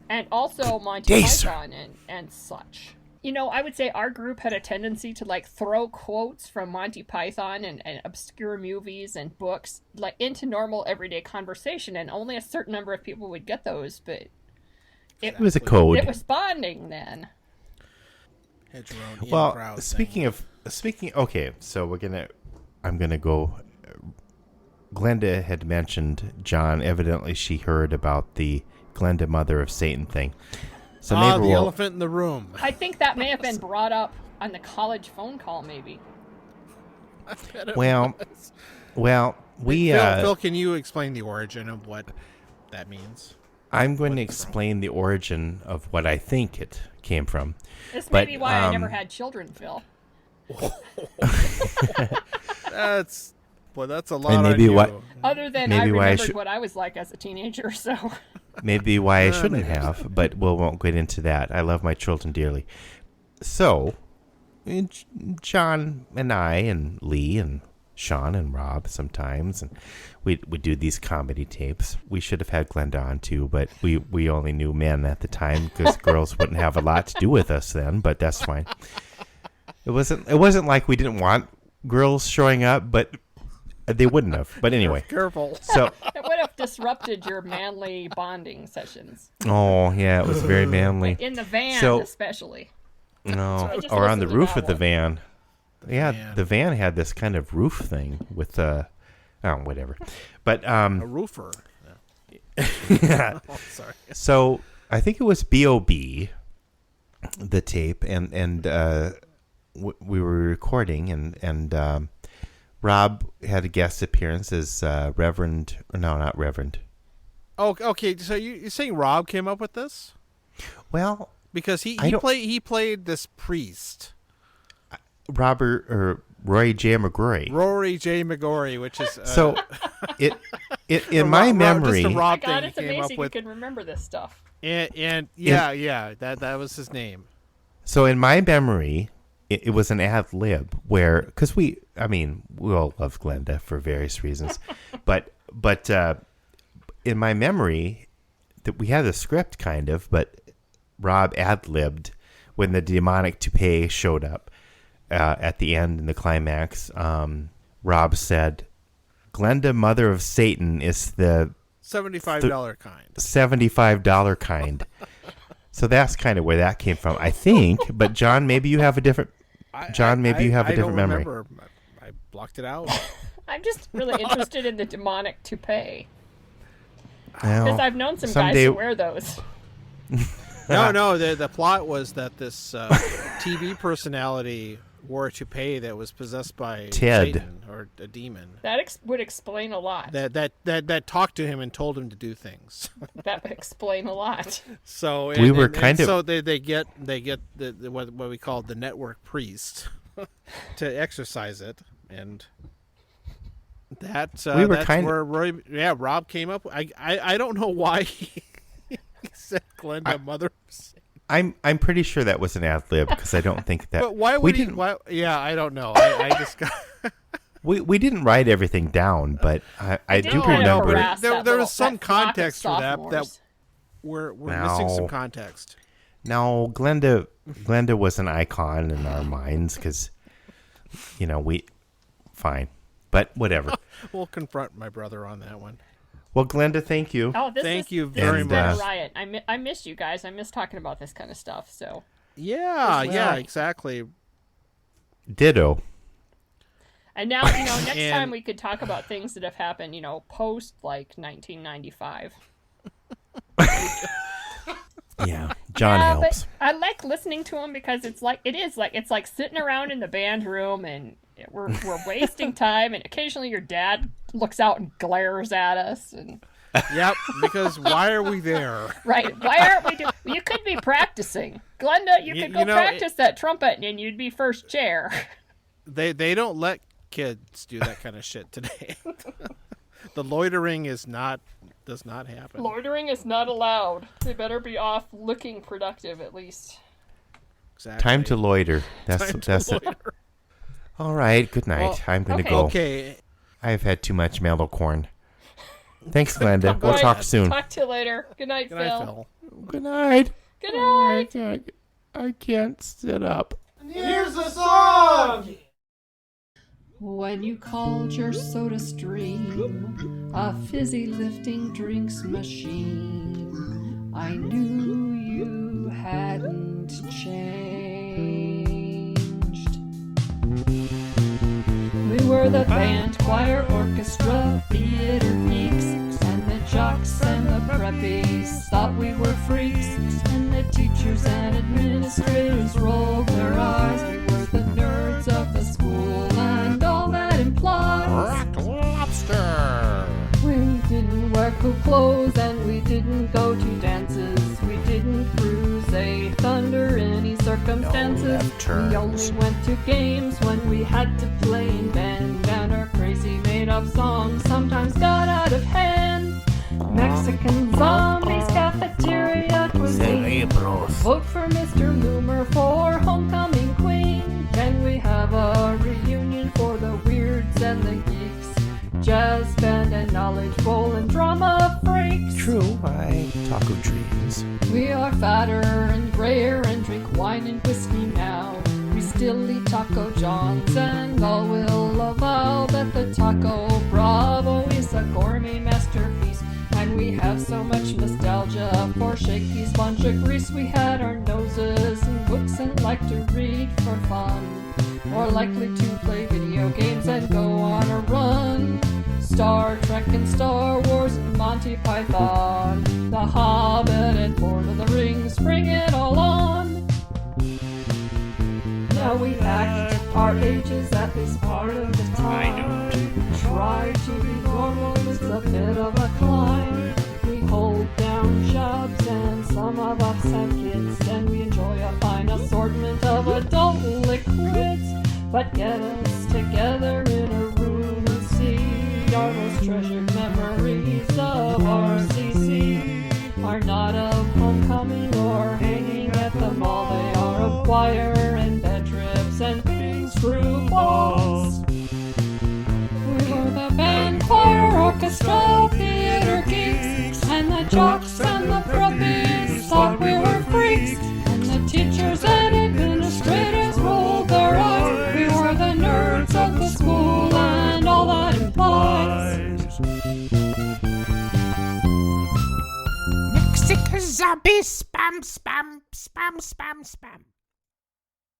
Speaker 2: And also Monty Python and such. You know, I would say our group had a tendency to like throw quotes from Monty Python and obscure movies and books like into normal everyday conversation, and only a certain number of people would get those, but it
Speaker 1: was a code.
Speaker 2: It was bonding then.
Speaker 1: Well, speaking, okay, so I'm gonna go. Glenda had mentioned John. Evidently, she heard about the Glenda Mother of Satan thing. So maybe
Speaker 3: the elephant in the room.
Speaker 2: I think that may have been brought up on the college phone call, maybe.
Speaker 1: Well,
Speaker 3: Phil, can you explain the origin of what that means?
Speaker 1: I'm going to explain the origin of what I think it came from.
Speaker 2: This may be why I never had children, Phil.
Speaker 3: That's a lot.
Speaker 1: And maybe
Speaker 3: on you.
Speaker 2: Other than I remembered what I was like as a teenager, so.
Speaker 1: Maybe why I shouldn't have, but we won't get into that. I love my children dearly. So, John and I and Lee and Sean and Rob sometimes, and we do these comedy tapes. We should have had Glenda on too, but we only knew men at the time because girls wouldn't have a lot to do with us then, but that's fine. It wasn't like we didn't want girls showing up, but they wouldn't have. But anyway.
Speaker 3: Careful.
Speaker 1: So
Speaker 2: it would have disrupted your manly bonding sessions.
Speaker 1: Oh, yeah, it was very manly.
Speaker 2: In the van, especially.
Speaker 1: No, or on the roof of the van. Yeah, the van had this kind of roof thing with whatever. But
Speaker 3: a roofer.
Speaker 1: Yeah.
Speaker 3: Oh, sorry.
Speaker 1: So I think it was B.O.B. the tape, and we were recording, and Rob had a guest appearance as Reverend. No, not Reverend.
Speaker 3: Oh, okay. So you're saying Rob came up with this?
Speaker 1: Well,
Speaker 3: because he played this priest,
Speaker 1: Rory J. McGrory.
Speaker 3: Rory J. McGrory, which is
Speaker 1: so. It in my memory.
Speaker 3: Just a Rob
Speaker 2: God,
Speaker 3: thing
Speaker 2: it's
Speaker 3: he came
Speaker 2: amazing
Speaker 3: up with.
Speaker 2: you can remember this stuff.
Speaker 3: And that was his name.
Speaker 1: So in my memory, it was an ad lib where, because we all love Glenda for various reasons, but in my memory that we had a script kind of, but Rob ad libbed when the demonic toupee showed up at the end in the climax. Rob said, "Glenda, Mother of Satan, is the
Speaker 3: $75 kind.
Speaker 1: $75 kind." So that's kind of where that came from, I think. But John, maybe you have a different. Maybe you have a different memory.
Speaker 3: Remember. I blocked it out.
Speaker 2: I'm just really interested in the demonic toupee.
Speaker 1: Well,
Speaker 2: Because I've known some guys
Speaker 1: someday-
Speaker 2: who wear those.
Speaker 3: No. The plot was that this TV personality wore a toupee that was possessed by
Speaker 1: Ted.
Speaker 3: Satan or a demon.
Speaker 2: That would explain a lot.
Speaker 3: That talked to him and told him to do things.
Speaker 2: That would explain a lot.
Speaker 3: So
Speaker 1: We were kind of-
Speaker 3: so they get the what we call the network priest to exercise it, and that's
Speaker 1: We were
Speaker 3: that's
Speaker 1: kind of-
Speaker 3: where Rob came up. I don't know why he said Glenda mother.
Speaker 1: I'm pretty sure that was an ad lib because I don't think that.
Speaker 3: But why
Speaker 1: we
Speaker 3: would he?
Speaker 1: didn't?
Speaker 3: Why, yeah, I don't know. I just got.
Speaker 1: We didn't write everything down, but I do
Speaker 2: did kind of
Speaker 1: remember.
Speaker 2: harass
Speaker 3: There
Speaker 2: that
Speaker 3: was some
Speaker 2: that flock of
Speaker 3: context for that
Speaker 2: sophomores.
Speaker 3: we're missing some
Speaker 1: No.
Speaker 3: context.
Speaker 1: No, Glenda was an icon in our minds because, fine, but whatever.
Speaker 3: We'll confront my brother on that one.
Speaker 1: Well, Glenda, thank you.
Speaker 2: Oh,
Speaker 3: Thank you
Speaker 2: this
Speaker 3: very
Speaker 2: is kind of
Speaker 1: much.
Speaker 2: riot. I miss you guys. I miss talking about this kind of stuff. So
Speaker 3: Yeah,
Speaker 2: As well.
Speaker 3: yeah, exactly.
Speaker 1: Ditto.
Speaker 2: and now next
Speaker 3: And-
Speaker 2: time we could talk about things that have happened. Post like 1995.
Speaker 1: Yeah, John
Speaker 2: Yeah,
Speaker 1: helps.
Speaker 2: but I like listening to them because it's like sitting around in the band room and we're wasting time, and occasionally your dad looks out and glares at us and
Speaker 3: Yep, because why are we there?
Speaker 2: right, why aren't we doing? You could be practicing, Glenda. You could go practice that trumpet and you'd be first chair.
Speaker 3: They don't let kids do that kind of shit today. The loitering does not happen.
Speaker 2: Loitering is not allowed. They better be off looking productive at least.
Speaker 3: Exactly.
Speaker 1: Time to loiter. That's
Speaker 3: Time to
Speaker 1: that's it.
Speaker 3: loiter.
Speaker 1: All right. Good night.
Speaker 3: Well,
Speaker 1: I'm going to
Speaker 2: okay.
Speaker 1: go.
Speaker 3: Okay.
Speaker 1: I've had too much mellow corn. Thanks, Glenda. We'll
Speaker 2: Right,
Speaker 1: talk soon.
Speaker 2: Talk to you later. Good night,
Speaker 3: Good
Speaker 2: Phil.
Speaker 3: night, Phil.
Speaker 1: Good night.
Speaker 2: Good night.
Speaker 1: I can't sit up.
Speaker 4: Here's the song!
Speaker 2: When you called your soda stream a fizzy lifting drinks machine, I knew you hadn't changed. We were the band, choir, orchestra, theater geeks, and the jocks and the preppies thought we were freaks, and the teachers and administrators rolled their eyes. We were the nerds of the school and all that implies.
Speaker 4: Lobster!
Speaker 2: We didn't wear cool clothes and we didn't go to dances. We didn't cruise a thunder any circumstances. We only went to games when we had to play in band, and our crazy made-up songs sometimes got out of hand. Mexican zombies, cafeteria cuisine. Vote for Mr. Loomer for homecoming queen. Can we have a reunion for the weirds and the geeks? Jazz band and knowledge bowl and drama freaks.
Speaker 1: True, I taco dreams.
Speaker 2: We are fatter and grayer and drink wine and whiskey now. We still eat Taco Johns and all will avow that the Taco Bravo is a gourmet masterpiece. And we have so much nostalgia for Shakey's bunch of grease. We had our noses in books and liked to read for fun. More likely to play video games and go on a run. Star Trek and Star Wars and Monty Python. The Hobbit and Lord of the Rings, bring it all on. Now we act our ages at this part of the time. Try to be normal, it's a bit of a climb. We hold down jobs and some of us have kids, and we enjoy a fine assortment of adult liquids. But get us together in a room and see our most treasured memories of RCC are not of homecoming or hanging at the mall. They are of choir and bed trips and big screw balls. We were the band, choir, orchestra, theater geeks, and the jocks and the preppies thought we were freaks, and the teachers and administrators rolled their eyes. We were the nerds of the school and all that implies.
Speaker 6: Mexican zombies, spam, spam, spam, spam, spam.